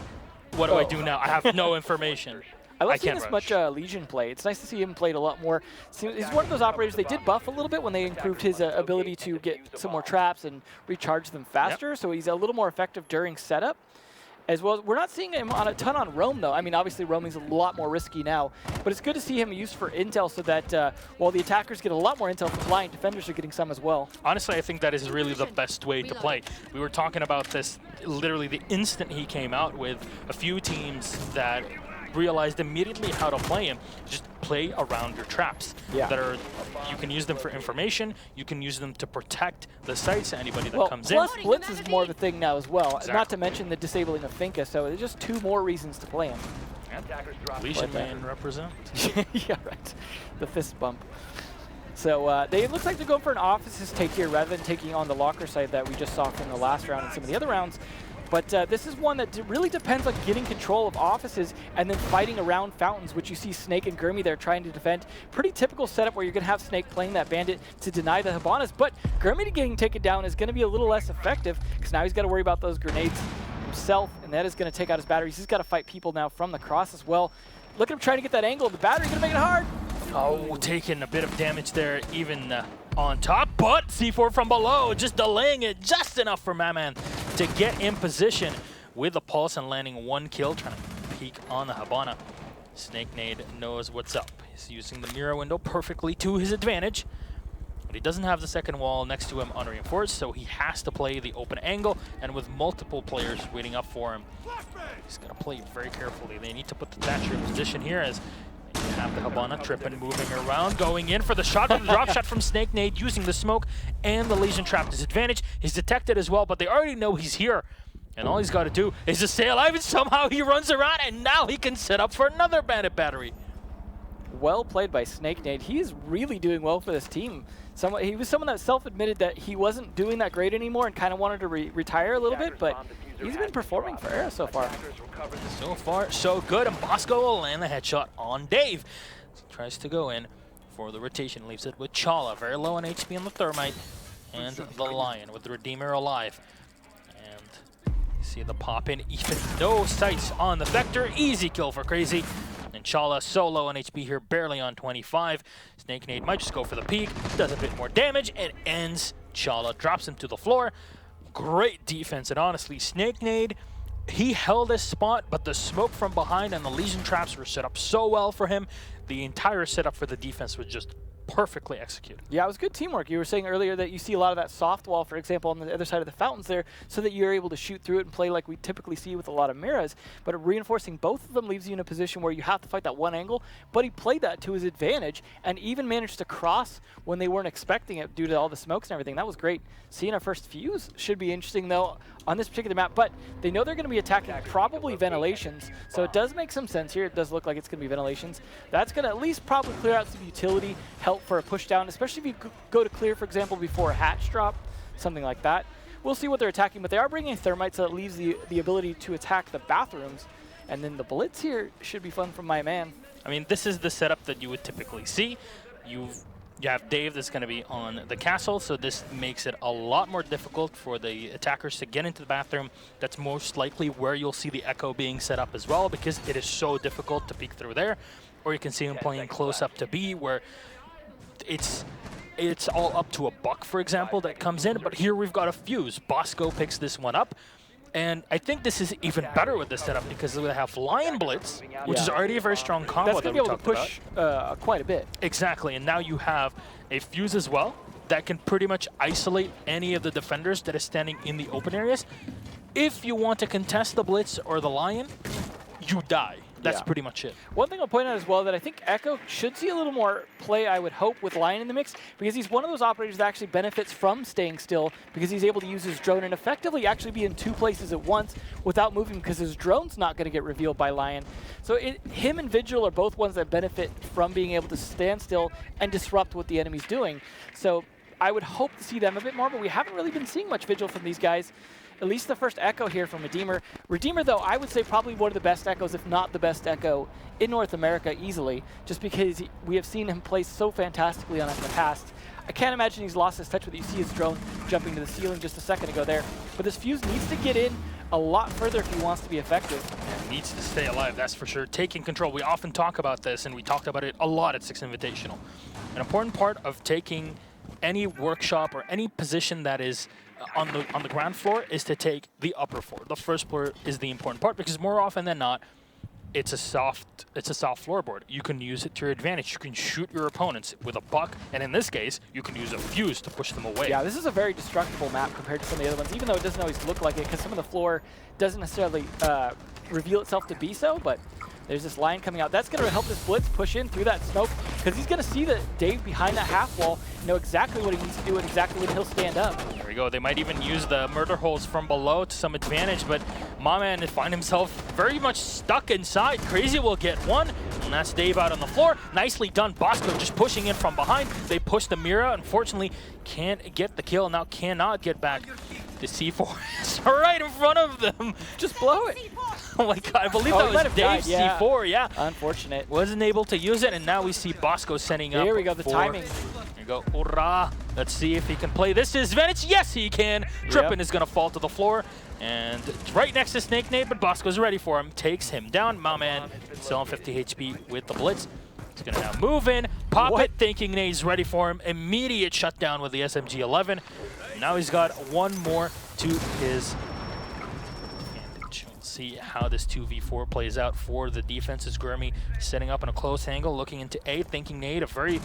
what do I do now? I have no information. I love seeing this much Legion play. It's nice to see him played a lot more. He's one of those operators, they did buff a little bit when they improved his ability to get some more traps and recharge them faster, so he's a little more effective during setup. As well, we're not seeing him on a ton on roam, though. I mean, obviously, roaming's a lot more risky now, but it's good to see him used for intel so that while the attackers get a lot more intel from flying, defenders are getting some as well. Honestly, I think that is really the best way to play. We were talking about this literally the instant he came out with a few teams that realized immediately how to play him. Just play around your traps. Yeah. That are, you can use them for information, you can use them to protect the sites to anybody that comes in. Plus Blitz is more of a thing now as well, Exactly. not to mention the disabling of Finka, so there's just 2 more reasons to play him. Legion man represent. Yeah, right. The fist bump. So it looks like they're going for an offices take here rather than taking on the locker side that we just saw from the last round and some of the other rounds. But this is one that really depends on getting control of offices and then fighting around fountains, which you see Snake and Gurmy there trying to defend. Pretty typical setup where you're going to have Snake playing that bandit to deny the Habanas, but Gurmy getting taken down is going to be a little less effective because now he's got to worry about those grenades himself, and that is going to take out his batteries. He's got to fight people now from the cross as well. Look at him trying to get that angle. The battery's going to make it hard. Oh, taking a bit of damage there, even on top, but C4 from below, just delaying it just enough for my man to get in position with the pulse and landing 1 kill, trying to peek on the Habana. Snake Nade knows what's up. He's using the mirror window perfectly to his advantage, but he doesn't have the second wall next to him unreinforced, so he has to play the open angle, and with multiple players waiting up for him, he's got to play very carefully. They need to put the Thatcher in position here as you have the Habana tripping, moving around, going in for the shot, the drop shot from Snake Nade, using the smoke and the Legion trap disadvantage. He's detected as well, but they already know he's here. And all he's got to do is to stay alive, and somehow he runs around, and now he can set up for another bandit battery. Well played by Snake Nade. He's really doing well for this team. He was someone that self-admitted that he wasn't doing that great anymore and kind of wanted to retire a little bit, but he's been performing for Era so far. So far, so good, and Bosco will land the headshot on Dave. He tries to go in for the rotation, leaves it with Chala, very low on HP on the Thermite, and the Lion with the Redeemer alive. And you see the pop in, even no sights on the Vector, easy kill for Crazy. And Chala so low on HP here, barely on 25. Snake Nade might just go for the peek, does a bit more damage, and ends. Chala drops him to the floor. Great defense, and honestly, Snake Nade, he held his spot, but the smoke from behind and the Legion traps were set up so well for him. The entire setup for the defense was just perfectly executed. Yeah, it was good teamwork. You were saying earlier that you see a lot of that soft wall, for example, on the other side of the fountains there, so that you're able to shoot through it and play like we typically see with a lot of Miras. But reinforcing both of them leaves you in a position where you have to fight that one angle, but he played that to his advantage and even managed to cross when they weren't expecting it due to all the smokes and everything. That was great. Seeing our first fuse should be interesting, though, on this particular map, but they know they're going to be attacking probably ventilations, so it does make some sense here. It does look like it's going to be ventilations. That's going to at least probably clear out some utility, help out for a push down, especially if you go to clear, for example, before a hatch drop, something like that. We'll see what they're attacking, but they are bringing Thermite, so that leaves the ability to attack the bathrooms. And then the Blitz here should be fun from my man. I mean, this is the setup that you would typically see. You have Dave that's going to be on the castle, so this makes it a lot more difficult for the attackers to get into the bathroom. That's most likely where you'll see the Echo being set up as well, because it is so difficult to peek through there. Or you can see him playing close up to B, where it's all up to a Buck, for example, that comes in. But here we've got a Fuse. Bosco picks this one up. And I think this is even better with this setup because we have Lion Blitz, which is already a very strong combo. That's going to be able to push quite a bit. Exactly, and now you have a Fuse as well that can pretty much isolate any of the defenders that is standing in the open areas. If you want to contest the Blitz or the Lion, you die. That's pretty much it. One thing I'll point out as well that I think Echo should see a little more play, I would hope, with Lion in the mix, because he's one of those operators that actually benefits from staying still, because he's able to use his drone and effectively actually be in 2 places at once without moving, because his drone's not going to get revealed by Lion. So him and Vigil are both ones that benefit from being able to stand still and disrupt what the enemy's doing. So I would hope to see them a bit more, but we haven't really been seeing much Vigil from these guys. At least the first Echo here from Redeemer. Redeemer, though, I would say probably one of the best Echoes, if not the best Echo in North America easily, just because we have seen him play so fantastically on it in the past. I can't imagine he's lost his touch with it. You see his drone jumping to the ceiling just a second ago there. But this Fuse needs to get in a lot further if he wants to be effective. He needs to stay alive, that's for sure. Taking control. We often talk about this, and we talked about it a lot at Six Invitational. An important part of taking any workshop or any position that is on the ground floor is to take the upper floor. The first floor is the important part because more often than not, it's a soft floorboard. You can use it to your advantage. You can shoot your opponents with a Buck, and in this case, you can use a Fuse to push them away. Yeah, this is a very destructible map compared to some of the other ones, even though it doesn't always look like it, because some of the floor doesn't necessarily reveal itself to be so, but there's this Lion coming out. That's going to help this Blitz push in through that smoke, because he's going to see that Dave behind that half wall, know exactly what he needs to do and exactly when he'll stand up. There we go. They might even use the murder holes from below to some advantage, but my man find himself very much stuck inside. Crazy will get one, and that's Dave out on the floor. Nicely done. Bosco just pushing in from behind. They push the Mira. Unfortunately, can't get the kill. Now cannot get back. The C4 is right in front of them. Just blow it. Oh my god, I believe that was Dave's C4, yeah. Unfortunate. Wasn't able to use it, and now we see Bosco sending up. Here we go, the timing. There you go, hurrah. Let's see if he can play this to his advantage. Yes, he can. Trippin is going to fall to the floor, and it's right next to Snake Nade, but Bosco's ready for him. Takes him down. My man still on 50 HP with the Blitz. He's going to now move in, pop it, thinking Nade's ready for him. Immediate shutdown with the SMG-11. Now he's got one more to his advantage. We'll see how this 2v4 plays out for the defense. As Gurmy setting up in a close angle, looking into A, thinking Nade a very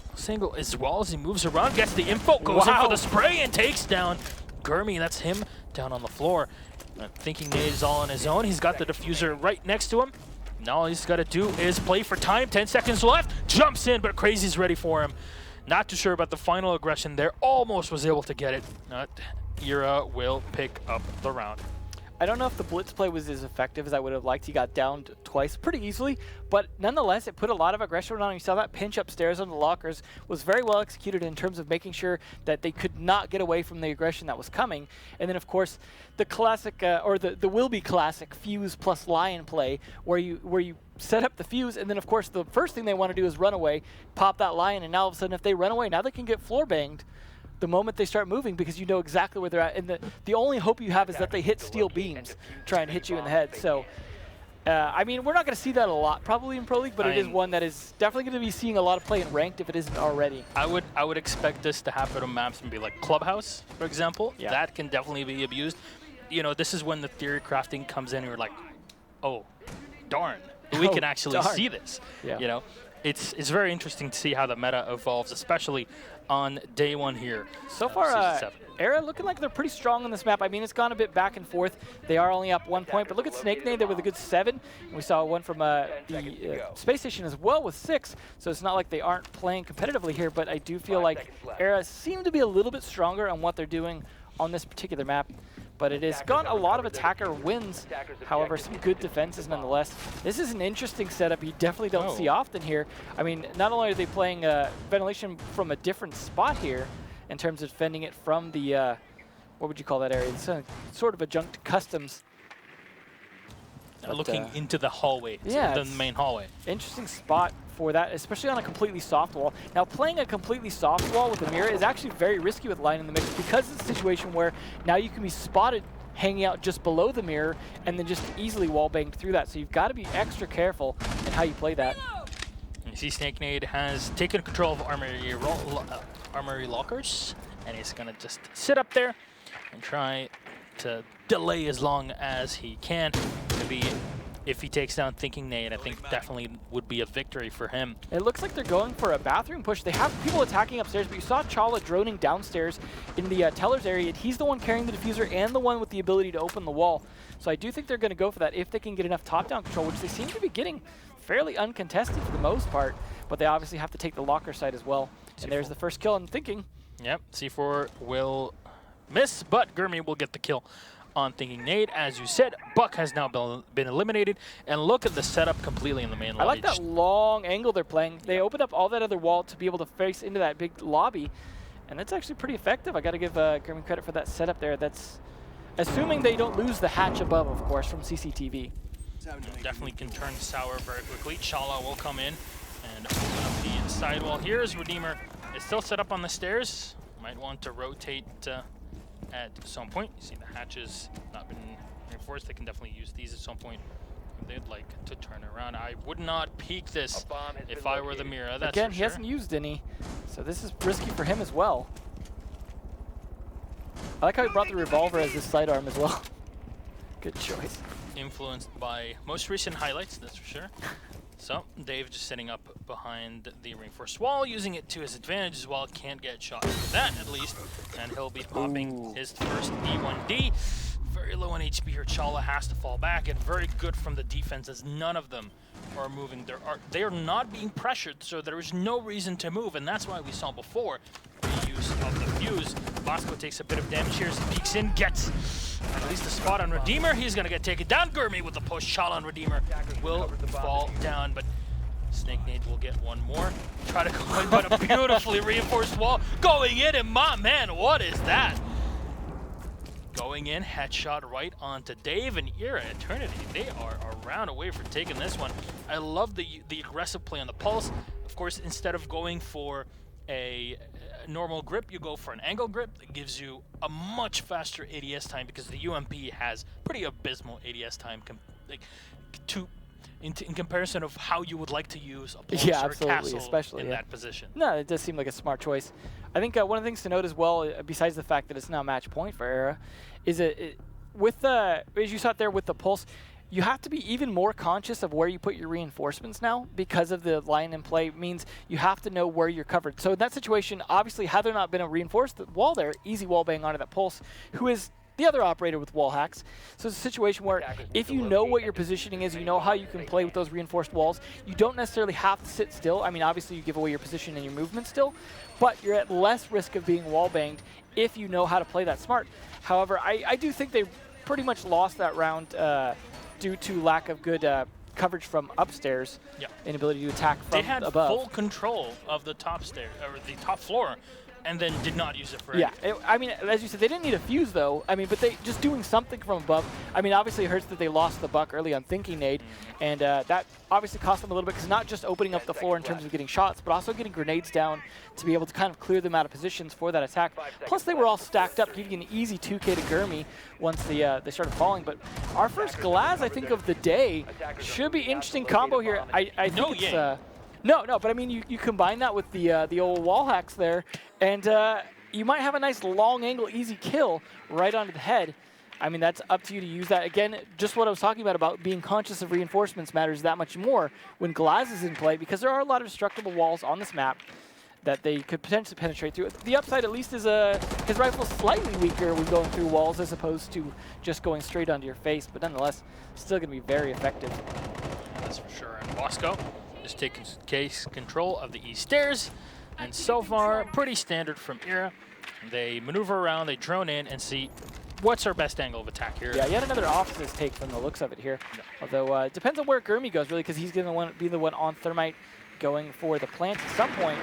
close angle as well as he moves around, gets the info, goes in for the spray and takes down Gurmy. That's him down on the floor. Thinking Nade is all on his own. He's got the diffuser right next to him. Now all he's got to do is play for time. 10 seconds left. Jumps in, but Crazy's ready for him. Not too sure about the final aggression there. Almost was able to get it. Ira will pick up the round. I don't know if the Blitz play was as effective as I would have liked. He got downed twice pretty easily, but nonetheless, it put a lot of aggression on him. You saw that pinch upstairs on the lockers was very well executed in terms of making sure that they could not get away from the aggression that was coming. And then, of course, the classic, or the will-be classic Fuse plus Lion play, where you set up the Fuse, and then, of course, the first thing they want to do is run away, pop that Lion, and now all of a sudden, if they run away, now they can get floor banged the moment they start moving, because you know exactly where they're at. And the only hope you have is that they hit steel beams trying to hit you in the head. So, I mean, we're not going to see that a lot probably in Pro League, but it is one that is definitely going to be seeing a lot of play in Ranked if it isn't already. I would expect this to happen on maps and be like Clubhouse, for example. Yeah. That can definitely be abused. You know, this is when the theory crafting comes in and you're like, oh, darn, we can actually see this. Yeah. You know, it's very interesting to see how the meta evolves, especially on day one here. So far, Era looking like they're pretty strong on this map. I mean, it's gone a bit back and forth. They are only up 1 point, but look at Snake Nade there with a good 7. We saw one from the Space Station as well with 6, so it's not like they aren't playing competitively here, but I do feel like Era seem to be a little bit stronger on what they're doing on this particular map. but it has got a lot of attacker wins. However, some good defenses nonetheless. This is an interesting setup you definitely don't see often here. I mean, not only are they playing ventilation from a different spot here in terms of defending it from the, what would you call that area? It's sort of adjunct to customs. But, looking into the hallway, yeah, the main hallway. Interesting spot for that, especially on a completely soft wall. Now, playing a completely soft wall with a mirror is actually very risky with Lion in the mix, because it's a situation where now you can be spotted hanging out just below the mirror and then just easily wall banged through that. So you've got to be extra careful in how you play that. You see Snakenade has taken control of armory lockers, and he's going to just sit up there and try to delay as long as he can. Maybe if he takes down Thinking Nade, I think definitely would be a victory for him. It looks like they're going for a bathroom push. They have people attacking upstairs, but you saw Chala droning downstairs in the teller's area. And he's the one carrying the diffuser and the one with the ability to open the wall. So I do think they're going to go for that if they can get enough top-down control, which they seem to be getting fairly uncontested for the most part. But they obviously have to take the locker side as well. And there's the first kill on Thinking. Yep, C4 will miss, but Gurmy will get the kill on Thinking Nade. As you said, Buck has now been eliminated, and look at the setup completely in the main lobby. I like that long angle they're playing. They opened up all that other wall to be able to face into that big lobby, and that's actually pretty effective. I got to give Gurmy credit for that setup there. That's assuming they don't lose the hatch above, of course, from CCTV. Definitely can turn sour very quickly. Chala will come in and open up the sidewall. Here is Redeemer. It's still set up on the stairs. Might want to rotate at some point. You see the hatches not been reinforced. They can definitely use these at some point if they'd like to turn around. I would not peek this if I were the Mira. That's again, for he sure. hasn't used any, so this is risky for him as well. I like how he brought the revolver as his sidearm as well. Good choice. Influenced by most recent highlights, that's for sure. So Dave just sitting up behind the reinforced wall, using it to his advantage as well. Can't get shot for that at least, and he'll be popping his first E1D. Very low on HP here. Chala has to fall back, and very good from the defense as none of them are moving. They are not being pressured, so there is no reason to move, and that's why we saw before the use of the fuse. Bosco takes a bit of damage here as he peeks in, gets at least a spot on Redeemer. He's going to get taken down. Gurmy with the push. Chala on Redeemer will fall down, but Snakenade will get one more. Try to go in, but a beautifully reinforced wall going in, and my man, what is that? Going in, headshot right onto Dave, and Era Eternity. They are a round away from taking this one. I love the aggressive play on the pulse. Of course, instead of going for a normal grip, you go for an angle grip that gives you a much faster ADS time, because the UMP has pretty abysmal ADS time in comparison of how you would like to use a pulse or a castle especially in that position. No, it does seem like a smart choice. I think one of the things to note as well, besides the fact that it's now match point for Era, is with the, as you saw it there with the pulse, you have to be even more conscious of where you put your reinforcements now, because of the line in play means you have to know where you're covered. So in that situation, obviously, had there not been a reinforced wall there, easy wall bang onto that pulse, who is the other operator with wall hacks. So it's a situation where if you know what your positioning is, you know how you can play with those reinforced walls, you don't necessarily have to sit still. I mean, obviously you give away your position and your movement still, but you're at less risk of being wall banged if you know how to play that smart. However, I do think they pretty much lost that round due to lack of good coverage from upstairs, inability to attack from above. They had full control of the top stair, or the top floor, and then did not use it for anything. I mean, as you said, they didn't need a fuse, though. I mean, but they just doing something from above. I mean, obviously it hurts that they lost the buck early on Thinking Nade, and that obviously cost them a little bit, because not just opening up the floor in terms of getting shots, but also getting grenades down to be able to kind of clear them out of positions for that attack. Plus, they were all stacked up, giving an easy 2K to Gurmy once they started falling. But our first Glaz, I think, of the day should be interesting combo here. I think it's... No, but I mean, you combine that with the old wall hacks there, and you might have a nice long angle, easy kill right onto the head. I mean, that's up to you to use that. Again, just what I was talking about being conscious of reinforcements matters that much more when Glaz is in play, because there are a lot of destructible walls on this map that they could potentially penetrate through. The upside, at least, is his rifle's slightly weaker when going through walls as opposed to just going straight onto your face, but nonetheless, still going to be very effective. That's for sure. And Bosco just taking case control of the east stairs, and so far pretty standard from Era. They maneuver around, they drone in, and see what's our best angle of attack here? Yeah, yet another officer's take from the looks of it here. Although it depends on where Gurmy goes, really, because he's going to be the one on Thermite going for the plant at some point.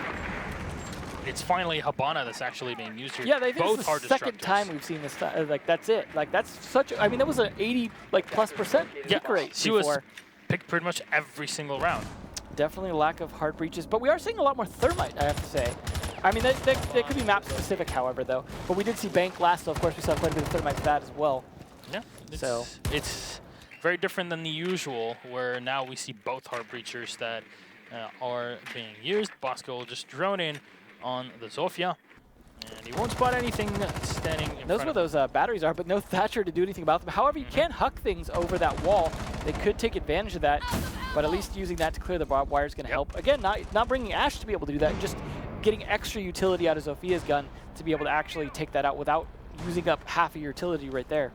It's finally Habana that's actually being used here. Yeah, they think both it's hard the second time we've seen this. Like, that's it. Like, that's such a, I mean, that was an 80, like, +% pick rate she before. was picked pretty much every single round. Definitely a lack of hard breaches, but we are seeing a lot more Thermite, I have to say. I mean, that could be map-specific, however, though. But we did see Bank last, so of course we saw quite a bit of Thermite for that as well. Yeah, So it's very different than the usual, where now we see both hard breachers that are being used. Bosco will just drone in on the Zofia, and he won't spot anything standing in knows front where of those batteries are, but no Thatcher to do anything about them. However, you can huck things over that wall. They could take advantage of that, but at least using that to clear the barbed wire is going to help. Again, not bringing Ash to be able to do that, just getting extra utility out of Zofia's gun to be able to actually take that out without using up half of your utility right there.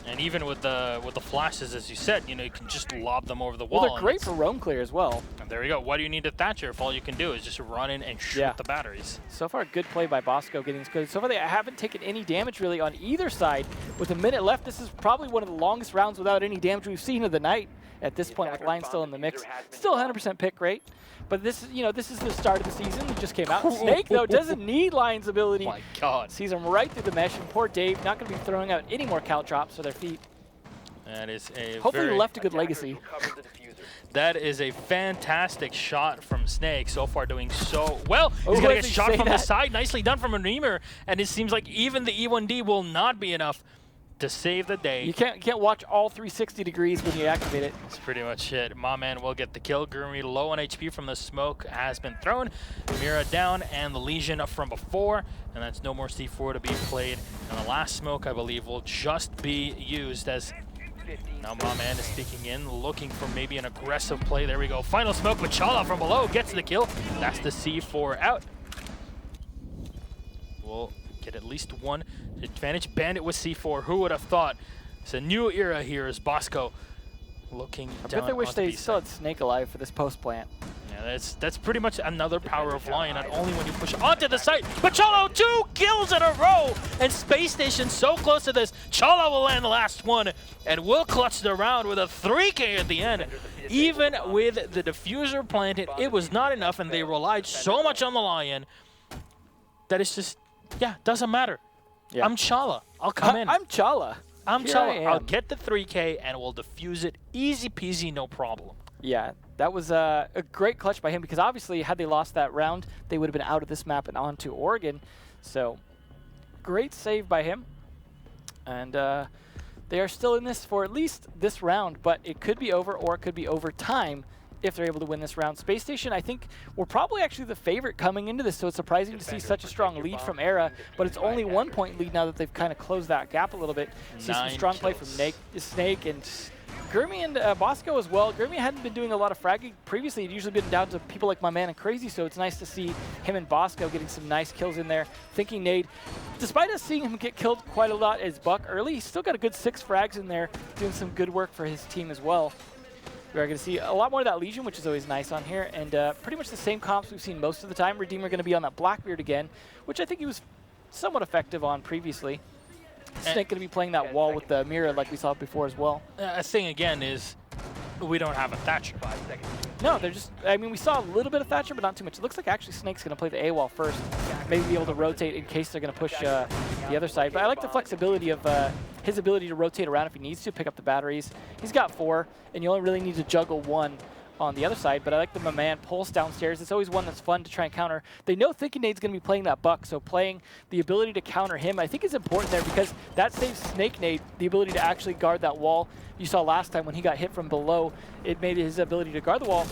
And even with the flashes, as you said, you know, you can just lob them over the wall. Well, they're great for roam clear as well. And there you go. Why do you need a Thatcher if all you can do is just run in and shoot the batteries? So far, good play by Bosco getting this good. So far, they haven't taken any damage really on either side. With a minute left, this is probably one of the longest rounds without any damage we've seen of the night at this point, with Lion still in the mix. Still 100% pick rate. But this is, you know, this is the start of the season. It just came out. Snake, though, doesn't need Lion's ability. Oh my God. Sees him right through the mesh. And poor Dave, not going to be throwing out any more caltrops for their feet. That is a Hopefully left a good legacy. That is a fantastic shot from Snake. So far doing so well. Oh, He's going to as get you shot say from that. the side. Nicely done from a Reamer. And it seems like even the E1D will not be enough to save the day. You can't watch all 360 degrees when you activate it. That's pretty much it. My man will get the kill. Gurmy low on HP from the smoke has been thrown. Mira down and the Legion from before. And that's no more C4 to be played. And the last smoke, I believe, will just be used as now my man is speaking in, looking for maybe an aggressive play. There we go. Final smoke, but Chala from below gets the kill. That's the C4 out. We'll get at least one advantage. Bandit with C4. Who would have thought? It's a new era here as Bosco looking I down bet they wish onto they B still side. had Snake alive for this post plant. Yeah, that's pretty much another power of Lion, not only when you push onto the site, but Cholo, 2 kills in a row! And Space Station so close to this. Cholo will land the last one, and will clutch the round with a 3K at the end. Even with the diffuser planted, it was not enough, and they relied so much on the Lion that it's just, yeah, doesn't matter. Yeah. I'm Chala. I'll come in. I'm Chala. I'm Here I Chala. I'll am. get the 3K, and we'll defuse it easy peasy, no problem. Yeah, that was a great clutch by him because obviously had they lost that round, they would have been out of this map and onto Oregon. So great save by him. And they are still in this for at least this round, but it could be over or it could be overtime if they're able to win this round. Space Station, I think, were probably actually the favorite coming into this, so it's surprising to see such a strong lead from Era, but it's only 1 point lead now that they've kind of closed that gap a little bit. See some 9 strong play from Snake and Gurmy and Bosco as well. Gurmy hadn't been doing a lot of fragging previously. He'd usually been down to people like my man and Crazy, so it's nice to see him and Bosco getting some nice kills in there. Thinking Nade, despite us seeing him get killed quite a lot as Buck early, he's still got a good 6 frags in there, doing some good work for his team as well. We are going to see a lot more of that Legion, which is always nice on here, and pretty much the same comps we've seen most of the time. Redeemer going to be on that Blackbeard again, which I think he was somewhat effective on previously. Snake going to be playing that wall with the Mira like we saw before as well. A thing again is we don't have a Thatcher. No, they're just, I mean, we saw a little bit of Thatcher, but not too much. It looks like actually Snake's going to play the A wall first, maybe be able to rotate in case they're going to push the other side. But I like the flexibility of his ability to rotate around if he needs to, pick up the batteries. He's got 4, and you only really need to juggle 1 on the other side, but I like the man pulse downstairs. It's always one that's fun to try and counter. They know Thinking Nade's going to be playing that Buck, so playing the ability to counter him I think is important there because that saves Snake Nade the ability to actually guard that wall. You saw last time when he got hit from below, it made his ability to guard the wall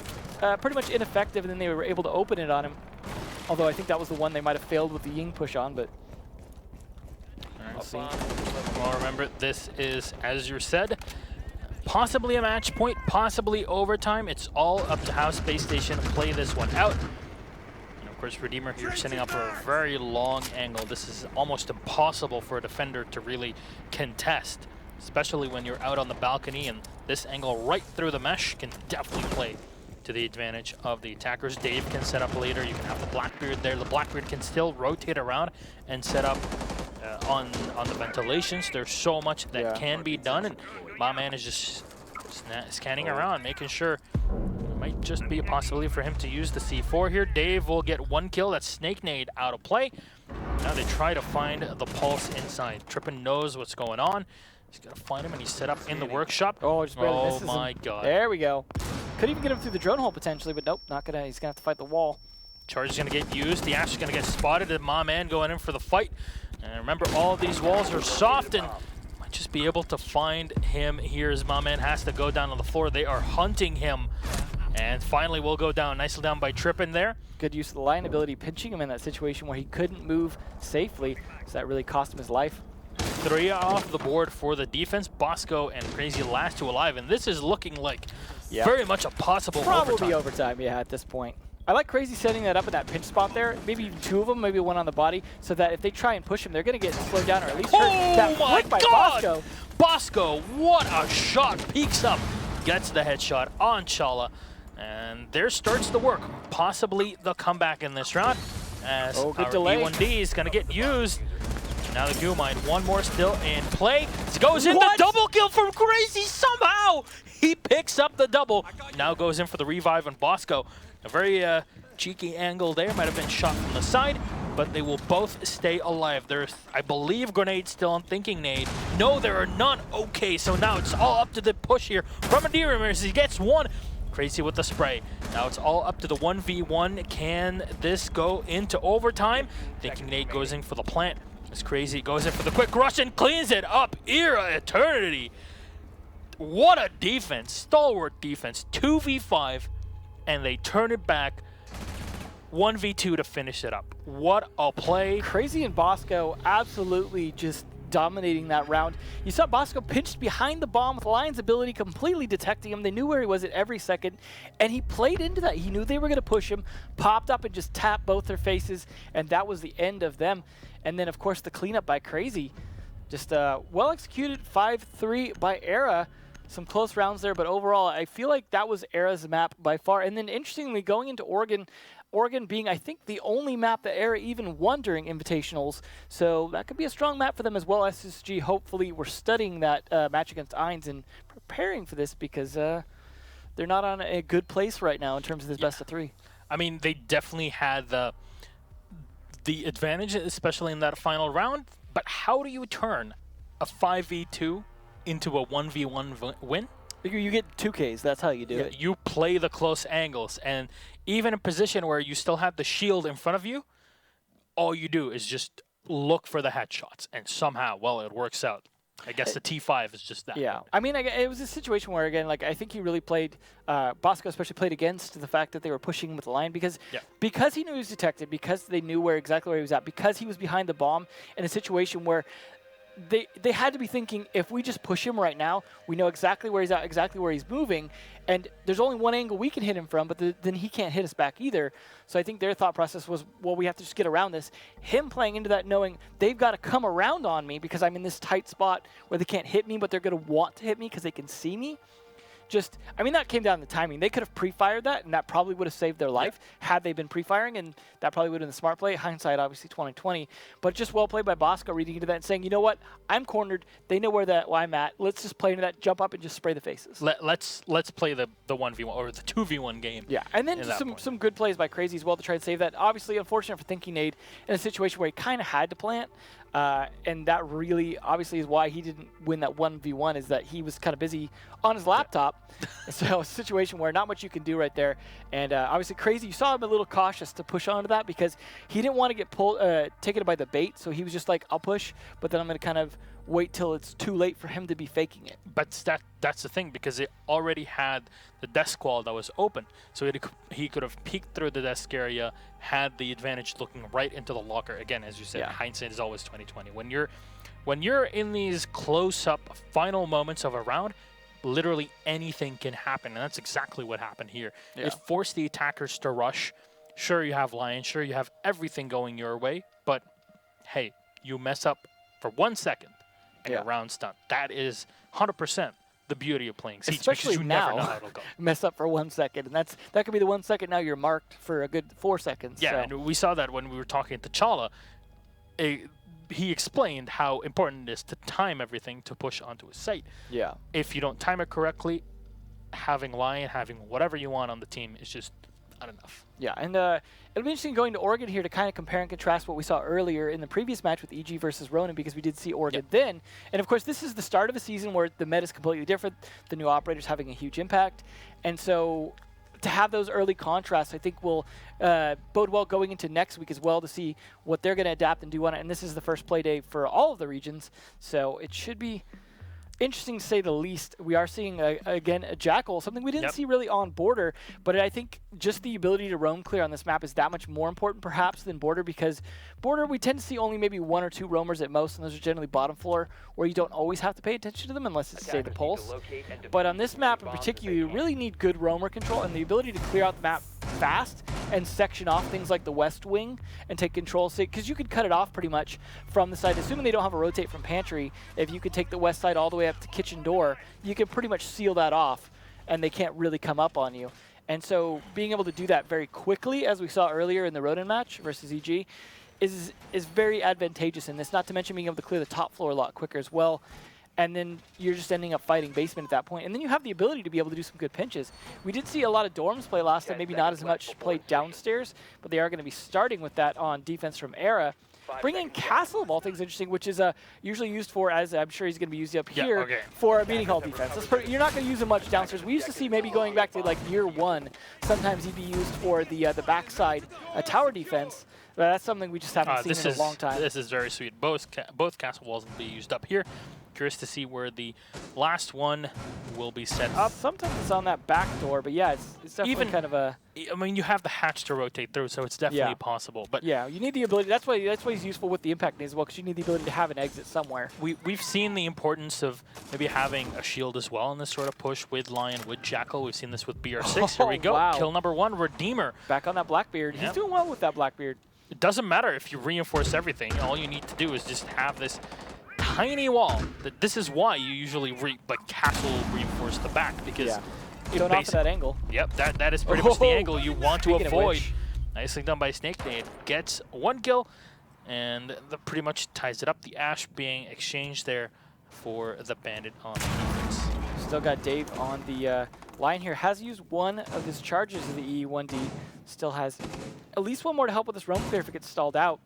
pretty much ineffective, and then they were able to open it on him. Although I think that was the one they might have failed with the Ying push on, but we'll see. Well, remember, this is, as you said, possibly a match point, possibly overtime. It's all up to how Space Station play this one out. And of course, Redeemer here setting up for a very long angle. This is almost impossible for a defender to really contest, especially when you're out on the balcony, and this angle right through the mesh can definitely play to the advantage of the attackers. Dave can set up later. You can have the Blackbeard there. The Blackbeard can still rotate around and set up on the ventilations. There's so much that can be done, and my man is just scanning around, making sure it might just be a possibility for him to use the C4 here. Dave will get 1 kill. That's Snake Nade out of play. Now they try to find the pulse inside. Trippin knows what's going on. He's got to find him, and he's set up in the workshop. Oh, just barely misses my him. God. There we go. Could even get him through the drone hole potentially, but nope, not gonna. He's gonna have to fight the wall. Charge is going to get used. The Ash is going to get spotted. And my man going in for the fight. And remember, all of these walls are soft, and might just be able to find him here as my man has to go down on the floor. They are hunting him. And finally will go down. Nicely down by Trippin there. Good use of the line ability, pinching him in that situation where he couldn't move safely. So that really cost him his life. 3 off the board for the defense. Bosco and Crazy last 2 alive. And this is looking like very much a possible Probably overtime. overtime, yeah, at this point. I like Crazy setting that up in that pinch spot there. Maybe even 2 of them, maybe 1 on the body, so that if they try and push him, they're going to get slowed down or at least hurt. That my flick by God! Bosco. Bosco, what a shot. Peeks up, gets the headshot on Chala. And there starts the work. Possibly the comeback in this round. As good our delay. E1D is going to get used. Now the Gumine, 1 more still in play. It goes in What? the double kill from Crazy somehow. He picks up the double. Now goes in for the revive on Bosco. A very cheeky angle there. Might have been shot from the side, but they will both stay alive. There's, I believe, grenades still on Thinking Nade. No, there are none. Okay, so now it's all up to the push here from Adira as he gets 1. Crazy with the spray. Now it's all up to the 1v1. Can this go into overtime? Thinking Nade goes in for the plant. It's Crazy goes in for the quick rush and cleans it up. Era Eternity. What a defense. Stalwart defense. 2v5. And they turn it back 1v2 to finish it up. What a play. Crazy and Bosco absolutely just dominating that round. You saw Bosco pinched behind the bomb with Lion's ability completely detecting him. They knew where he was at every second, and he played into that. He knew they were going to push him, popped up and just tapped both their faces, and that was the end of them. And then, of course, the cleanup by Crazy. Just well executed 5-3 by Era. Some close rounds there, but overall, I feel like that was Era's map by far. And then, interestingly, going into Oregon being, I think, the only map that Era even won during Invitationals. So that could be a strong map for them as well. SSG, hopefully, we're studying that match against Ainz and preparing for this because they're not on a good place right now in terms of this best of 3. I mean, they definitely had the advantage, especially in that final round. But how do you turn a 5v2 into a 1v1 win? You get 2Ks, that's how you do it. You play the close angles, and even in a position where you still have the shield in front of you, all you do is just look for the headshots, and somehow, well, it works out. I guess the T5 is just that. Yeah, I mean, it was a situation where, again, like I think he really played, Bosco especially played against the fact that they were pushing him with the line because he knew he was detected, because they knew exactly where he was at, because he was behind the bomb in a situation where they had to be thinking, if we just push him right now, we know exactly where he's at, exactly where he's moving, and there's only one angle we can hit him from, but then he can't hit us back either. So I think their thought process was, well, we have to just get around this. Him playing into that, knowing they've got to come around on me because I'm in this tight spot where they can't hit me, but they're going to want to hit me because they can see me. Just, I mean, that came down to timing. They could have pre-fired that, and that probably would have saved their life had they been pre-firing, and that probably would have been the smart play. Hindsight, obviously, 2020. But just well played by Bosco, reading into that and saying, you know what, I'm cornered. They know where I'm at. Let's just play into that, jump up, and just spray the faces. Let's play the 1v1 or the 2v1 game. Yeah, and then some good plays by Crazy as well to try and save that. Obviously, unfortunate for Thinking Nade in a situation where he kind of had to plant. And that really, obviously, is why he didn't win that 1v1, is that he was kind of busy on his laptop. So a situation where not much you can do right there. And obviously, Crazy, you saw him a little cautious to push onto that because he didn't want to get pulled, taken by the bait. So he was just like, I'll push, but then I'm going to kind of wait till it's too late for him to be faking it. But that's the thing, because it already had the desk wall that was open. So he could have peeked through the desk area, had the advantage looking right into the locker. Again, as you said, hindsight is always 20/20. When you're in these close-up final moments of a round, literally anything can happen, and that's exactly what happened here. It forced the attackers to rush. Sure, you have Lion, sure, you have everything going your way, but hey, you mess up for 1 second and your round's done. That is 100% the beauty of playing Siege, especially because you now, never know how it'll go. Mess up for 1 second, and that could be the 1 second now you're marked for a good 4 seconds. Yeah, so. and we saw that when we were talking to Chala. he explained how important it is to time everything to push onto a site. Yeah. If you don't time it correctly, having Lion, having whatever you want on the team is just not enough. Yeah, and it'll be interesting going to Oregon here to kind of compare and contrast what we saw earlier in the previous match with EG versus Ronin, because we did see Oregon then. And of course, this is the start of a season where the meta is completely different, the new operators having a huge impact. And so to have those early contrasts, I think will bode well going into next week as well to see what they're going to adapt and do on it. And this is the first play day for all of the regions, so it should be interesting to say the least. We are seeing, again, a Jackal, something we didn't see really on Border, but I think just the ability to roam clear on this map is that much more important perhaps than Border, because Border we tend to see only maybe 1 or 2 roamers at most, and those are generally bottom floor, where you don't always have to pay attention to them unless it's, say, the Pulse. But on this map in particular, you really need good roamer control and the ability to clear out the map fast and section off things like the west wing and take control, because you could cut it off pretty much from the side. Assuming they don't have a rotate from Pantry, if you could take the west side all the way up to Kitchen Door, you can pretty much seal that off and they can't really come up on you. And so being able to do that very quickly, as we saw earlier in the Ronin match versus EG, is very advantageous in this, not to mention being able to clear the top floor a lot quicker as well. And then you're just ending up fighting basement at that point. And then you have the ability to be able to do some good pinches. We did see a lot of dorms play last time, maybe not as much play downstairs, but they are going to be starting with that on defense from Era. Bring in Castle of all things interesting, which is usually used for, as I'm sure he's going to be used up here, for a meeting hall defense. You're not going to use him much downstairs. We used to see maybe going back to like year 1, sometimes he'd be used for the backside tower defense. But that's something we just haven't seen in a long time. This is very sweet. Both castle walls will be used up here. Curious to see where the last one will be set up. Sometimes it's on that back door, but yeah, it's definitely kind of a... I mean, you have the hatch to rotate through, so it's definitely possible. But yeah, you need the ability. That's why he's useful with the impact as well, because you need the ability to have an exit somewhere. We've seen the importance of maybe having a shield as well in this sort of push with Lion, with Jackal. We've seen this with BR6. Here we go. Wow. Kill number 1, Redeemer. Back on that Blackbeard. He's doing well with that Blackbeard. It doesn't matter if you reinforce everything. All you need to do is just have this tiny wall. This is why you usually castle reinforce the back, because going off of that angle. Yep, that is pretty much the angle you want to avoid. Nicely done by Snake. They gets 1 kill, and that pretty much ties it up. The Ash being exchanged there for the Bandit on defense. Still got Dave on the line here. Has used 1 of his charges of the E1D. Still has at least 1 more to help with this roam clear if it gets stalled out.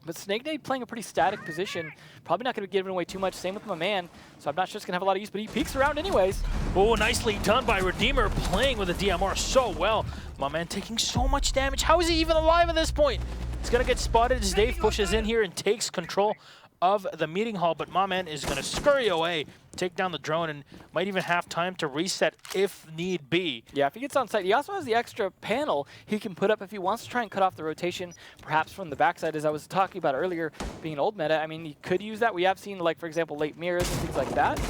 But Snake Nade playing a pretty static position. Probably not going to be giving away too much. Same with my man. So I'm not sure it's going to have a lot of use, but he peeks around anyways. Oh, nicely done by Redeemer, playing with the DMR so well. My man taking so much damage. How is he even alive at this point? He's going to get spotted as Dave pushes in here and takes control of the meeting hall, but my man is going to scurry away, take down the drone, and might even have time to reset if need be. Yeah, if he gets on site, he also has the extra panel he can put up if he wants to try and cut off the rotation, perhaps from the backside, as I was talking about earlier, being an old meta. I mean, he could use that. We have seen, like, for example, late mirrors and things like that.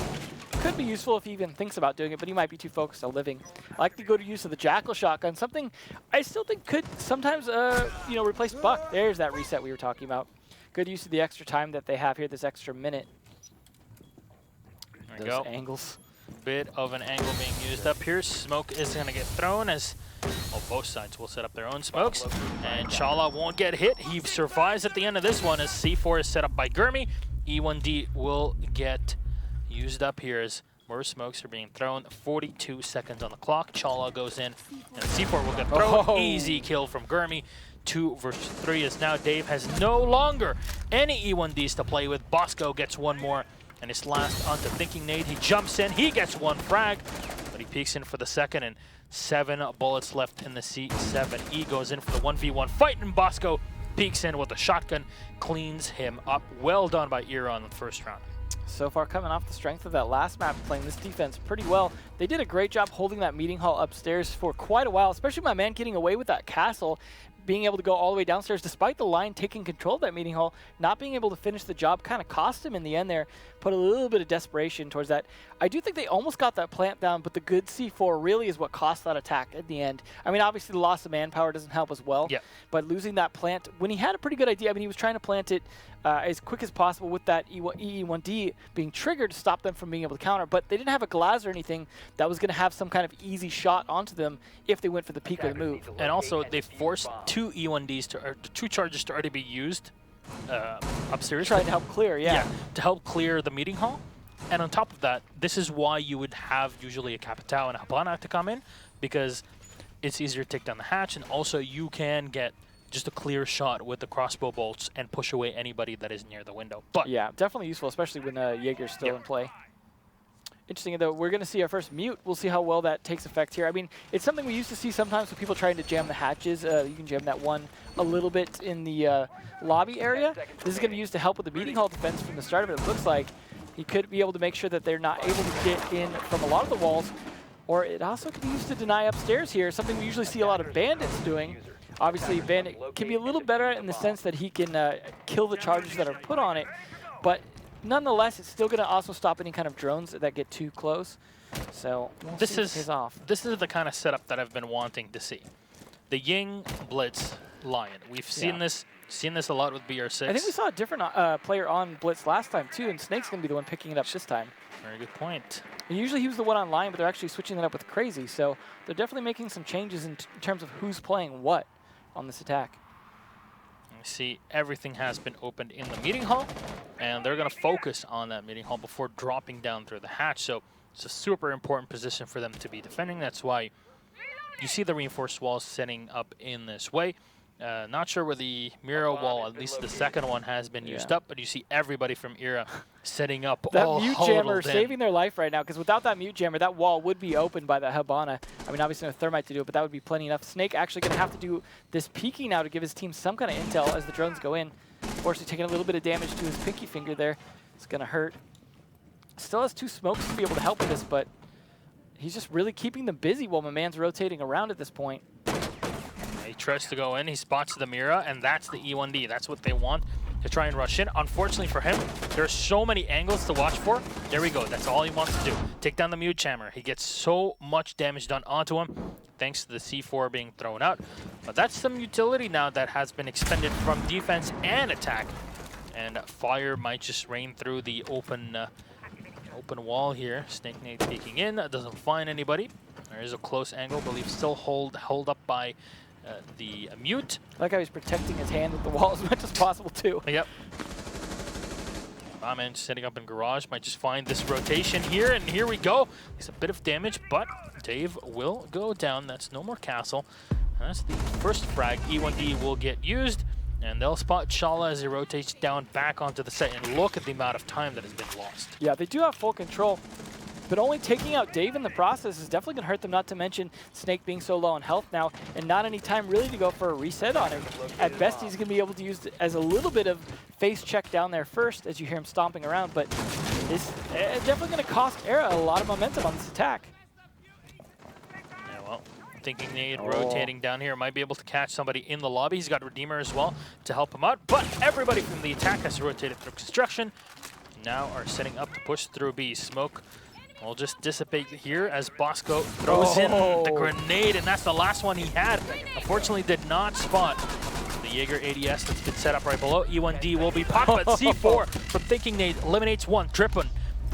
Could be useful if he even thinks about doing it, but he might be too focused on living. I like the good use of the Jackal shotgun, something I still think could sometimes, replace Buck. There's that reset we were talking about. Good use of the extra time that they have here, this extra minute. There we go. Angles. Bit of an angle being used up here. Smoke is going to get thrown as both sides will set up their own smokes. And Chala won't get hit. He survives at the end of this one as C4 is set up by Gurmy. E1D will get used up here as more smokes are being thrown. 42 seconds on the clock. Chala goes in and C4 will get thrown. Oh. Easy kill from Gurmy. 2 versus 3 as now Dave has no longer any E1Ds to play with. Bosco gets 1 more, and it's last onto Thinking Nade. He jumps in, he gets 1 frag, but he peeks in for the second, and 7 bullets left in the C7. E goes in for the 1v1 fight, and Bosco peeks in with a shotgun, cleans him up. Well done by Era on the first round. So far, coming off the strength of that last map, playing this defense pretty well. They did a great job holding that meeting hall upstairs for quite a while, especially my man getting away with that castle, being able to go all the way downstairs despite the line taking control of that meeting hall. Not being able to finish the job kind of cost him in the end there, put a little bit of desperation towards that. I do think they almost got that plant down, but the good C4 really is what cost that attack at the end. I mean, obviously the loss of manpower doesn't help as well, but losing that plant, when he had a pretty good idea, I mean, he was trying to plant it as quick as possible with that EE1D being triggered to stop them from being able to counter, but they didn't have a glass or anything that was going to have some kind of easy shot onto them if they went for the peak of the move. And also, they forced 2 E1Ds or 2 charges to already be used upstairs. Trying to help clear, yeah. To help clear the meeting hall. And on top of that, this is why you would have usually a Capitao and a Habana to come in, because it's easier to take down the hatch, and also you can get just a clear shot with the crossbow bolts and push away anybody that is near the window. But yeah, definitely useful, especially when Jaeger's still in play. Interesting, though, we're going to see our first mute. We'll see how well that takes effect here. I mean, it's something we used to see sometimes with people trying to jam the hatches. You can jam that one a little bit in the lobby area. This is going to be used to help with the meeting hall defense from the start of it. It looks like he could be able to make sure that they're not able to get in from a lot of the walls. Or it also could be used to deny upstairs here, something we usually see a lot of bandits doing. Obviously, Bandit can be a little better in the sense that he can kill the charges that are put on it, but nonetheless, it's still going to also stop any kind of drones that get too close. So we'll this see if it pays off. This is the kind of setup that I've been wanting to see. The Ying Blitz Lion. We've seen this a lot with BR6. I think we saw a different player on Blitz last time too, and Snake's going to be the one picking it up this time. Very good point. And usually he was the one online, but they're actually switching it up with Crazy, so they're definitely making some changes in terms of who's playing what on this attack. You see, everything has been opened in the meeting hall, and they're going to focus on that meeting hall before dropping down through the hatch. So it's a super important position for them to be defending. That's why you see the reinforced walls setting up in this way. Not sure where the Mira wall, at least the second one, has been used up, but you see everybody from Era setting up that all mute jammer saving their life right now, because without that mute jammer, that wall would be opened by the Habana. I mean, obviously no Thermite to do it, but that would be plenty enough. Snake actually going to have to do this peeking now to give his team some kind of intel as the drones go in. Unfortunately, taking a little bit of damage to his pinky finger there. It's going to hurt. Still has 2 smokes to be able to help with this, but he's just really keeping them busy while my man's rotating around at this point. He tries to go in, he spots the Mira, and that's the E1D. That's what they want to try and rush in. Unfortunately for him, there are so many angles to watch for. There we go, that's all he wants to do. Take down the mute jammer. He gets so much damage done onto him thanks to the C4 being thrown out. But that's some utility now that has been expended from defense and attack. And fire might just rain through the open wall here. Snake Nade peeking in, doesn't find anybody. There is a close angle, I believe still hold up by the mute. I like how he's protecting his hand with the wall as much as possible too. Yep. Man setting up in garage, might just find this rotation here, and here we go. It's a bit of damage, but Dave will go down. That's no more castle. That's the first frag. E1D will get used, and they'll spot Shala as he rotates down back onto the site, and look at the amount of time that has been lost. Yeah, they do have full control, but only taking out Dave in the process is definitely going to hurt them, not to mention Snake being so low on health now, and not any time really to go for a reset on him. At best, he's going to be able to use it as a little bit of face check down there first as you hear him stomping around, but it's definitely going to cost Era a lot of momentum on this attack. Yeah, well, Thinking Nade rotating down here, might be able to catch somebody in the lobby. He's got Redeemer as well to help him out, but everybody from the attack has rotated through construction. Now are setting up to push through B. Smoke will just dissipate here as Bosco throws in the grenade, and that's the last one he had. Unfortunately, did not spot the Jaeger ADS that's been set up right below. E1D will be popped, but C4 from Thinking Nade eliminates one. Trippin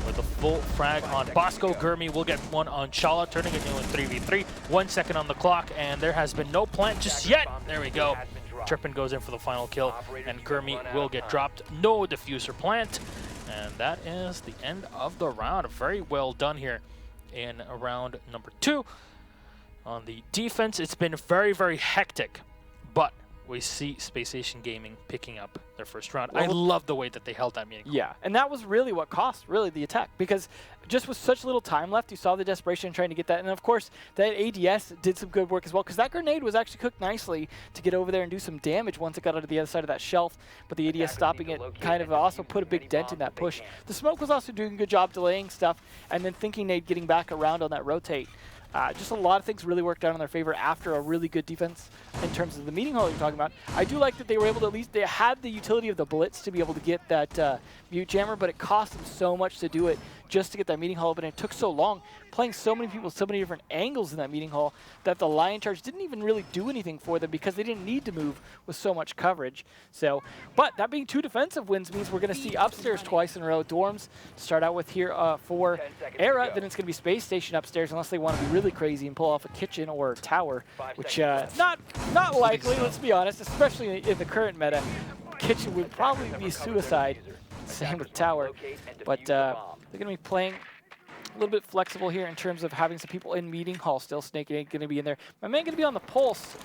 with a full frag on Bosco. Gurmi will get one on Shala, turning it into a 3v3. 1 second on the clock, and there has been no plant just yet. There we go. Trippin goes in for the final kill, and Gurmi will get dropped. No diffuser plant. And that is the end of the round. Very well done here in round number 2. On the defense, it's been very, very hectic, but we see Space Station Gaming picking up their first round. I love the way that they held that meeting. Yeah, and that was really what cost the attack, because just with such little time left, you saw the desperation trying to get that, and of course that ADS did some good work as well, because that grenade was actually cooked nicely to get over there and do some damage once it got out of the other side of that shelf, but the ADS stopping it kind of also put a big dent in that push. The smoke was also doing a good job delaying stuff, and then Thinking Nade getting back around on that rotate. Just a lot of things really worked out in their favor after a really good defense in terms of the meeting hall you're talking about. I do like that they were able to, at least they had the utility of the blitz to be able to get that mute jammer, but it cost them so much to do it just to get that meeting hall open. It took so long, playing so many people, so many different angles in that meeting hall, that the Lion Charge didn't even really do anything for them because they didn't need to move with so much coverage. So, but that being 2 defensive wins means we're going to see upstairs twice in a row. Dorms to start out with here for Era, then it's going to be Space Station upstairs unless they want to be really crazy and pull off a kitchen or a tower, which not likely, let's be honest, especially in the current meta. kitchen would probably be suicide. Same with tower. But they're going to be playing a little bit flexible here in terms of having some people in meeting hall still. Snake ain't going to be in there. My man going to be on the pulse.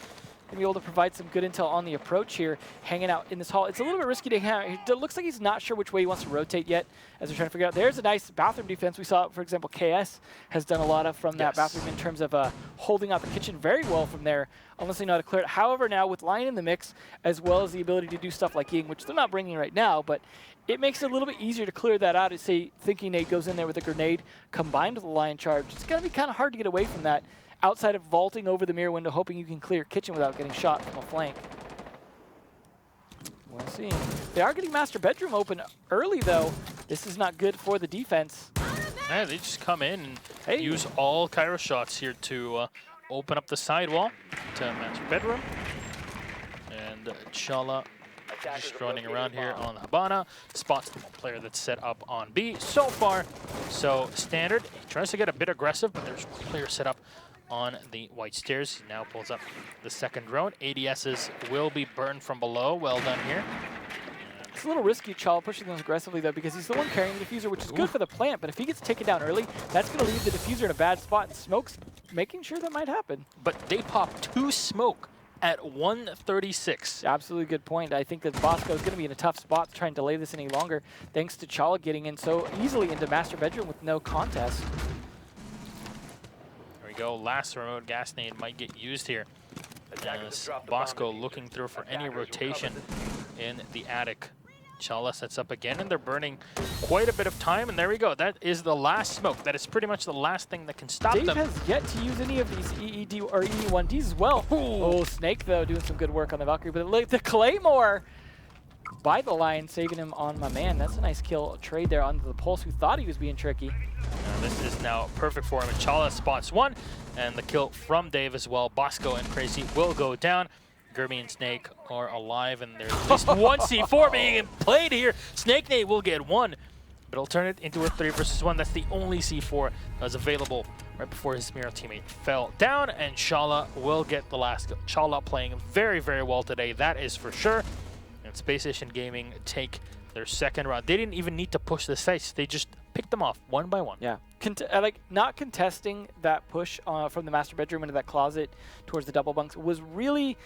Going to be able to provide some good intel on the approach here, hanging out in this hall. It's a little bit risky to hang out. It looks like he's not sure which way he wants to rotate yet as they're trying to figure out. There's a nice bathroom defense. We saw, for example, KS has done a lot of from that bathroom in terms of holding out the kitchen very well from there, unless they know how to clear it. However, now with Lion in the mix, as well as the ability to do stuff like Ying, which they're not bringing right now, but it makes it a little bit easier to clear that out. Say, thinking Nate goes in there with a grenade combined with a Lion charge. It's going to be kind of hard to get away from that, outside of vaulting over the mirror window, hoping you can clear kitchen without getting shot from a flank. We'll see. They are getting master bedroom open early, though. This is not good for the defense. Yeah, they just come in and use all Kyro shots here to open up the sidewall to master bedroom. And Chala just running around here on Habana. Spots the player that's set up on B. So far, so standard. He tries to get a bit aggressive, but there's players set up on the white stairs. He now pulls up the second drone. ADSs will be burned from below. Well done here. It's a little risky, Chala, pushing those aggressively, though, because he's the one carrying the diffuser, which is good for the plant, but if he gets taken down early, that's going to leave the diffuser in a bad spot, and Smoke's making sure that might happen. But they pop 2 smoke at 136. Absolutely good point. I think that Bosco is going to be in a tough spot to try and delay this any longer, thanks to Chala getting in so easily into master bedroom with no contest. There we go. Last remote gas nade might get used here. As Bosco looking through for any rotation in the attic. Chala sets up again, and they're burning quite a bit of time, and there we go. That is the last smoke. That is pretty much the last thing that can stop Dave them. has yet to use any of these EED or EE1Ds as well. Ooh. Oh, Snake, though, doing some good work on the Valkyrie, but the Claymore by the Lion, saving him on my man. That's a nice kill trade there onto the Pulse, who thought he was being tricky. This is now perfect for him, and Chala spots one, and the kill from Dave as well. Bosco and Crazy will go down. Gurmy and Snake are alive, and there's at least one C4 being played here. Snake Nate will get one, but he'll turn it into a 3 versus 1. That's the only C4 that was available right before his Mira teammate fell down, and Chala will get the last kill. Chala playing very, very well today, that is for sure. And Space Station Gaming take their second round. They didn't even need to push the sites. They just picked them off one by one. Yeah. Like, not contesting that push from the master bedroom into that closet towards the double bunks was really,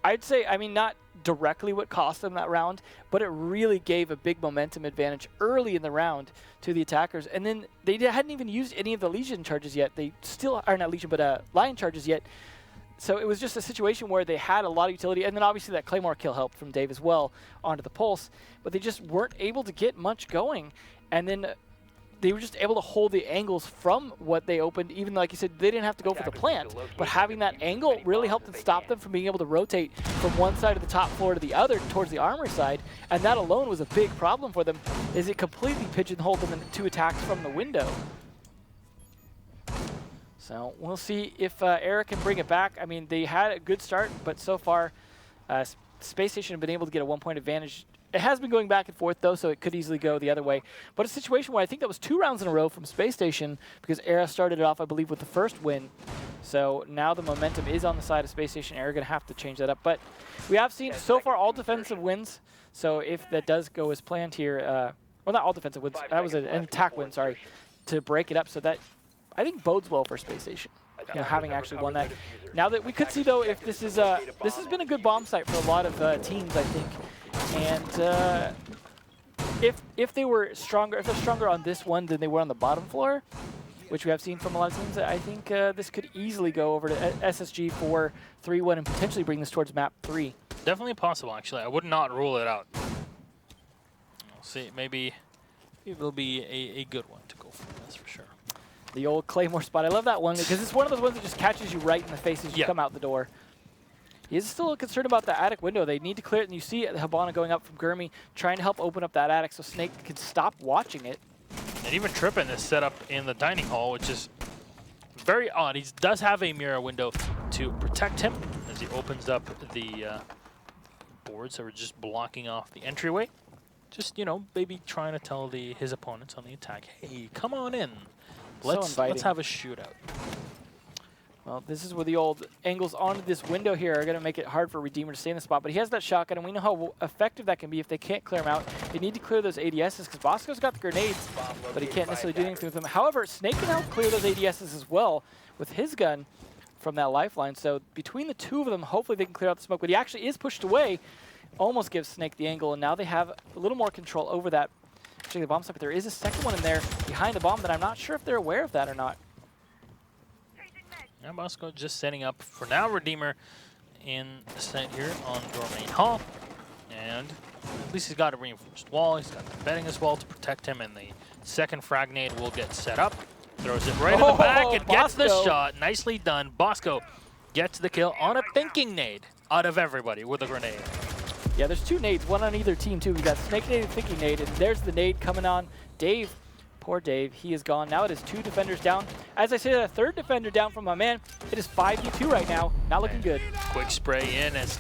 I'd say, I mean, not directly what cost them that round, but it really gave a big momentum advantage early in the round to the attackers. And then they hadn't even used any of the Legion charges yet. They still are not Legion, but Lion charges yet. So it was just a situation where they had a lot of utility, and then obviously that Claymore kill helped from Dave as well onto the Pulse, but they just weren't able to get much going. And then they were just able to hold the angles from what they opened, even like you said, they didn't have to go for the plant, but having that angle really helped them stop them from being able to rotate from one side of the top floor to the other towards the armory side, and that alone was a big problem for them, is it completely pigeonholed them into 2 attacks from the window. So we'll see if Eric can bring it back. I mean, they had a good start, but so far, Space Station have been able to get a 1-point advantage. It has been going back and forth, though, so it could easily go the other way. But a situation where I think that was 2 rounds in a row from Space Station, because Era started it off, I believe, with the first win. So now the momentum is on the side of Space Station. Era going to have to change that up. But we have seen so far all defensive wins. So if that does go as planned here, well, not all defensive wins. That was an attack win, sorry, to break it up. So that, I think, bodes well for Space Station, you know, having actually won that. Now that we could see, though, if this is this has been a good bomb site for a lot of teams, I think. And if they were stronger, if they're stronger on this one than they were on the bottom floor, which we have seen from a lot of teams, I think this could easily go over to SSG for 3-1 and potentially bring this towards map 3. Definitely possible, actually. I would not rule it out. We'll see. Maybe it will be a good one to go for, that's for sure. The old Claymore spot. I love that one because it's one of those ones that just catches you right in the face as you come out the door. He is still concerned about the attic window. They need to clear it, and you see Habana going up from Gurmy, trying to help open up that attic so Snake can stop watching it. And even Trippin is set up in the dining hall, which is very odd. He does have a mirror window to protect him as he opens up the boards that were just blocking off the entryway. Just, you know, maybe trying to tell his opponents on the attack, hey, come on in. Let's have a shootout. Well, this is where the old angles onto this window here are going to make it hard for Redeemer to stay in the spot. But he has that shotgun, and we know how effective that can be if they can't clear him out. They need to clear those ADSs because Bosco's got the grenades, but he can't necessarily do anything with them. However, Snake can help clear those ADSs as well with his gun from that lifeline. So between the two of them, hopefully they can clear out the smoke. But he actually is pushed away, almost gives Snake the angle, and now they have a little more control over that. Actually, the bomb site, but there is a second one in there behind the bomb that I'm not sure if they're aware of that or not. And Bosco just setting up, for now, Redeemer in the site here on Doormain Hall. And at least he's got a reinforced wall. He's got the bedding as well to protect him. And the second frag nade will get set up. Throws it right in the back and gets the shot. Nicely done. Bosco gets the kill on a thinking nade out of everybody with a grenade. Yeah, there's two nades, one on either team too. We got Snake nade and thinking nade, and there's the nade coming on Dave. Poor Dave, he is gone. Now it is 2 defenders down. As I say, a third defender down from my man. It is 5v2 right now. Not looking good. Quick spray in as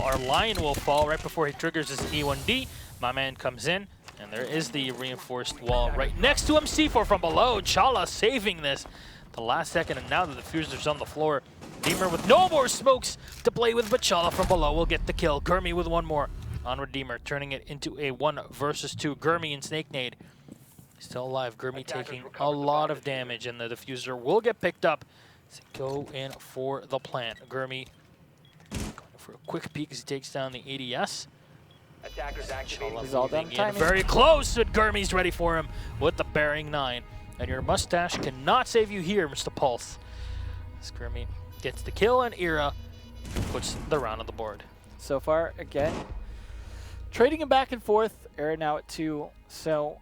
our Lion will fall right before he triggers his E1D. My man comes in, and there is the reinforced wall right next to him. C4 from below. Chala saving this the last second, and now the diffuser's on the floor. Redeemer with no more smokes to play with, but Chala from below will get the kill. Gurmy with one more on Redeemer, turning it into a 1 versus 2. Gurmy and Snake Nade still alive. Gurmy taking a lot of damage, and the diffuser will get picked up. Go in for the plant. Gurmy going for a quick peek as he takes down the ADS. He's all done timing. Very close, and Gurmy's ready for him with the bearing 9. And your mustache cannot save you here, Mr. Pulse. As Gurmy gets the kill, and Ira puts the round on the board. So far, again, trading him back and forth. Ira now at 2. So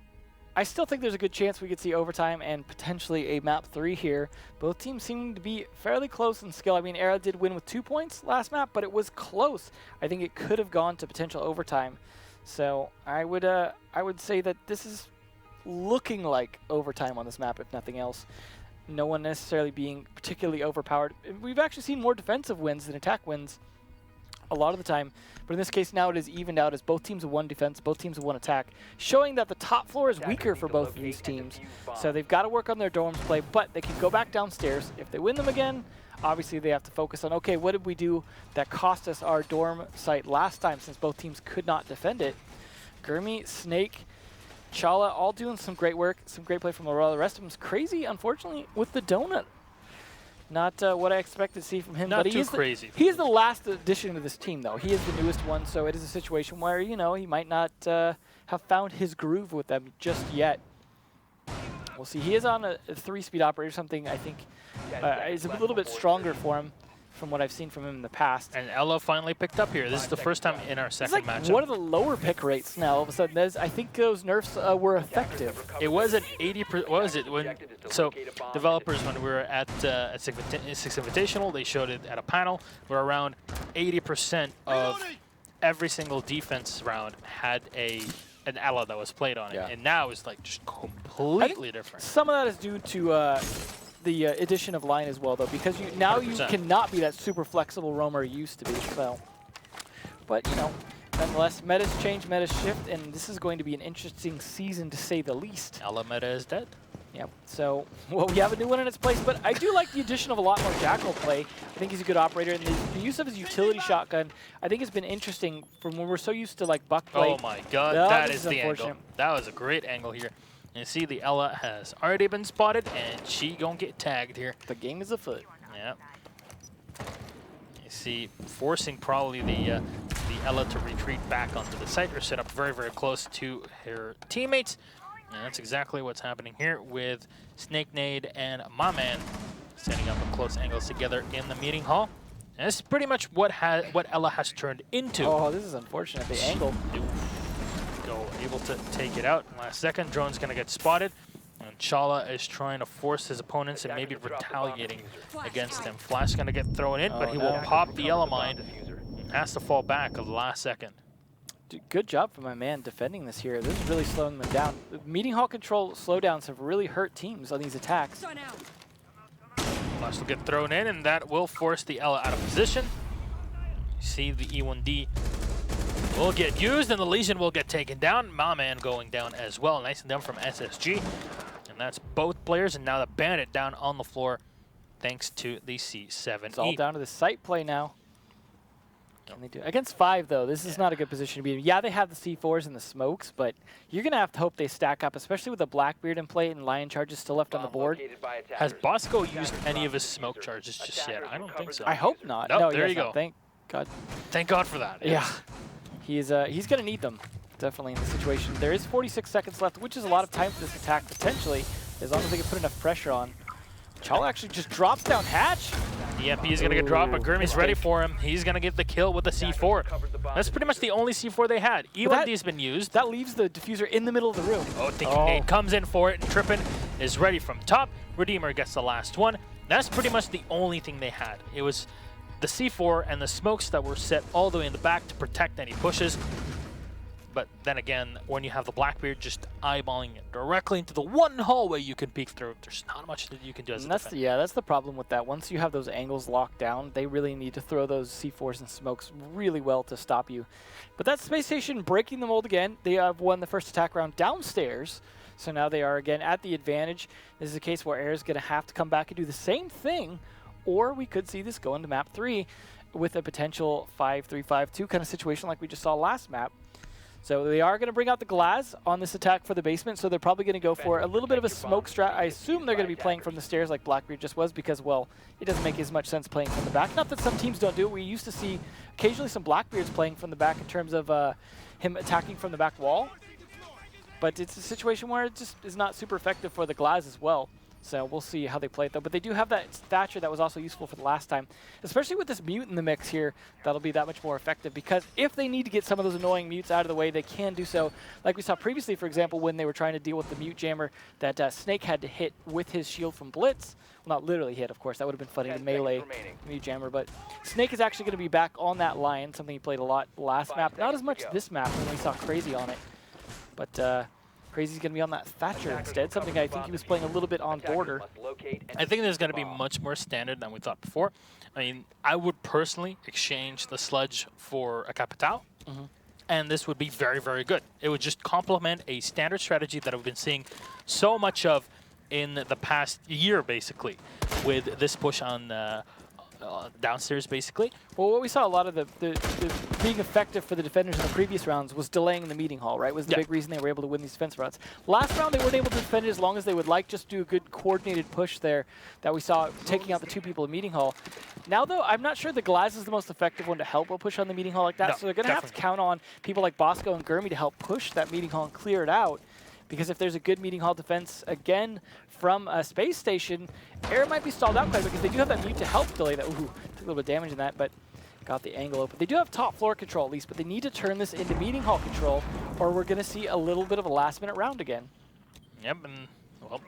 I still think there's a good chance we could see overtime and potentially a map 3 here. Both teams seem to be fairly close in skill. I mean, Era did win with 2 points last map, but it was close. I think it could have gone to potential overtime. So I would say that this is looking like overtime on this map, if nothing else. No one necessarily being particularly overpowered. We've actually seen more defensive wins than attack wins a lot of the time, but in this case now it is evened out as both teams have 1 defense, both teams have 1 attack, showing that the top floor is weaker for both of these teams. So they've got to work on their dorms play, but they can go back downstairs. If they win them again, obviously they have to focus on, okay, what did we do that cost us our dorm site last time, since both teams could not defend it. Gurmy, Snake, Chala all doing some great work, some great play from Laurel. The rest of them's crazy, unfortunately, with the donut. Not what I expected to see from him. Not but too crazy. He is the last addition to this team, though. He is the newest one, so it is a situation where, you know, he might not have found his groove with them just yet. We'll see. He is on a 3-speed operator, something I think is a little bit stronger for him from what I've seen from him in the past. And Ella finally picked up here. This is the first time in our second it's like matchup. one of the lower pick rates now. All of a sudden, I think those nerfs were effective. It was at 80%. What was it? So developers, when we were at Six Invitational, they showed it at a panel where around 80% of every single defense round had an Ella that was played on it. And now it's like just completely different. Some of that is due to the addition of line as well, though, because now you cannot be that super flexible roamer you used to be. So, but you know, nonetheless, metas change, metas shift, and this is going to be an interesting season to say the least. Ella meta is dead. Yep. So, well, we have a new one in its place, but I do like the addition of a lot more Jackal play. I think he's a good operator, and the use of his utility shotgun, I think, has been interesting from when we're so used to like buck play. Oh my God, that is the angle. That was a great angle here. And you see the Ella has already been spotted, and she gonna get tagged here. The game is afoot. Yep. You see, forcing probably the Ella to retreat back onto the site or set up very, very close to her teammates. And that's exactly what's happening here with Snake Nade and my man setting up a close angles together in the meeting hall. And this is pretty much what Ella has turned into. Oh, this is unfortunate. The angle. Able to take it out. Last second, Drone's going to get spotted. And Chala is trying to force his opponents and maybe retaliating against him. Flash going to get thrown in, but he will pop the Ella mine. Has to fall back at the last second. Good job for my man defending this here. This is really slowing them down. The meeting hall control slowdowns have really hurt teams on these attacks. Flash will get thrown in, and that will force the Ella out of position. You see the E1D will get used, and the Legion will get taken down. My man going down as well. Nice and down from SSG. And that's both players, and now the Bandit down on the floor thanks to the C7E. It's all down to the site play now. Can they do against 5 though? This is not a good position to be in. Yeah, they have the C4s and the smokes, but you're gonna have to hope they stack up, especially with the Blackbeard in play and Lion charges still left on the board. Has Bosco used any of his smoke charges just yet? I don't think so. I hope not. Nope, No, there he you has go. not. Thank God. Thank God for that. Yeah, he's gonna need them definitely in this situation. There is 46 seconds left, which is a lot of time for this attack potentially, as long as they can put enough pressure on. Chala actually just drops down Hatch. The EMP is going to get dropped, but Gurmy's ready for him. He's going to get the kill with the C4. That's pretty much the only C4 they had. E1D's been used. That leaves the diffuser in the middle of the room. Oh, thinking Nate comes in for it, and Trippin is ready from top. Redeemer gets the last one. That's pretty much the only thing they had. It was the C4 and the smokes that were set all the way in the back to protect any pushes. But then again, when you have the Blackbeard just eyeballing it directly into the one hallway you can peek through, there's not much that you can do as a defender. Yeah, that's the problem with that. Once you have those angles locked down, they really need to throw those C4s and smokes really well to stop you. But that Space Station breaking the mold again. They have won the first attack round downstairs, so now they are again at the advantage. This is a case where Air is going to have to come back and do the same thing, or we could see this go into map 3 with a potential 5-3-5-2 kind of situation like we just saw last map. So they are going to bring out the Glaz on this attack for the basement, so they're probably going to go for a little bit of a smoke strat. I assume they're going to be playing from the stairs like Blackbeard just was because, well, it doesn't make as much sense playing from the back. Not that some teams don't do it. We used to see occasionally some Blackbeards playing from the back in terms of him attacking from the back wall. But it's a situation where it just is not super effective for the Glaz as well. So we'll see how they play it, though. But they do have that Thatcher that was also useful for the last time. Especially with this mute in the mix here, that'll be that much more effective. Because if they need to get some of those annoying mutes out of the way, they can do so. Like we saw previously, for example, when they were trying to deal with the mute jammer that Snake had to hit with his shield from Blitz. Well, not literally hit, of course. That would have been funny to melee mute jammer. But Snake is actually going to be back on that Lion, something he played a lot last map. Not as much this map when we saw Crazy on it. But Crazy's going to be on that Thatcher instead, something I think he was playing a little bit on border. I think there's going to be much more standard than we thought before. I mean, I would personally exchange the Sludge for a Capitao, and this would be very, very good. It would just complement a standard strategy that I've been seeing so much of in the past year, basically, with this push on downstairs, basically. Well, what we saw a lot of the being effective for the defenders in the previous rounds was delaying the meeting hall, right? Was the big reason they were able to win these defense rounds. Last round, they weren't able to defend it as long as they would like, just do a good coordinated push there that we saw taking out the 2 people in meeting hall. Now, though, I'm not sure the Glaz is the most effective one to help a push on the meeting hall like that, so they're going to have to count on people like Bosco and Gurmy to help push that meeting hall and clear it out. Because if there's a good meeting hall defense, again, from a Space Station, Air might be stalled out quite because they do have that mute to help delay that. Ooh, took a little bit of damage in that, but got the angle open. They do have top floor control at least, but they need to turn this into meeting hall control, or we're going to see a little bit of a last-minute round again. Yep, and well,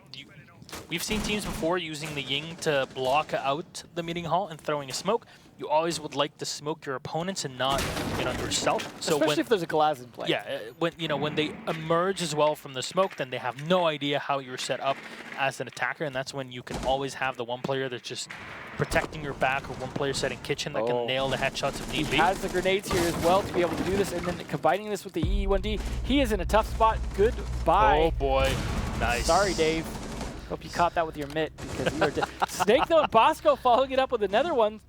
we've seen teams before using the Ying to block out the meeting hall and throwing a smoke. You always would like to smoke your opponents and not, yourself. So especially if there's a Glaz in play. Yeah, when they emerge as well from the smoke, then they have no idea how you're set up as an attacker, and that's when you can always have the one player that's just protecting your back or one player setting kitchen that can nail the headshots if need be. He has the grenades here as well to be able to do this, and then combining this with the EE1D, he is in a tough spot. Goodbye. Oh boy, nice. Sorry, Dave. Hope you caught that with your mitt because you are dead. Snake though and Bosco following it up with another one.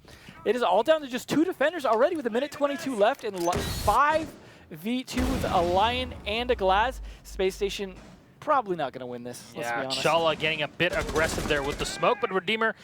It is all down to just 2 defenders already with 1:22 left and 5v2 with a Lion and a Glaz. Space Station probably not going to win this, let's be honest. Chala getting a bit aggressive there with the smoke, but Redeemer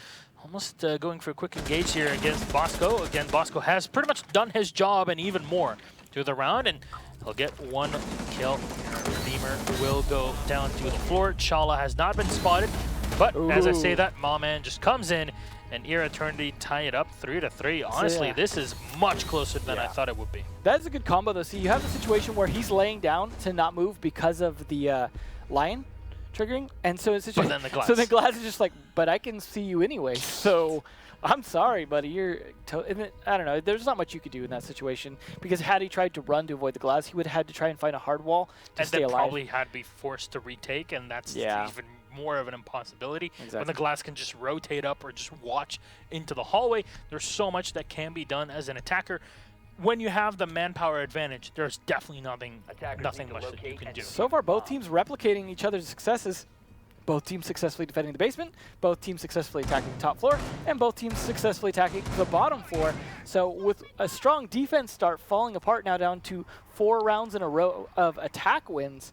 almost going for a quick engage here against Bosco. Again, Bosco has pretty much done his job and even more through the round, and he'll get 1 kill. Redeemer will go down to the floor. Chala has not been spotted, but as I say that, Mawman just comes in, and Ear Eternity tie it up 3-3. Honestly, this is much closer than I thought it would be. That's a good combo, though. See, you have a situation where he's laying down to not move because of the Lion triggering, and so it's But then the Glaz. So the Glaz is just like, but I can see you anyway, so I'm sorry, buddy. You're I don't know. There's not much you could do in that situation because had he tried to run to avoid the Glaz, he would have had to try and find a hard wall to stay alive. And then probably had to be forced to retake, and that's even more of an impossibility. When the Glaz can just rotate up or just watch into the hallway, there's so much that can be done as an attacker. When you have the manpower advantage, there's definitely nothing much that you can do. So far, both teams replicating each other's successes. Both teams successfully defending the basement, both teams successfully attacking the top floor, and both teams successfully attacking the bottom floor. So with a strong defense start falling apart now down to 4 rounds in a row of attack wins,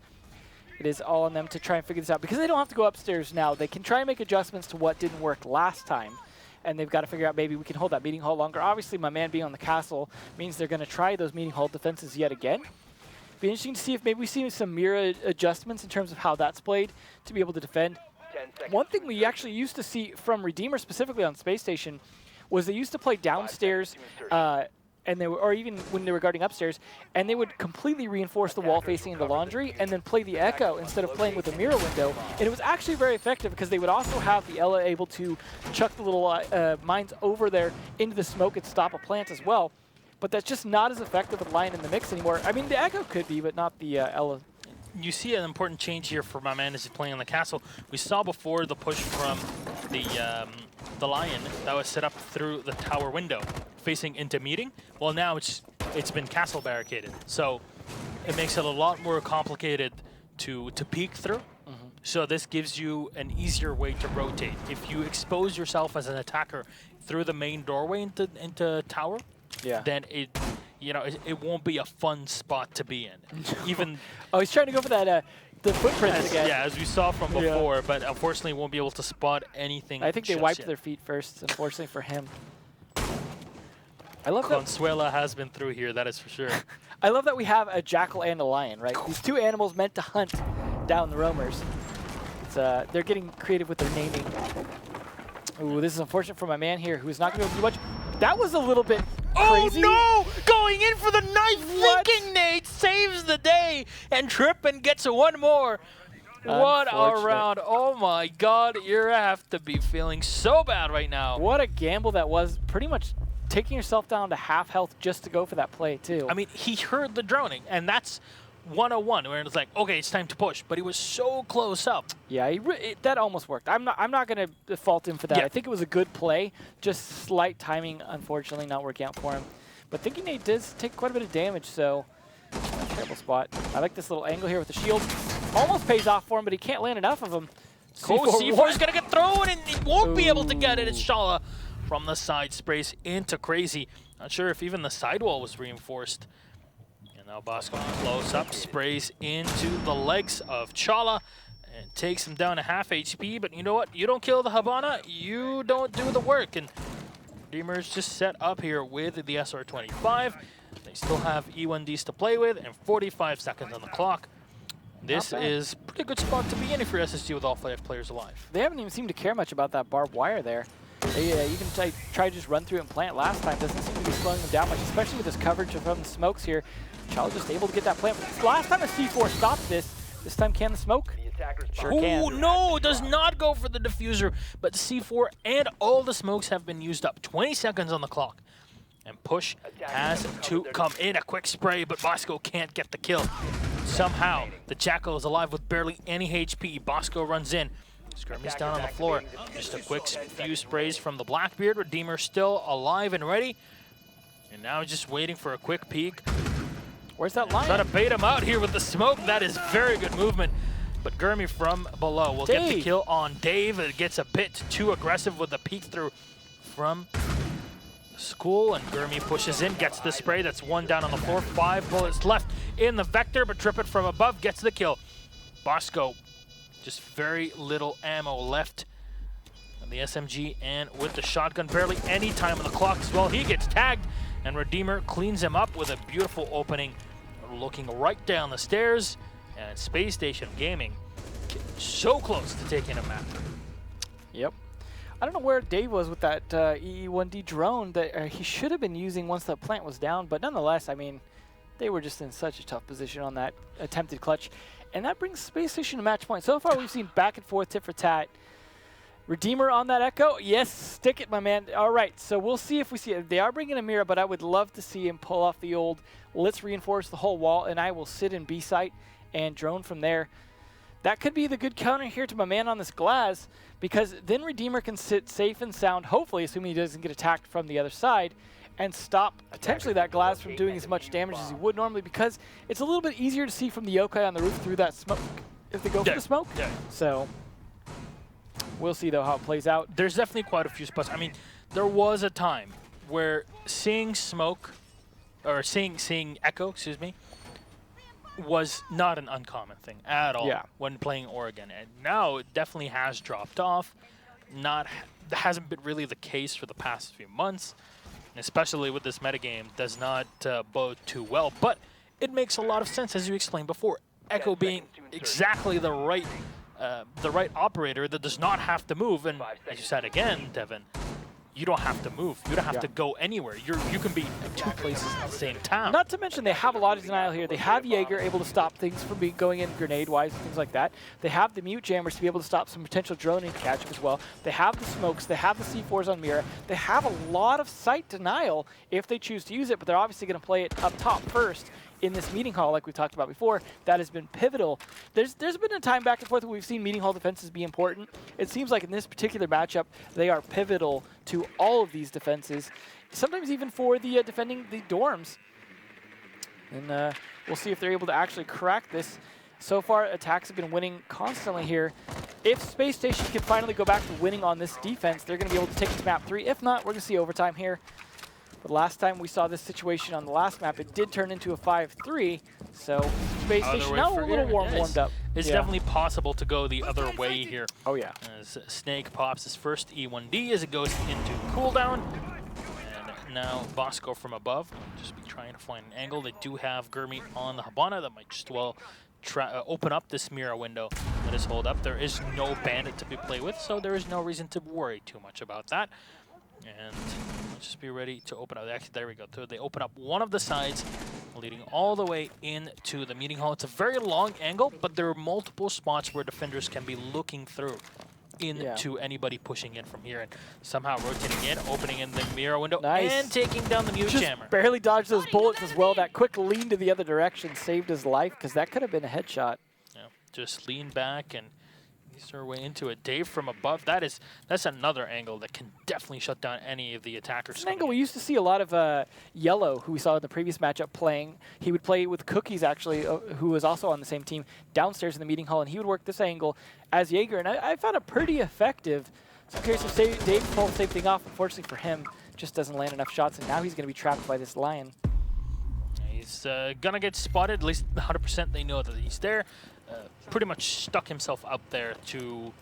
it is all on them to try and figure this out. Because they don't have to go upstairs now, they can try and make adjustments to what didn't work last time. And they've got to figure out maybe we can hold that meeting hall longer. Obviously, my man being on the castle means they're going to try those meeting hall defenses yet again. Be interesting to see if maybe we see some mirror adjustments in terms of how that's played to be able to defend. One thing we actually used to see from Redeemer, specifically on Space Station, was they used to play downstairs, and they were, or even when they were guarding upstairs, and they would completely reinforce the wall facing into laundry and then play the echo instead of playing with a mirror window. And it was actually very effective because they would also have the Ella able to chuck the little mines over there into the smoke and stop a plant as well. But that's just not as effective with Lion in the mix anymore. I mean, the echo could be, but not the Ella. You see an important change here for my man as he's playing on the castle. We saw before the push from the Lion that was set up through the tower window, facing into meeting. Well, now it's been castle barricaded, so it makes it a lot more complicated to peek through. So this gives you an easier way to rotate. If you expose yourself as an attacker through the main doorway into tower, then it won't be a fun spot to be in. Even oh, he's trying to go for that the footprints again. Yeah, as we saw from before, but unfortunately won't be able to spot anything. I think they wiped their feet first, unfortunately for him. I love that Consuela has been through here, that is for sure. I love that we have a jackal and a lion, right? These two animals meant to hunt down the roamers. It's, they're getting creative with their naming. Ooh, this is unfortunate for my man here, who's not going to be able to do much. That was a little bit crazy. Oh no! Going in for the knife, thinking Nate saves the day, and Trippin gets one more. What a round. Oh my god, you have to be feeling so bad right now. What a gamble that was. Pretty much taking yourself down to half health just to go for that play, too. I mean, he heard the droning, and that's 101, where it's like, okay, it's time to push, but he was so close up. Yeah, that almost worked. I'm not going to fault him for that. I think it was a good play, just slight timing, unfortunately, not working out for him. But Thinking Nate does take quite a bit of damage, so not a terrible spot. I like this little angle here with the shield. Almost pays off for him, but he can't land enough of them. C4 is going to get thrown, and he won't be able to get it. It's Shala from the side, sprays into Crazy. Not sure if even the sidewall was reinforced. Now Bosco close up, sprays into the legs of Chala and takes him down to half HP. But you know what? You don't kill the Habana, you don't do the work. And Redeemer's just set up here with the SR-25. They still have E1Ds to play with and 45 seconds on the clock. This is a pretty good spot to be in if you're SSG with all 5 players alive. They haven't even seemed to care much about that barbed wire there. They even try to just run through and plant last time. Doesn't seem to be slowing them down much, especially with this coverage from the smokes here. Chala just able to get that plant. Last time a C4 stopped this time can the smoke? Sure can. Oh no, does not go for the diffuser, but the C4 and all the smokes have been used up. 20 seconds on the clock. And push has to come in. A quick spray, but Bosco can't get the kill. Somehow, the Jackal is alive with barely any HP. Bosco runs in. Skirmy's down on the floor. Just a quick few sprays from the Blackbeard. Redeemer still alive and ready. And now just waiting for a quick peek. Where's that line? Try to bait him out here with the smoke. That is very good movement. But Gurmy from below will get the kill on Dave. It gets a bit too aggressive with the peek through from School. And Gurmy pushes in, gets the spray. That's one down on the floor. 5 bullets left in the Vector, but Trippett from above gets the kill. Bosco, just very little ammo left on the SMG, and with the shotgun, barely any time on the clock as well. He gets tagged, and Redeemer cleans him up with a beautiful opening, looking right down the stairs. And Space Station Gaming so close to taking a map. Yep. I don't know where Dave was with that EE1D drone that he should have been using once the plant was down, but nonetheless, I mean, they were just in such a tough position on that attempted clutch. And that brings Space Station to match point. So far, we've seen back and forth, tit for tat. Redeemer on that Echo. Yes, stick it, my man. All right, so we'll see if we see it. They are bringing a mirror, but I would love to see him pull off the old, let's reinforce the whole wall, and I will sit in B site and drone from there. That could be the good counter here to my man on this glass, because then Redeemer can sit safe and sound, hopefully, assuming he doesn't get attacked from the other side, and stop potentially that glass from doing as much damage as he would normally, because it's a little bit easier to see from the yokai on the roof through that smoke if they go for the smoke. Yeah. So We'll see, though, how it plays out. There's definitely quite a few spots. I mean, there was a time where seeing Smoke, or seeing Echo, excuse me, was not an uncommon thing at all when playing Oregon. And now it definitely has dropped off. That hasn't been really the case for the past few months, especially with this metagame. Does not bode too well, but it makes a lot of sense, as you explained before. Echo being exactly the right operator that does not have to move, and as you said again, Devin, you don't have to move. You don't have to go anywhere. You can be in 2 places at the same time. Not to mention they have a lot of denial here. They have Jaeger able to stop things from going in grenade-wise and things like that. They have the mute jammers to be able to stop some potential droning catch-up as well. They have the smokes. They have the C4s on Mira. They have a lot of site denial if they choose to use it, but they're obviously going to play it up top first in this meeting hall, like we talked about before. That has been pivotal. There's been a time back and forth where we've seen meeting hall defenses be important. It seems like in this particular matchup, they are pivotal to all of these defenses, sometimes even for the defending the dorms. And we'll see if they're able to actually crack this. So far, attacks have been winning constantly here. If Space Station can finally go back to winning on this defense, they're going to be able to take it to map 3. If not, we're going to see overtime here. The last time we saw this situation on the last map, it did turn into a 5-3. So Space Station now a little warmed up. It's definitely possible to go the other way here. Oh yeah. As Snake pops his first E1D as it goes into cooldown. And now Bosco from above. Just be trying to find an angle. They do have Gurmi on the Habana that might just well open up this Mira window. Let us hold up. There is no bandit to be played with, so there is no reason to worry too much about that. And let's just be ready to open up. Actually, there we go. So they open up one of the sides, leading all the way into the meeting hall. It's a very long angle, but there are multiple spots where defenders can be looking through into anybody pushing in from here, and somehow rotating in, opening in the Mira window, and taking down the mute jammer. Barely dodged those bullets as well. That quick lean to the other direction saved his life, because that could have been a headshot. Yeah, just lean back and ease our way into it. Dave from above, that's another angle that can definitely shut down any of the attackers. It's an angle we used to see a lot of Yellow, who we saw in the previous matchup, playing. He would play with Cookies, actually, who was also on the same team, downstairs in the meeting hall, and he would work this angle as Jaeger, and I found it pretty effective. So I'm curious if Dave can pull the same thing off. Unfortunately for him, just doesn't land enough shots, and now he's going to be trapped by this Lion. He's going to get spotted, at least 100% they know that he's there. Pretty much stuck himself out there to...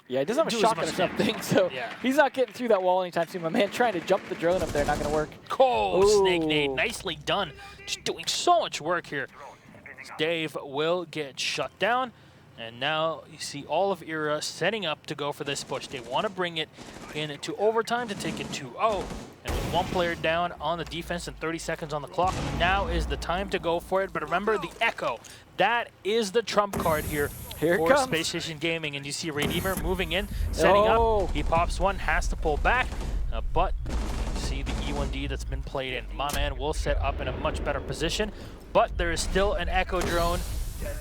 Yeah, he doesn't have a shotgun or something, so he's not getting through that wall anytime soon. My man trying to jump the drone up there, not going to work. Oh, Snake nade, nicely done. Just doing so much work here. Dave will get shut down, and now you see all of ERA setting up to go for this push. They want to bring it into overtime to take it 2-0. And with 1 player down on the defense and 30 seconds on the clock, now is the time to go for it. But remember, the Echo, that is the trump card here for Space Station Gaming. And you see Redeemer moving in, setting up. He pops one, has to pull back, but you see the E1D that's been played in. My man will set up in a much better position, but there is still an Echo drone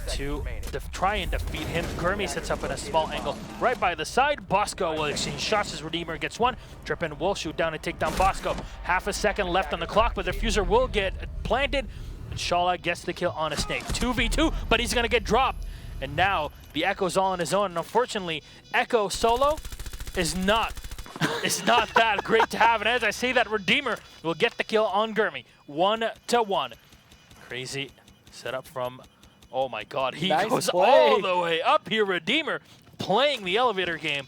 to try and defeat him. Gurmi sits up in a small angle right by the side. Bosco will exchange shots as Redeemer gets one. Trippin will shoot down and take down Bosco. Half a second left on the clock, but the Fuser will get planted. And Shala gets the kill on a Snake. 2v2, but he's going to get dropped. And now the Echo's all on his own. And unfortunately, Echo solo is not that great to have. And as I say that, Redeemer will get the kill on Gurmi. 1-1. Crazy setup from... Oh my god, he goes all the way up here. Redeemer playing the elevator game.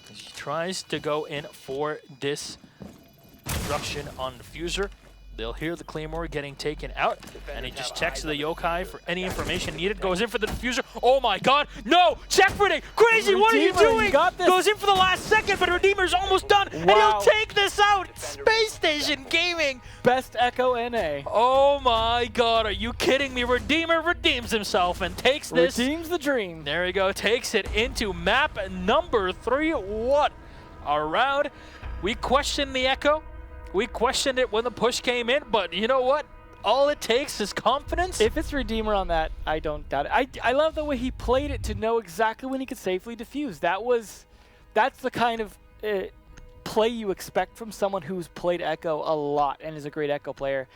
He tries to go in for this disruption on the Fuser. They'll hear the Claymore getting taken out, and he just checks the Yokai for any information needed. Goes in for the diffuser. Oh my god, no! Check for it! Crazy, Redeemer, what are you doing? Goes in for the last second, but Redeemer's almost done, and he'll take this out! Space Station Gaming! Best Echo NA. Oh my god, are you kidding me? Redeemer redeems himself and takes this. Redeems the dream. There we go, takes it into map number 3. What a round. We questioned the Echo. We questioned it when the push came in, but you know what? All it takes is confidence. If it's Redeemer on that, I don't doubt it. I love the way he played it to know exactly when he could safely defuse. That's the kind of play you expect from someone who's played Echo a lot and is a great Echo player.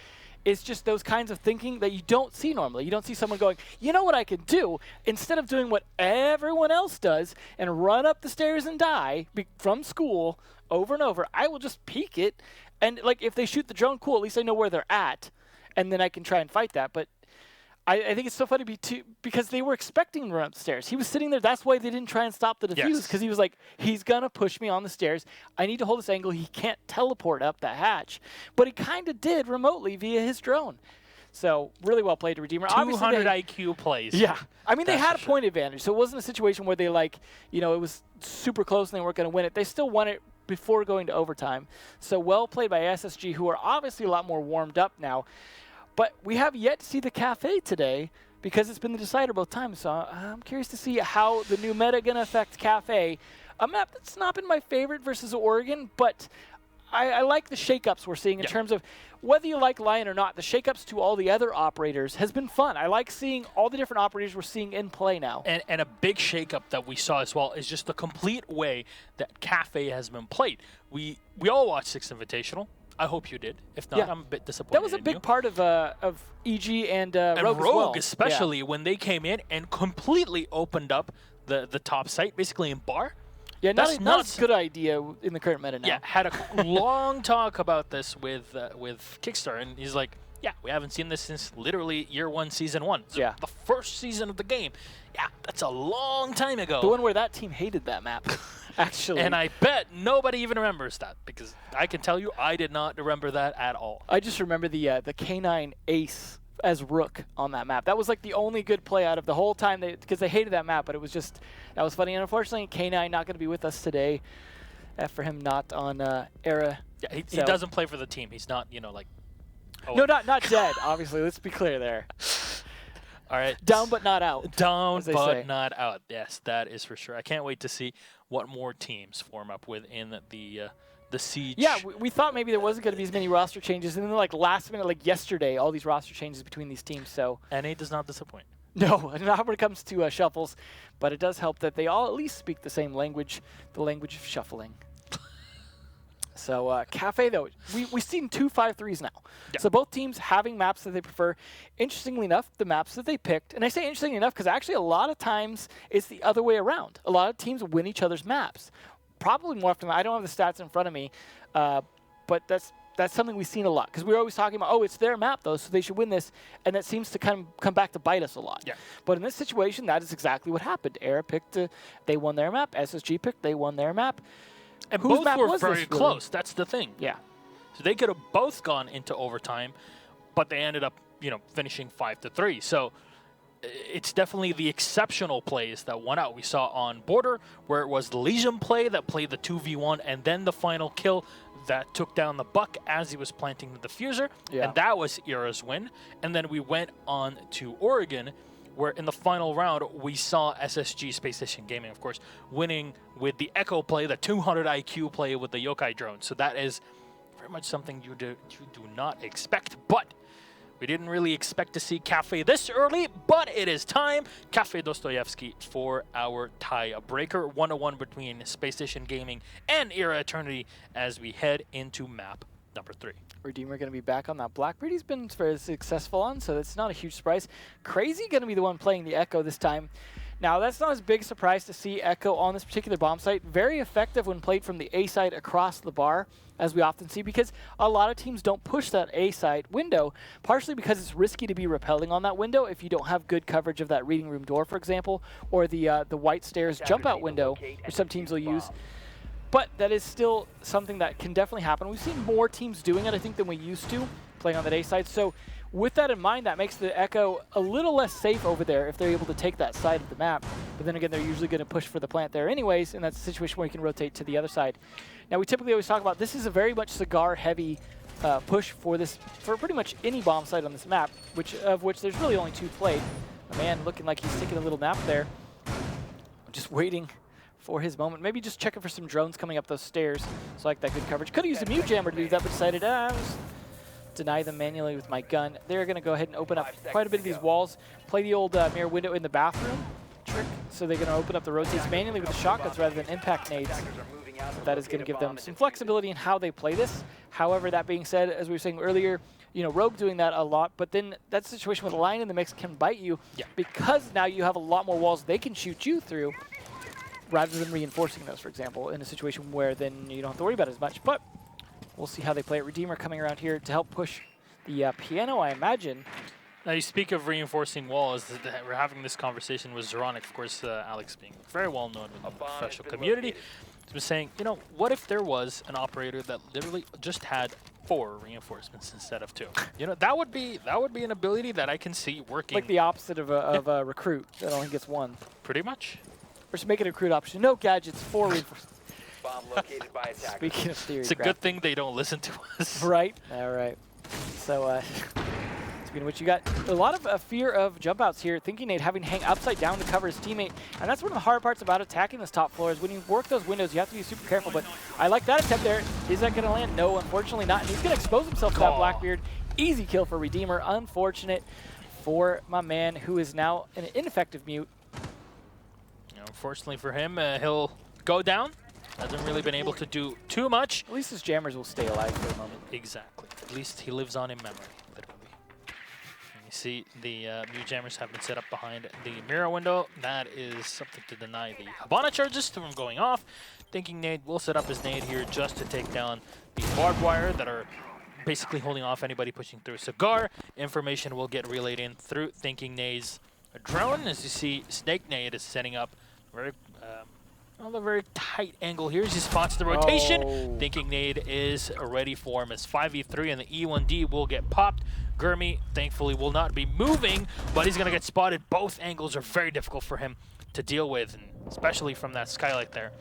it's just those kinds of thinking that you don't see normally. You don't see someone going, you know what I can do? Instead of doing what everyone else does and run up the stairs and die from school over and over, I will just peek it. And like if they shoot the drone, cool, at least I know where they're at. And then I can try and fight that. But I think it's so funny because they were expecting him to run up the stairs. He was sitting there. That's why they didn't try and stop the defuse, because he was like, he's going to push me on the stairs. I need to hold this angle. He can't teleport up that hatch. But he kind of did remotely via his drone. So really well played, Redeemer. 200 IQ plays. Yeah. I mean, they That's had a for sure. point advantage. So it wasn't a situation where they it was super close and they weren't going to win it. They still won it before going to overtime. So well played by SSG, who are obviously a lot more warmed up now. But we have yet to see the cafe today because it's been the decider both times. So I'm curious to see how the new meta going to affect cafe. A map that's not been my favorite versus Oregon, but I like the shakeups we're seeing in terms of whether you like Lion or not. The shakeups to all the other operators has been fun. I like seeing all the different operators we're seeing in play now. And a big shakeup that we saw as well is just the complete way that cafe has been played. We all watched Sixth Invitational. I hope you did. If not, I'm a bit disappointed. That was a big part of EG and Rogue as well. Especially when they came in and completely opened up the top site, basically in bar. Yeah, not a good idea in the current meta now. Yeah, had a long talk about this with Kickstarter, and he's like, yeah, we haven't seen this since literally year 1, season 1. So the first season of the game. Yeah, that's a long time ago. The one where that team hated that map, actually. And I bet nobody even remembers that, because I can tell you I did not remember that at all. I just remember the K9 ace as Rook on that map. That was like the only good play out of the whole time, because they hated that map, but it was just, that was funny. And unfortunately, K9 not going to be with us today for him not on Era. Yeah, he doesn't play for the team. He's not, like... Oh. No, not dead, obviously. Let's be clear there. All right. Down but not out. Down but not out. Yes, that is for sure. I can't wait to see what more teams form up within the Siege. Yeah, we thought maybe there wasn't going to be as many roster changes, and then like last minute, like yesterday, all these roster changes between these teams. So NA does not disappoint. No, not when it comes to shuffles, but it does help that they all at least speak the same language, the language of shuffling. So Cafe, though, we've seen 2 5-3s now. Yeah. So both teams having maps that they prefer. Interestingly enough, the maps that they picked, and I say interestingly enough because actually a lot of times it's the other way around. A lot of teams win each other's maps. Probably more often than I don't have the stats in front of me, but that's something we've seen a lot because we're always talking about, oh, it's their map, though, so they should win this, and that seems to come back to bite us a lot. Yeah. But in this situation, that is exactly what happened. Era picked, they won their map. SSG picked, they won their map. And Whose both were very really? close. That's the thing. Yeah. So they could have both gone into overtime, but they ended up, finishing 5-3. So it's definitely the exceptional plays that won out. We saw on Border where it was the Legion play that played the 2v1 and then the final kill that took down the Buck as he was planting the diffuser. Yeah. And that was Era's win. And then we went on to Oregon, where in the final round, we saw SSG, Space Station Gaming, of course, winning with the Echo play, the 200 IQ play with the Yokai drone. So that is very much something you do not expect. But we didn't really expect to see Cafe this early, but it is time. Cafe Dostoyevsky for our tie-breaker. 1-1 between Space Station Gaming and Era Eternity as we head into map number 3. Redeemer going to be back on that Blackbird he's been very successful on, so that's not a huge surprise. Crazy going to be the one playing the Echo this time. Now, that's not as big a surprise to see Echo on this particular bomb site. Very effective when played from the A side across the bar, as we often see, because a lot of teams don't push that A side window, partially because it's risky to be rappelling on that window if you don't have good coverage of that reading room door, for example, or the white stairs jump out window, which some teams will use. But that is still something that can definitely happen. We've seen more teams doing it, I think, than we used to, playing on that A side. So with that in mind, that makes the Echo a little less safe over there if they're able to take that side of the map. But then again, they're usually going to push for the plant there anyways, and that's a situation where you can rotate to the other side. Now, we typically always talk about this is a very much cigar-heavy push for pretty much any bomb site on this map, of which there's really only 2 played. A man looking like he's taking a little nap there. Just waiting for his moment. Maybe just checking for some drones coming up those stairs. So I like that good coverage. Could have used a mute jammer to do that, but decided, deny them manually with my gun. They're going to go ahead and open up quite a bit of these walls. Play the old mirror window in the bathroom trick. So they're going to open up the rotates manually with the shotguns rather than impact nades. That is going to give them some flexibility in how they play this. However, that being said, as we were saying earlier, you know, Rogue doing that a lot, but then that situation with a Lion in the mix can bite you because now you have a lot more walls they can shoot you through rather than reinforcing those, for example, in a situation where then you don't have to worry about it as much. But we'll see how they play it. Redeemer coming around here to help push the piano, I imagine. Now, you speak of reinforcing walls. We're having this conversation with Zeronic, of course, Alex being very well known in the professional community. He was saying, you know, what if there was an operator that literally just had 4 reinforcements instead of 2? You know, that would be an ability that I can see working. Like the opposite of a recruit that only gets 1. Pretty much. Or just make it a recruit option. No gadgets, 4 reinforcements. Bomb located by attackers. Speaking of theory, It's a good thing they don't listen to us. Right. All right. So, speaking of which, you got a lot of fear of jump outs here. Thinking Nate having to hang upside down to cover his teammate. And that's one of the hard parts about attacking this top floor is when you work those windows, you have to be super careful. But I like that attempt there. Is that going to land? No, unfortunately not. And he's going to expose himself to that Blackbeard. Easy kill for Redeemer. Unfortunate for my man, who is now an ineffective mute. Unfortunately for him, he'll go down. Hasn't really been able to do too much. At least his jammers will stay alive for a moment. Exactly. At least he lives on in memory, literally. And you see the mute jammers have been set up behind the mirror window. That is something to deny the Habana charges from going off. Thinking Nade will set up his nade here just to take down the barbed wire that are basically holding off anybody pushing through. Cigar information will get relayed in through Thinking Nade's drone. As you see, Snake Nade is setting up very on a very tight angle here as he spots the rotation. Oh. Thinking Nade is ready for him as 5v3 and the E1D will get popped. Gurmy, thankfully, will not be moving, but he's going to get spotted. Both angles are very difficult for him to deal with, and especially from that skylight there.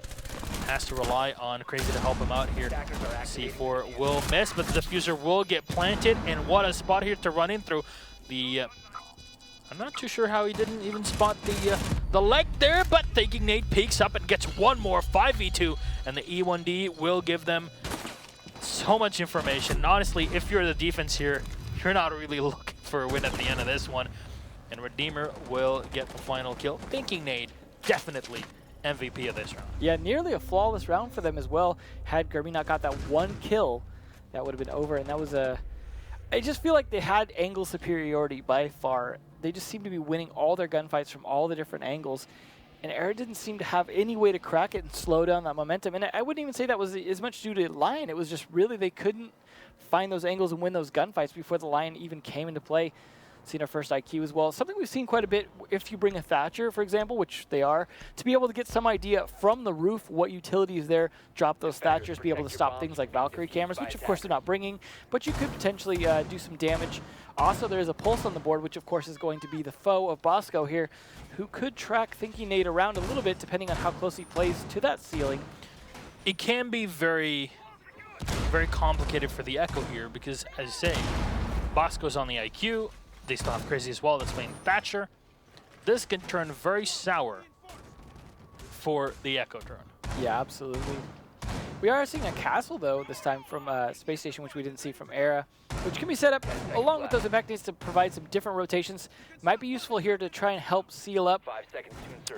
Has to rely on Crazy to help him out here. C4 will miss, but the diffuser will get planted, and what a spot here to run in through. The I'm not too sure how he didn't even spot the leg there, but Thinking Nade peeks up and gets one more 5v2, and the E1D will give them so much information. And honestly, if you're the defense here, you're not really looking for a win at the end of this one. And Redeemer will get the final kill. Thinking Nade, definitely MVP of this round. Yeah, nearly a flawless round for them as well. Had Gurmy not got that 1 kill, that would have been over, and that was a... I just feel like they had angle superiority by far. They just seem to be winning all their gunfights from all the different angles. And Era didn't seem to have any way to crack it and slow down that momentum. And I wouldn't even say that was as much due to Lion. It was just really they couldn't find those angles and win those gunfights before the Lion even came into play. Seen our first IQ as well. Something we've seen quite a bit if you bring a Thatcher, for example, which they are, to be able to get some idea from the roof what utility is there, drop those Thatchers, be able to stop things like Valkyrie cameras, which of course they're not bringing, but you could potentially do some damage. Also, there is a Pulse on the board, which of course is going to be the foe of Bosco here, who could track Thinking Nade around a little bit depending on how close he plays to that ceiling. It can be very, very complicated for the Echo here because, as you say, Bosco's on the IQ. They still have Crazy as well that's playing Thatcher. This can turn very sour for the Echo drone. Yeah, absolutely. We are seeing a castle, though, this time from Space Station, which we didn't see from Era, which can be set up along with those impact nades to provide some different rotations. Might be useful here to try and help seal up.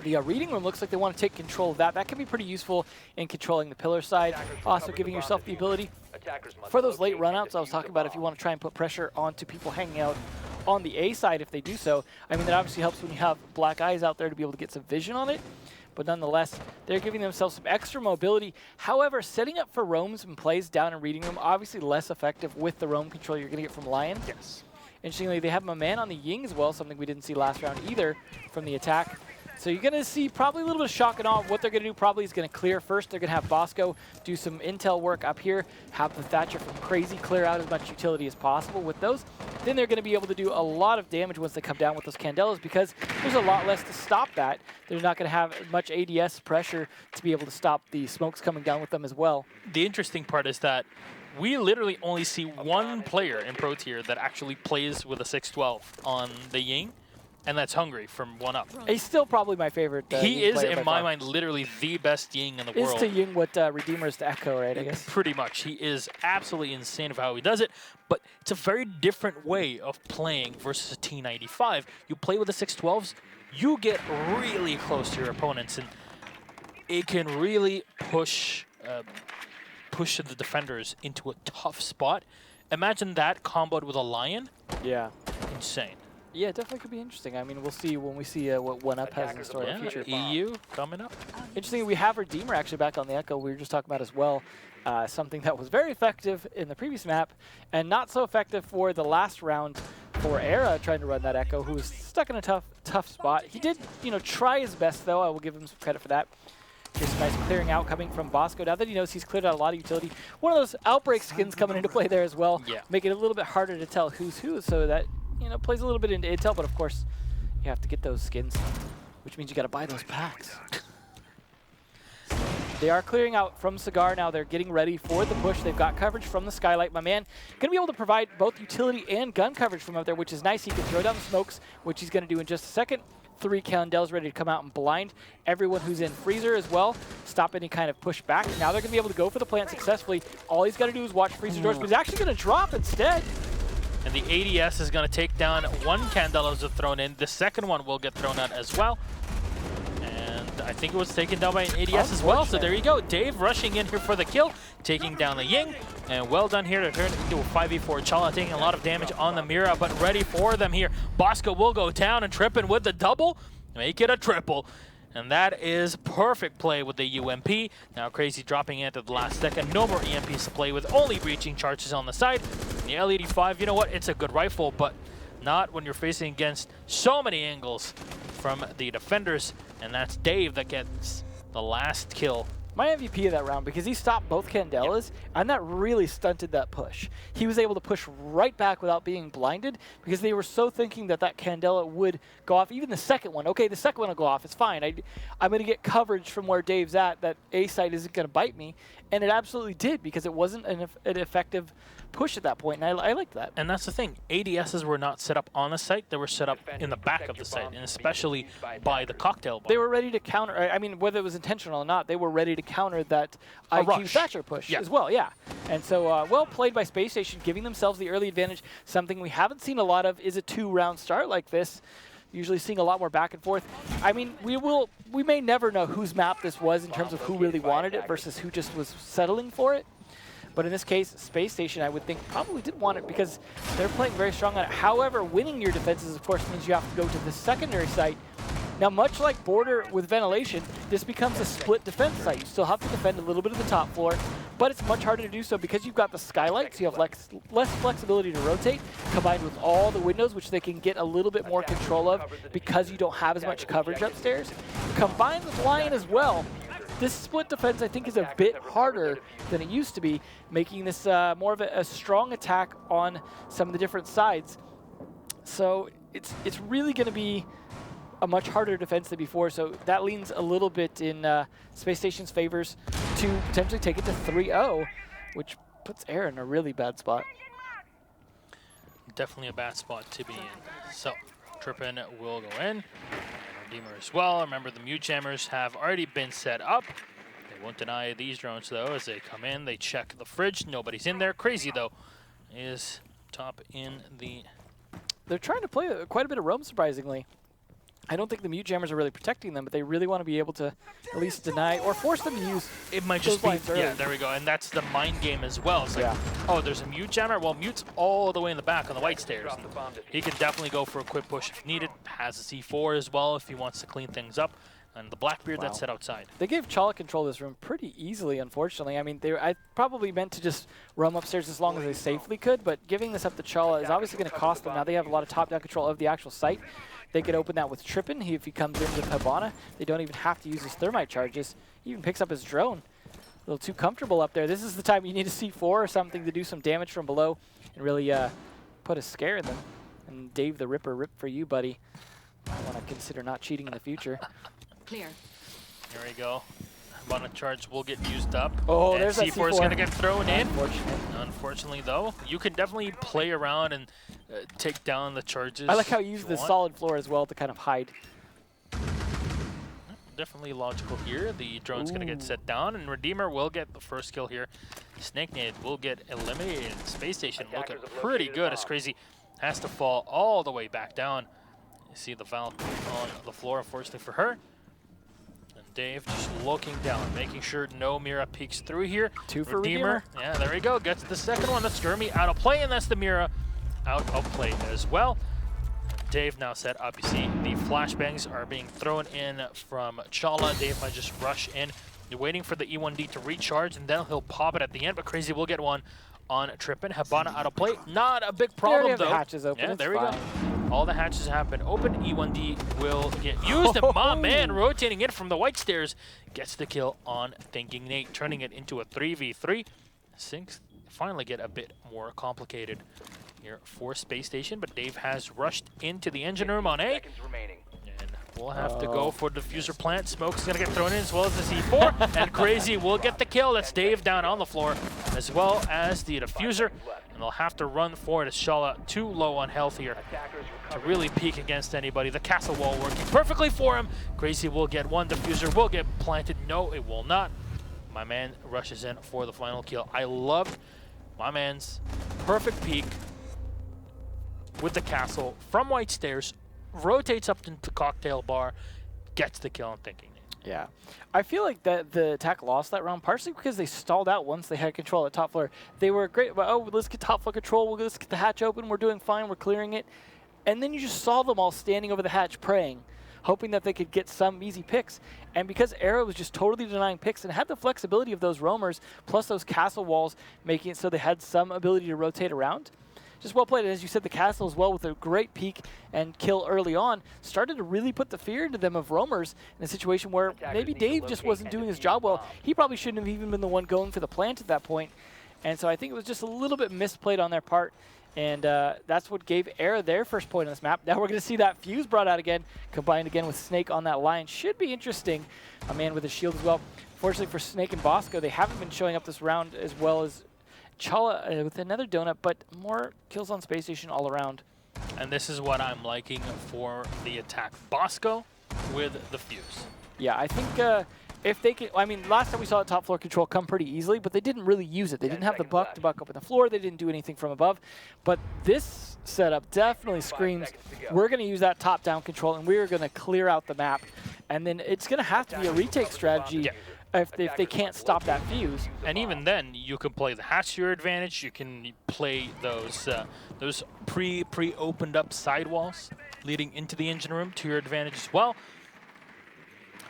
The reading room looks like they want to take control of that. That can be pretty useful in controlling the pillar side. Also giving yourself the ability for those late runouts I was talking about if you want to try and put pressure onto people hanging out on the A side if they do so. I mean, that obviously helps when you have black eyes out there to be able to get some vision on it. But nonetheless, they're giving themselves some extra mobility. However, setting up for roams and plays down in reading room, obviously less effective with the roam control you're going to get from Lion. Yes. Interestingly, they have a man on the Ying as well, something we didn't see last round either from the attack. So you're going to see probably a little bit of shock and awe. What they're going to do probably is going to clear first. They're going to have Bosco do some intel work up here, have the Thatcher from Crazy clear out as much utility as possible with those. Then they're going to be able to do a lot of damage once they come down with those Candelas because there's a lot less to stop that. They're not going to have much ADS pressure to be able to stop the smokes coming down with them as well. The interesting part is that we literally only see one player in Pro Tier that actually plays with a 612 on the Ying, and that's Hungry from 1UP. He's still probably my favorite. He is, in my far. mind, literally the best Ying in the Is world. to Ying what Redeemer is to Echo, right, I guess? Pretty much. He is absolutely insane of how he does it, but it's a very different way of playing versus a T95. You play with the 612s, you get really close to your opponents, and it can really push push the defenders into a tough spot. Imagine that comboed with a Lion. Yeah. Insane. Yeah, it definitely could be interesting. I mean, we'll see when we see what 1UP has in store in the future. EU coming up. Interesting, we have Redeemer actually back on the Echo. We were just talking about as well. Something that was very effective in the previous map and not so effective for the last round for Era trying to run that Echo, who was stuck in a tough spot. He did, try his best though. I will give him some credit for that. Here's some nice clearing out coming from Bosco. Now that he knows he's cleared out a lot of utility, one of those Outbreak skins coming into play there as well, make it a little bit harder to tell who's who, so that plays a little bit into intel, but of course you have to get those skins, which means you got to buy those packs. They are clearing out from Cigar now. They're getting ready for the push. They've got coverage from the Skylight. My man going to be able to provide both utility and gun coverage from up there, which is nice. He can throw down the smokes, which he's going to do in just a second. 3 Candels ready to come out and blind everyone who's in Freezer as well. Stop any kind of push back. Now they're going to be able to go for the plant successfully. All he's got to do is watch Freezer doors, but he's actually going to drop instead. And the ADS is going to take down 1 Candela as thrown in. The second one will get thrown out as well. And I think it was taken down by an ADS as well. So there you go. Dave rushing in here for the kill, taking down the Ying. And well done here to turn it into a 5v4. Chala taking a lot of damage on the Mira, but ready for them here. Bosco will go down and Trippin with the double. Make it a triple. And that is perfect play with the UMP. Now Crazy dropping in at the last second. No more EMPs to play with, only breaching charges on the side. And the L85, you know what? It's a good rifle, but not when you're facing against so many angles from the defenders. And that's Dave that gets the last kill. My MVP of that round, because he stopped both Candelas, and that really stunted that push. He was able to push right back without being blinded, because they were so thinking that that Candela would go off. Even the second one, okay, the second one will go off, it's fine. I'm going to get coverage from where Dave's at, that A site isn't going to bite me, and it absolutely did, because it wasn't an effective push at that point, and I liked that. And that's the thing, ADSs were not set up on the site, they were set up in the back of the site, and especially by the cocktail bomb. They were ready to counter, I mean, whether it was intentional or not, they were ready to counter that IQ Thatcher push as well, And so, well played by Space Station, giving themselves the early advantage. Something we haven't seen a lot of is a 2-round start like this. Usually seeing a lot more back and forth. I mean, we may never know whose map this was in terms of who really wanted it versus who just was settling for it. But in this case, Space Station, I would think, probably did want it because they're playing very strong on it. However, winning your defenses, of course, means you have to go to the secondary site. Now, much like Border with Ventilation, this becomes a split defense site. You still have to defend a little bit of the top floor, but it's much harder to do so because you've got the skylight, so you have less flexibility to rotate, combined with all the windows, which they can get a little bit more control of because you don't have as much coverage upstairs. Combined with Lion as well, this split defense, I think, is a bit harder than it used to be, making this more of a strong attack on some of the different sides. So it's really going to be a much harder defense than before, so that leans a little bit in Space Station's favors to potentially take it to 3-0, which puts Air in a really bad spot. Definitely a bad spot to be in. So, Trippin will go in. Redeemer as well. Remember, the mute jammers have already been set up. They won't deny these drones, though. As they come in, they check the fridge. Nobody's in there. Crazy, though, is top in the... They're trying to play quite a bit of roam, surprisingly. I don't think the mute jammers are really protecting them, but they really want to be able to at least deny or force them to use. It might just be, yeah, there we go. And that's the mind game as well. It's like, oh, there's a mute jammer. Well, mute's all the way in the back on the white stairs. He can definitely go for a quick push if needed. Has a C4 as well if he wants to clean things up. And the Blackbeard that's set outside. They gave Chala control of this room pretty easily, unfortunately. I mean, I probably meant to just roam upstairs as long as they safely could, but giving this up to Chala is obviously going to cost them. Now they have a lot of top-down control of the actual site. They could open that with Trippin if he comes in with Hibana. They don't even have to use his thermite charges. He even picks up his drone. A little too comfortable up there. This is the time you need a C4 or something to do some damage from below and really put a scare in them. And Dave the Ripper, rip for you, buddy. I want to consider not cheating in the future. Clear. There we go. Hibana charge will get used up. Oh, and there's C4 that C4. is going to get thrown in. Unfortunately, though, you can definitely play around and take down the charges. I like how you use the solid floor as well to kind of hide. Definitely logical here. The drone's going to get set down, and Redeemer will get the first kill here. Snake Nade will get eliminated. Space Station looking pretty good. It's Crazy. Has to fall all the way back down. You see the Valk on the floor, unfortunately for her. And Dave just looking down, making sure no Mira peeks through here. 2 for Redeemer. Yeah, there we go. Gets the second one. That's Skirmy out of play, and that's the Mira out of play as well. Dave now set up. You see the flashbangs are being thrown in from Chala. Dave might just rush in. You're waiting for the E1D to recharge, and then he'll pop it at the end, but Crazy will get one on Trippin. Habana out of play. Not a big problem, though. The hatches open. Yeah, it's there we fine. go. All the hatches have been open. E1D will get used, and my man rotating it from the white stairs gets the kill on Thinking Nate, turning it into a 3v3. Things finally get a bit more complicated here for Space Station, but Dave has rushed into the engine room on A. And we'll have to go for the diffuser plant. Smoke's going to get thrown in as well as the C4, and Crazy will get the kill. That's Dave down on the floor, as well as the diffuser. And they'll have to run for it as Shala too low on health here to really peek against anybody. The castle wall working perfectly for him. Crazy will get one. Diffuser will get planted. No, it will not. My man rushes in for the final kill. I loved my man's perfect peek with the castle from white stairs, rotates up into the cocktail bar, gets the kill on Thinking Nate. Yeah. I feel like that the attack lost that round partially because they stalled out once they had control at top floor. They were great about, oh, let's get top floor control, let's get the hatch open, we're doing fine, we're clearing it. And then you just saw them all standing over the hatch praying, hoping that they could get some easy picks. And because Arrow was just totally denying picks and had the flexibility of those roamers, plus those castle walls, making it so they had some ability to rotate around, just well played. And as you said, the castle as well with a great peek and kill early on started to really put the fear into them of roamers in a situation where maybe Dave just wasn't doing his job well. He probably shouldn't have even been the one going for the plant at that point. And so I think it was just a little bit misplayed on their part. And that's what gave Era their first point on this map. Now we're going to see that fuse brought out again, combined again with Snake on that line. Should be interesting. A man with a shield as well. Fortunately for Snake and Bosco, they haven't been showing up this round as well as Chala with another donut, but more kills on Space Station all around. And this is what I'm liking for the attack. Bosco with the fuse. Yeah, I think if they can, I mean, last time we saw the top floor control come pretty easily, but they didn't really use it. They didn't have the buck to buck up on the floor. They didn't do anything from above. But this setup definitely screams, we're going to use that top-down control, and we're going to clear out the map. And then it's going to have to be a retake strategy if they can't stop that fuse. And even then, you can play the hatch to your advantage. You can play those pre-opened up sidewalls leading into the engine room to your advantage as well.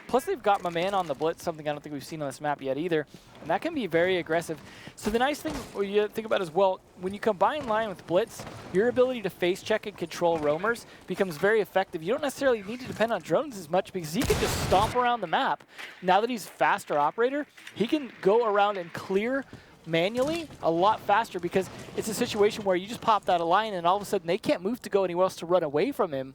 Plus, they've got my man on the blitz, something I don't think we've seen on this map yet either. And that can be very aggressive. So the nice thing you think about as well, when you combine line with blitz, your ability to face check and control roamers becomes very effective. You don't necessarily need to depend on drones as much because he can just stomp around the map. Now that he's faster operator, he can go around and clear manually a lot faster because it's a situation where you just pop that a line and all of a sudden they can't move to go anywhere else to run away from him.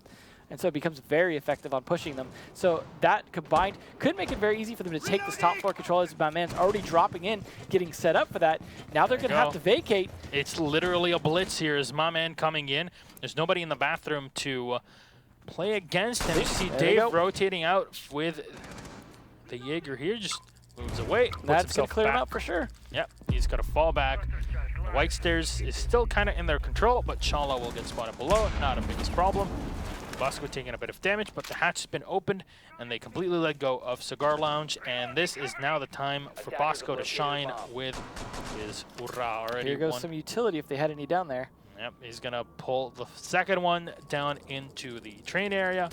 And so it becomes very effective on pushing them. So that combined could make it very easy for them to take this top floor control as my man's already dropping in, getting set up for that. Now they're going to have to vacate. It's literally a blitz here as my man coming in. There's nobody in the bathroom to play against him. You see Dave rotating out with the Jaeger here, just moves away. That's going to clear him up for sure. Yep, he's going to fall back. White Stairs is still kind of in their control, but Chala will get spotted below. Not a biggest problem. Bosco taking a bit of damage, but the hatch has been opened, and they completely let go of Cigar Lounge, and this is now the time for Bosco to shine with his hurrah already. Here goes some utility if they had any down there. Yep, he's going to pull the second one down into the train area,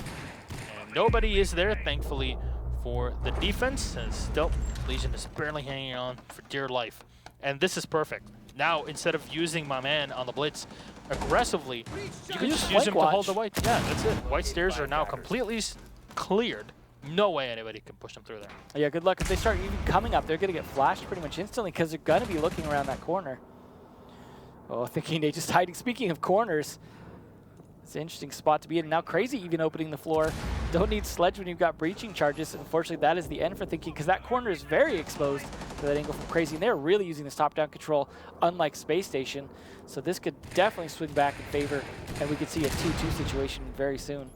and nobody is there, thankfully, for the defense, and still Legion is barely hanging on for dear life. And this is perfect. Now, instead of using my man on the blitz aggressively, you can just use him to hold the white. Yeah, that's it. White stairs are now completely cleared. No way anybody can push them through there. Yeah, good luck. If they start even coming up, they're going to get flashed pretty much instantly because they're going to be looking around that corner. Oh, Thinking they just hiding. Speaking of corners, it's an interesting spot to be in. Now Crazy even opening the floor. Don't need Sledge when you've got breaching charges. Unfortunately, that is the end for Thinking because that corner is very exposed to that angle from Crazy. And they're really using this top-down control, unlike Space Station. So this could definitely swing back in favor, and we could see a 2-2 situation very soon.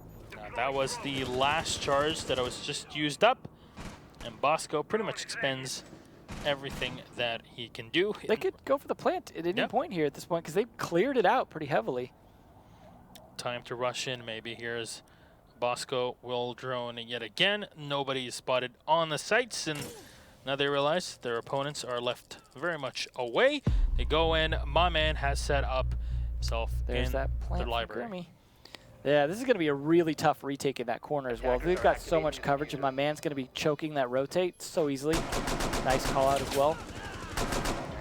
That was the last charge that was just used up, and Bosco pretty much expends everything that he can do. They could go for the plant at any point here at this point because they've cleared it out pretty heavily. Time to rush in maybe here as Bosco will drone yet again. Nobody is spotted on the sites, and now they realize their opponents are left very much away. They go in. My man has set up himself There's in that the plant from library. Grimmy. Yeah, this is going to be a really tough retake in that corner as well. They've got so much coverage, and my man's going to be choking that rotate so easily. Nice call out as well.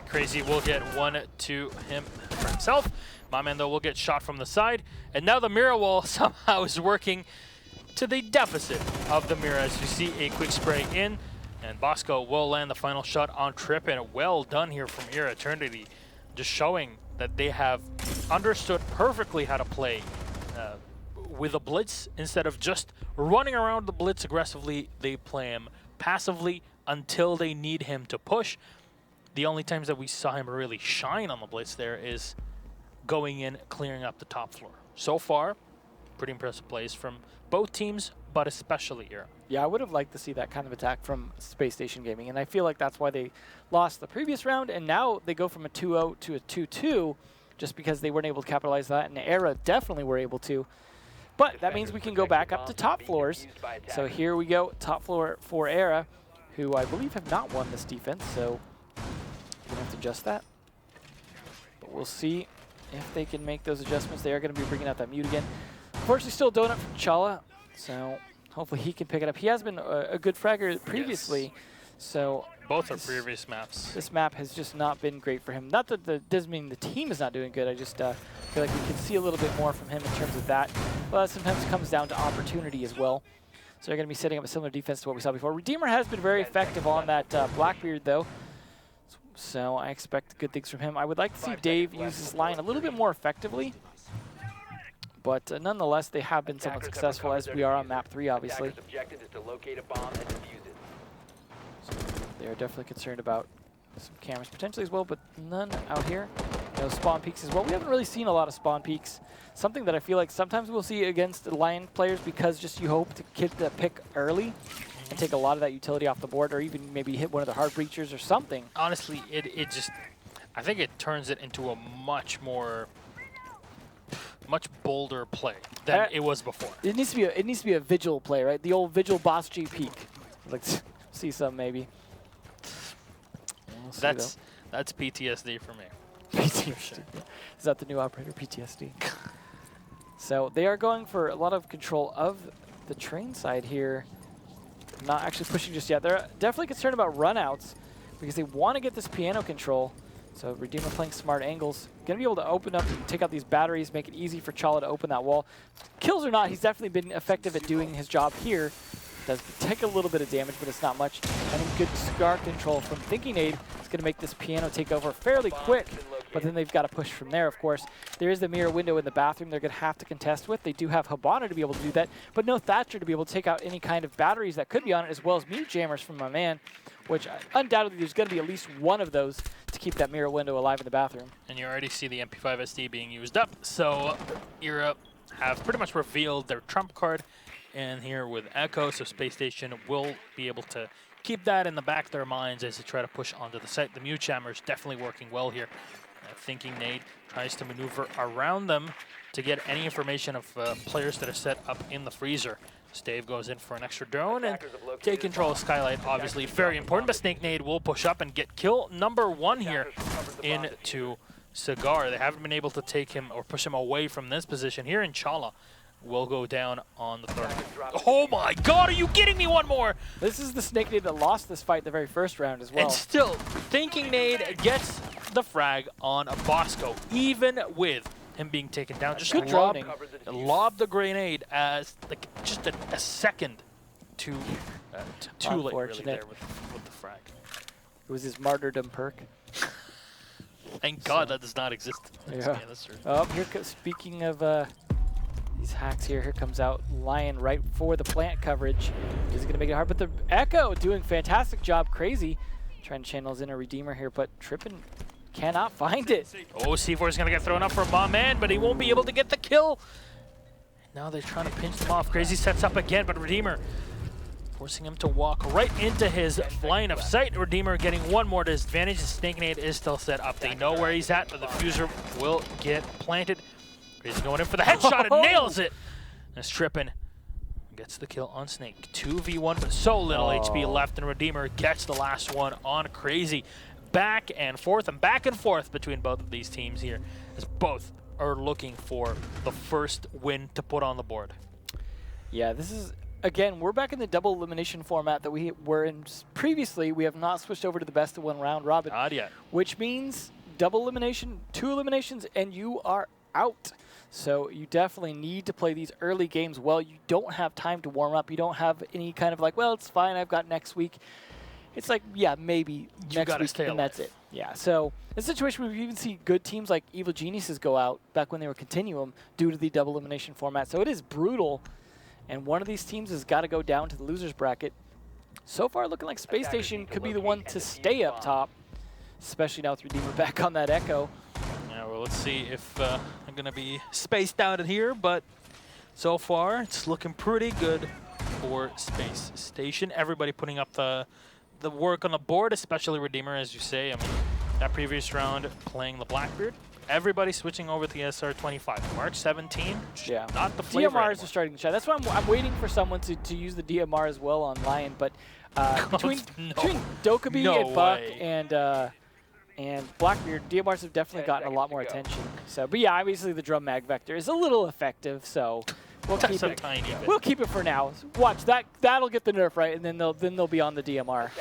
Crazy will get one to him for himself. My man, though, will get shot from the side. And now the mirror wall somehow is working to the deficit of the mirror as you see a quick spray in. And Bosco will land the final shot on Trip. And well done here from Era Eternity. Just showing that they have understood perfectly how to play with a blitz. Instead of just running around the blitz aggressively, they play him passively until they need him to push. The only times that we saw him really shine on the blitz there is going in, clearing up the top floor. So far, pretty impressive plays from both teams, but especially Era. Yeah, I would have liked to see that kind of attack from Space Station Gaming, and I feel like that's why they lost the previous round, and now they go from a 2-0 to a 2-2 just because they weren't able to capitalize that, and Era definitely were able to. But that means we can go back up to top floors. So here we go, top floor for Era, who I believe have not won this defense, so we're going to have to adjust that. But we'll see if they can make those adjustments. They are going to be bringing out that mute again. Unfortunately, still donut from Chala, so hopefully he can pick it up. He has been a good fragger previously, so both are previous maps. This map has just not been great for him. Not that that doesn't mean the team is not doing good. I just feel like we can see a little bit more from him in terms of that. But that sometimes comes down to opportunity as well. So they're going to be setting up a similar defense to what we saw before. Redeemer has been very effective on that Blackbeard, though. So I expect good things from him. I would like to see Dave use his line a little bit more effectively. But nonetheless, they have been somewhat successful, as we are on map 3, obviously. So they are definitely concerned about some cameras potentially as well, but none out here. No spawn peaks as well. We haven't really seen a lot of spawn peaks. Something that I feel like sometimes we'll see against the Lion players because just you hope to get the pick early and take a lot of that utility off the board, or even maybe hit one of the hard breachers or something. Honestly, it just, I think it turns it into a much bolder play than it was before. It needs to be a vigil play, right? The old vigil boss G peak. I'd like to see some maybe. We'll see, that's PTSD for me. PTSD. Is that the new operator, PTSD? So they are going for a lot of control of the train side here. Not actually pushing just yet. They're definitely concerned about runouts because they want to get this piano control. So Redeemer playing smart angles. Going to be able to open up, take out these batteries, make it easy for Chala to open that wall. Kills or not, he's definitely been effective at doing his job here. Does take a little bit of damage, but it's not much. And then good scar control from Thinking Aid is going to make this piano take over fairly quick. But then they've got to push from there, of course. There is the mirror window in the bathroom they're going to have to contest with. They do have Habana to be able to do that, but no Thatcher to be able to take out any kind of batteries that could be on it, as well as mute jammers from my man, which undoubtedly there's going to be at least one of those to keep that mirror window alive in the bathroom. And you already see the MP5 SD being used up, so Era have pretty much revealed their trump card. And here with Echo, so Space Station will be able to keep that in the back of their minds as they try to push onto the site. The mute jammer is definitely working well here. Thinking Nade tries to maneuver around them to get any information of players that are set up in the freezer. Stave goes in for an extra drone and take control of Skylight, obviously very important, but Snake Nade will push up and get kill number 1 here into Cigar. They haven't been able to take him or push him away from this position here, in Chala will go down on the third. Oh my god, are you kidding me? One more! This is the Snake Nade that lost this fight the very first round as well. And still, Thinking Nade gets the frag on Bosco, even with him being taken down. Just lob the grenade as like just a second too late really there with the frag. It was his martyrdom perk. Thank God that does not exist. Yeah. Oh, here speaking of these hacks here comes out Lion right for the plant coverage. Is going to make it hard, but the Echo doing fantastic job. Crazy trying to channel in a Redeemer here, but Trippin cannot find it. Oh, C4 is going to get thrown up for Bomb Man, but he won't be able to get the kill. Now they're trying to pinch them off. Crazy sets up again, but Redeemer forcing him to walk right into his line of sight. Redeemer getting one more to his advantage. The Snake Nade is still set up. They know where he's at, but the Fuser will get planted. Crazy going in for the headshot and nails it. As Trippin Gets the kill on Snake. 2v1, but so little HP left, and Redeemer gets the last one on Crazy. Back and forth between both of these teams here, as both are looking for the first win to put on the board. Yeah, this is, again, we're back in the double elimination format that we were in previously. We have not switched over to the best of one round robin. Not yet. Which means double elimination, 2 eliminations, and you are out. So you definitely need to play these early games well. You don't have time to warm up. You don't have any kind of like, well, it's fine, I've got next week. It's like, yeah, maybe next week, and that's it. Yeah, so a situation where we even see good teams like Evil Geniuses go out back when they were Continuum due to the double elimination format. So it is brutal, and one of these teams has got to go down to the losers bracket. So far, looking like Space Station could be the one to stay up top, especially now with Redeemer back on that Echo. Yeah, well, let's see if I'm going to be spaced out in here, but so far it's looking pretty good for Space Station. Everybody putting up the work on the board, especially Redeemer, as you say. I mean, that previous round playing the Blackbeard. Everybody switching over to the SR25. March 17, yeah, not the flavor DMRs anymore. are starting to shine. That's why I'm waiting for someone to use the DMR as well on Lion. But between Dokkaebi and Buck and Blackbeard, DMRs have definitely gotten a lot more attention. So, but yeah, obviously the drum mag vector is a little effective, so we'll keep it. Tiny bit. We'll keep it for now. Watch that. That'll get the nerf right, and then they'll be on the DMR.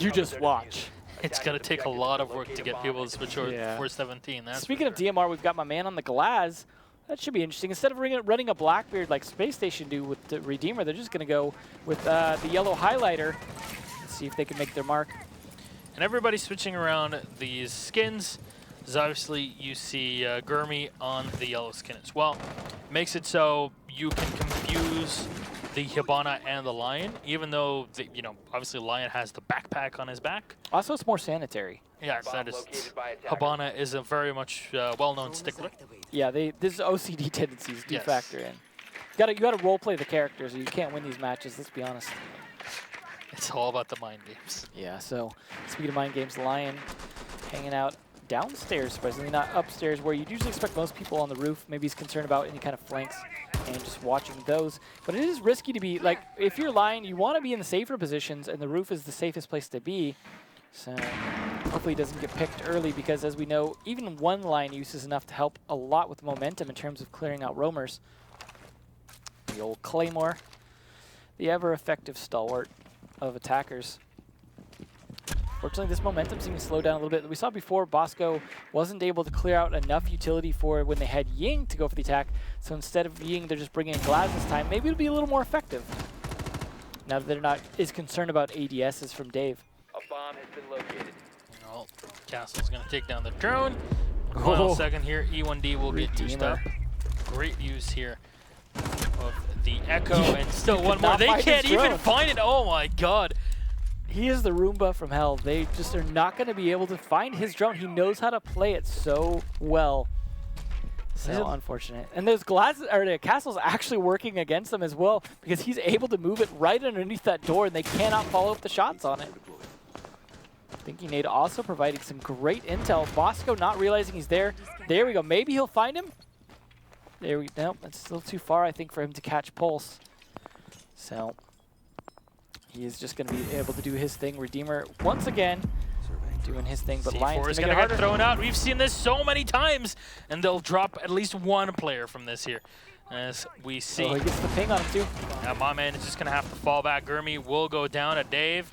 You just watch. It's going to take a lot of work to get people to switch over to 417. Speaking of DMR, we've got my man on the Glaz. That should be interesting. Instead of running a Blackbeard like Space Station do with the Redeemer, they're just going to go with the yellow highlighter. Let's see if they can make their mark. And everybody's switching around these skins. Because obviously you see Gurmy on the yellow skin as well. Makes it so you can confuse the Hibana and the Lion, even though obviously Lion has the backpack on his back. Also, it's more sanitary. Yes, that is. Hibana is a very much well-known stickler. Yeah, this OCD tendencies do factor in. You gotta role play the characters, or you can't win these matches. Let's be honest. It's all about the mind games. Yeah. So speaking of mind games, Lion hanging out downstairs, surprisingly not upstairs, where you'd usually expect most people on the roof. Maybe he's concerned about any kind of flanks and just watching those. But it is risky to be, like, if you're Lion, you want to be in the safer positions, and the roof is the safest place to be. So hopefully he doesn't get picked early, because as we know, even one Lion use is enough to help a lot with momentum in terms of clearing out roamers. The old Claymore, the ever-effective stalwart of attackers. Fortunately, this momentum seems to slow down a little bit. We saw before Bosco wasn't able to clear out enough utility for when they had Ying to go for the attack. So instead of Ying, they're just bringing in Glaz this time. Maybe it'll be a little more effective. Now that they're not as concerned about ADSs from Dave. A bomb has been located. Well, Castle's going to take down the drone. Final second here. E1D will get used up. Great use here of the Echo, and still one more. They can't even find it. Oh my god. He is the Roomba from hell. They just are not going to be able to find his drone. He knows how to play it so well. So unfortunate. And those the castle's actually working against them as well, because he's able to move it right underneath that door, and they cannot follow up the shots on it. Thinking Nate also providing some great intel. Bosco not realizing he's there. There we go. Maybe he'll find him. There we go. Nope, that's still too far, I think, for him to catch Pulse. So he is just going to be able to do his thing. Redeemer, once again, doing his thing, but Lion's going to get thrown out. We've seen this so many times, and they'll drop at least one player from this here, as we see. Oh, he gets the ping on him, too. Now, my man is just going to have to fall back. Gurmy will go down to Dave.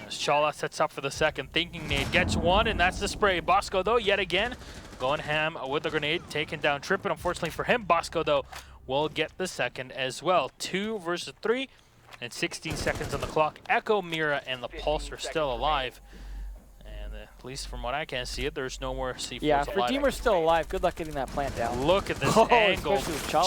As Chala sets up for the second, thinking Nate gets one, and that's the spray. Bosco, though, yet again, going ham with the grenade, taking down Trippin. Unfortunately for him, Bosco, though, will get the second as well. 2 versus 3. And 16 seconds on the clock. Echo, Mira, and the Pulse are still alive. And at least from what I can see it, there's no more C4s alive. Yeah, Redeemer's still alive. Good luck getting that plant down. Look at this angle.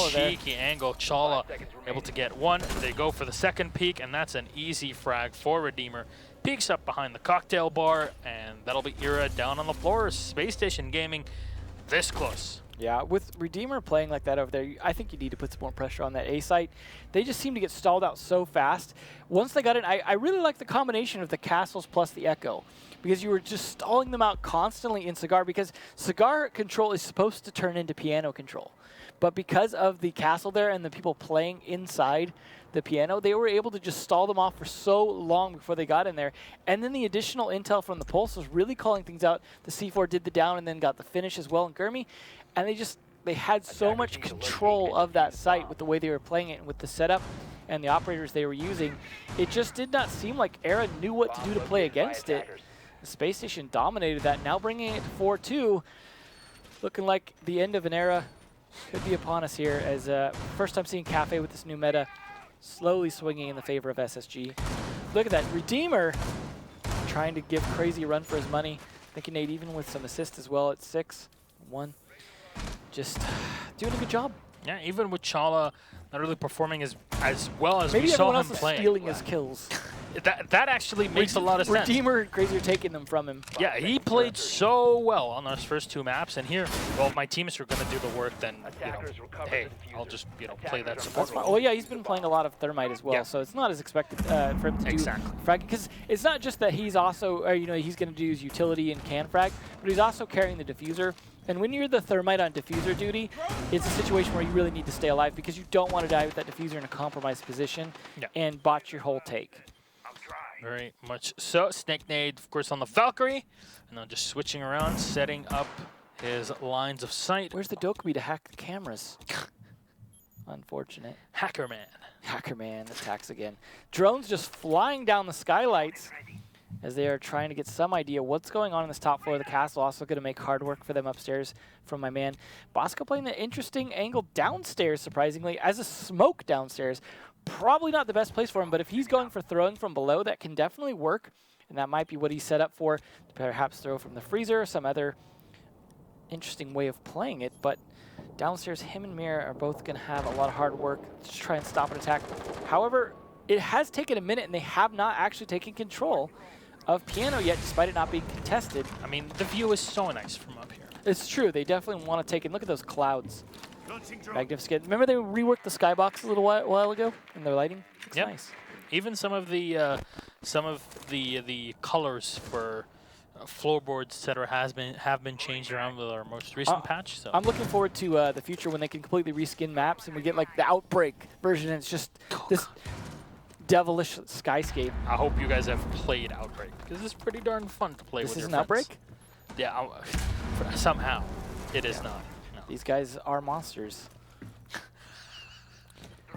Cheeky angle. Chala able to get one. They go for the second peek, and that's an easy frag for Redeemer. Peeks up behind the cocktail bar, and that'll be Ira down on the floor. Space Station Gaming this close. Yeah, with Redeemer playing like that over there, I think you need to put some more pressure on that A site. They just seem to get stalled out so fast. Once they got in, I really like the combination of the castles plus the Echo, because you were just stalling them out constantly in Cigar, because Cigar control is supposed to turn into piano control. But because of the castle there and the people playing inside, the piano, they were able to just stall them off for so long before they got in there. And then the additional intel from the Pulse was really calling things out. The C4 did the down and then got the finish as well in Gurmy. And they had so much control of that site with the way they were playing it and with the setup and the operators they were using. It just did not seem like Era knew what to do to play against it. The Space Station dominated that, now bringing it to 4-2. Looking like the end of an era could be upon us here, as first time seeing Cafe with this new meta slowly swinging in the favor of SSG. Look at that, Redeemer trying to give Crazy a run for his money. Thinking Nate even with some assists as well at 6-1. Just doing a good job. Yeah, even with Chala not really performing as well as Maybe we saw everyone him else play. is stealing his kills. That actually makes a lot of sense. Redeemer and Crazy are taking them from him. Yeah, he played so well on those first 2 maps, and here, well, if my teammates are going to do the work, then, hey, I'll just, play that support That's fine. role. Well, yeah, he's been playing a lot of Thermite as well, Yeah. so it's not as expected for him to Exactly. do frag. Because it's not just that he's also, or, he's going to do his utility and can frag, but he's also carrying the diffuser. And when you're the Thermite on diffuser duty, it's a situation where you really need to stay alive because you don't want to die with that diffuser in a compromised position and botch your whole take. Very much so. Snake Nade, of course, on the Valkyrie. And then just switching around, setting up his lines of sight. Where's the Dokkaebi to hack the cameras? Unfortunate. Hacker Man. Hacker Man attacks again. Drones just flying down the skylights as they are trying to get some idea what's going on in this top floor of the castle. Also going to make hard work for them upstairs from my man. Bosco playing the interesting angle downstairs, surprisingly, as a smoke downstairs. Probably not the best place for him, but if he's going for throwing from below, that can definitely work. And that might be what he's set up for, to perhaps throw from the freezer or some other interesting way of playing it. But downstairs, him and Mira are both going to have a lot of hard work to try and stop an attack. However, it has taken a minute, and they have not actually taken control of Piano yet, despite it not being contested. I mean, the view is so nice from up here. It's true. They definitely want to take it. Look at those clouds. Magnificent. Remember they reworked the skybox a little while ago in their lighting? It's nice. Even some of the colors for floorboards, etc., have been changed around with our most recent patch. So I'm looking forward to the future when they can completely reskin maps and we get like the Outbreak version. And it's just this devilish skyscape. I hope you guys have played Outbreak because it's pretty darn fun to play with your This friends. isn't Outbreak? Yeah, somehow it is not. No. These guys are monsters.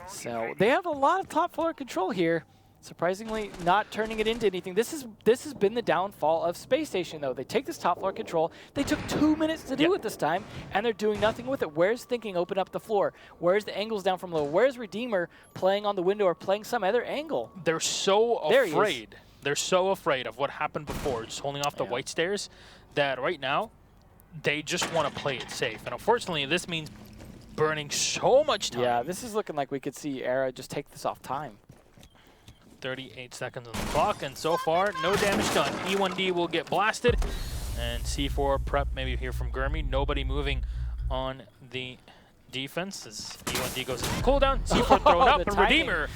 So they have a lot of top floor control here. Surprisingly, not turning it into anything. This has been the downfall of Space Station, though. They take this top floor control. They took 2 minutes to do it this time, and they're doing nothing with it. Where's Thinking open up the floor? Where's the angles down from low? Where's Redeemer playing on the window or playing some other angle? They're so There he is. afraid. They're so afraid of what happened before, just holding off the white stairs, that right now they just want to play it safe. And unfortunately, this means burning so much time. Yeah, this is looking like we could see Era just take this off time. 38 seconds on the clock, and so far, no damage done. E1D will get blasted, and C4 prep maybe here from Gurmy. Nobody moving on the defense as E1D goes into cooldown. C4 thrown up, The and timing. Redeemer.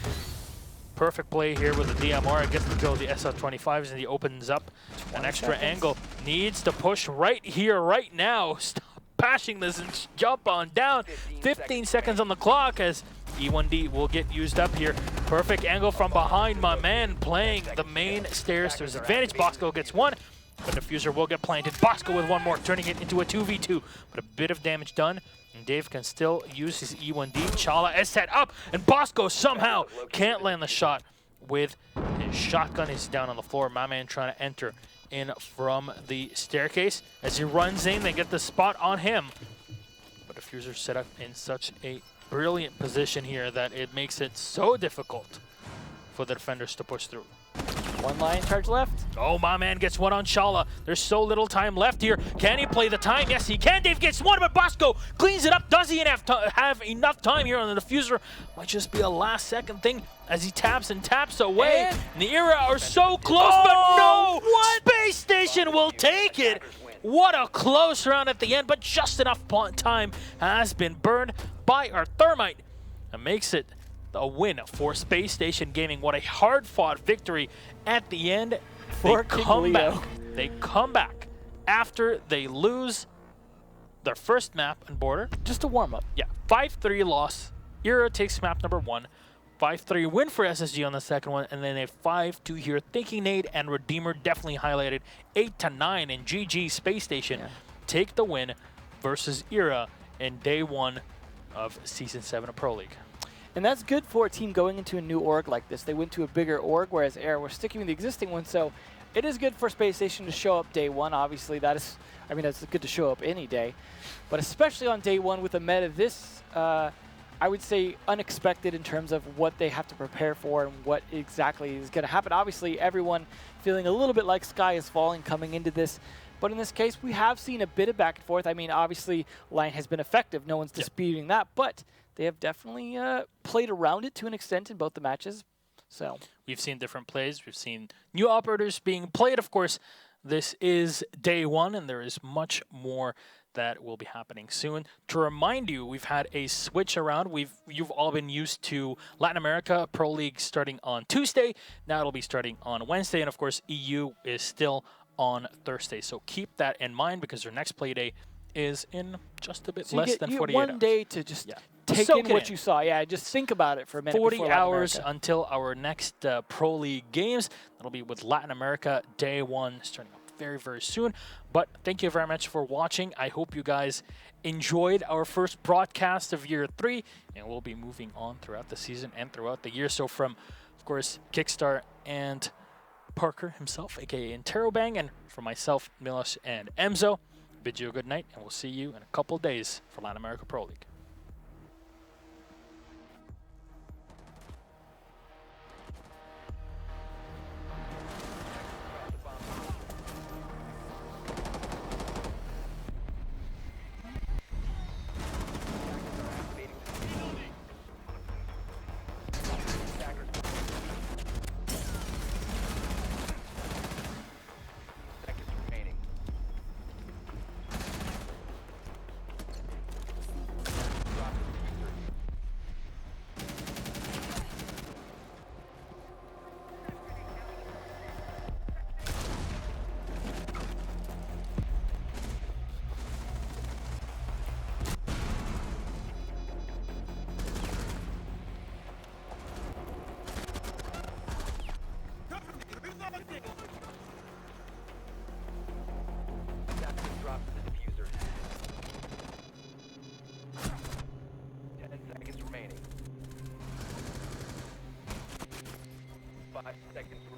Perfect play here with the DMR. Gets to kill the SL25s, and he opens up an extra angle. Needs to push right here, right now. Stop bashing this and jump on down. 15 seconds on the clock as E1D will get used up here. Perfect angle from behind, my man playing the main stairs. There's advantage. Bosco gets one, but Diffuser will get planted. Bosco with one more, turning it into a 2v2. But a bit of damage done, and Dave can still use his E1D. Chala is set up, and Bosco somehow can't land the shot with his shotgun. Is down on the floor. My man trying to enter in from the staircase. As he runs in, they get the spot on him. But Diffuser set up in such a brilliant position here that it makes it so difficult for the defenders to push through. One line charge left. Oh, my man gets one on Chala. There's so little time left here. Can he play the time? Yes, he can. Dave gets one, but Bosco cleans it up. Does he have enough time here on the Diffuser? Might just be a last-second thing as he taps and taps away. And the Era are so close, but no! Space Station will take it. What a close round at the end, but just enough time has been burned by our Thermite. And makes it a win for Space Station Gaming. What a hard-fought victory at the end. For King Leo. They come back after they lose their first map in Border. Just a warm-up. Yeah, 5-3 loss. Era takes map number 1. 5-3 win for SSG on the second one, and then a 5-2 here. Thinking Nate and Redeemer definitely highlighted. 8-9 in GG Space Station take the win versus Era in day one of Season 7 of Pro League. And that's good for a team going into a new org like this. They went to a bigger org, whereas Era was sticking with the existing one. So it is good for Space Station to show up day one. Obviously, that is, I mean, that's good to show up any day. But especially on day one with a meta this, I would say, unexpected in terms of what they have to prepare for and what exactly is going to happen. Obviously, everyone feeling a little bit like sky is falling coming into this. But in this case, we have seen a bit of back and forth. I mean, obviously, Lion has been effective. No one's disputing that. But they have definitely played around it to an extent in both the matches. So we've seen different plays. We've seen new operators being played. Of course, this is day one, and there is much more that will be happening soon. To remind you, we've had a switch around. You've all been used to Latin America Pro League starting on Tuesday. Now it'll be starting on Wednesday, and of course, EU is still on Thursday. So keep that in mind because your next play day is in just a bit less than 48 hours. One day to just take Soak in what you saw. Yeah, just think about it for a minute. 40 hours until our next Pro League games. That'll be with Latin America day one starting up very, very soon. But thank you very much for watching. I hope you guys enjoyed our first broadcast of year 3, and we'll be moving on throughout the season and throughout the year. So from, of course, Kickstar and Parker himself, aka Interrobang, and from myself, Milos, and Emzo, bid you a good night, and we'll see you in a couple days for Latin America Pro League. Drop to the diffuser. 10 seconds remaining. 5 seconds remaining.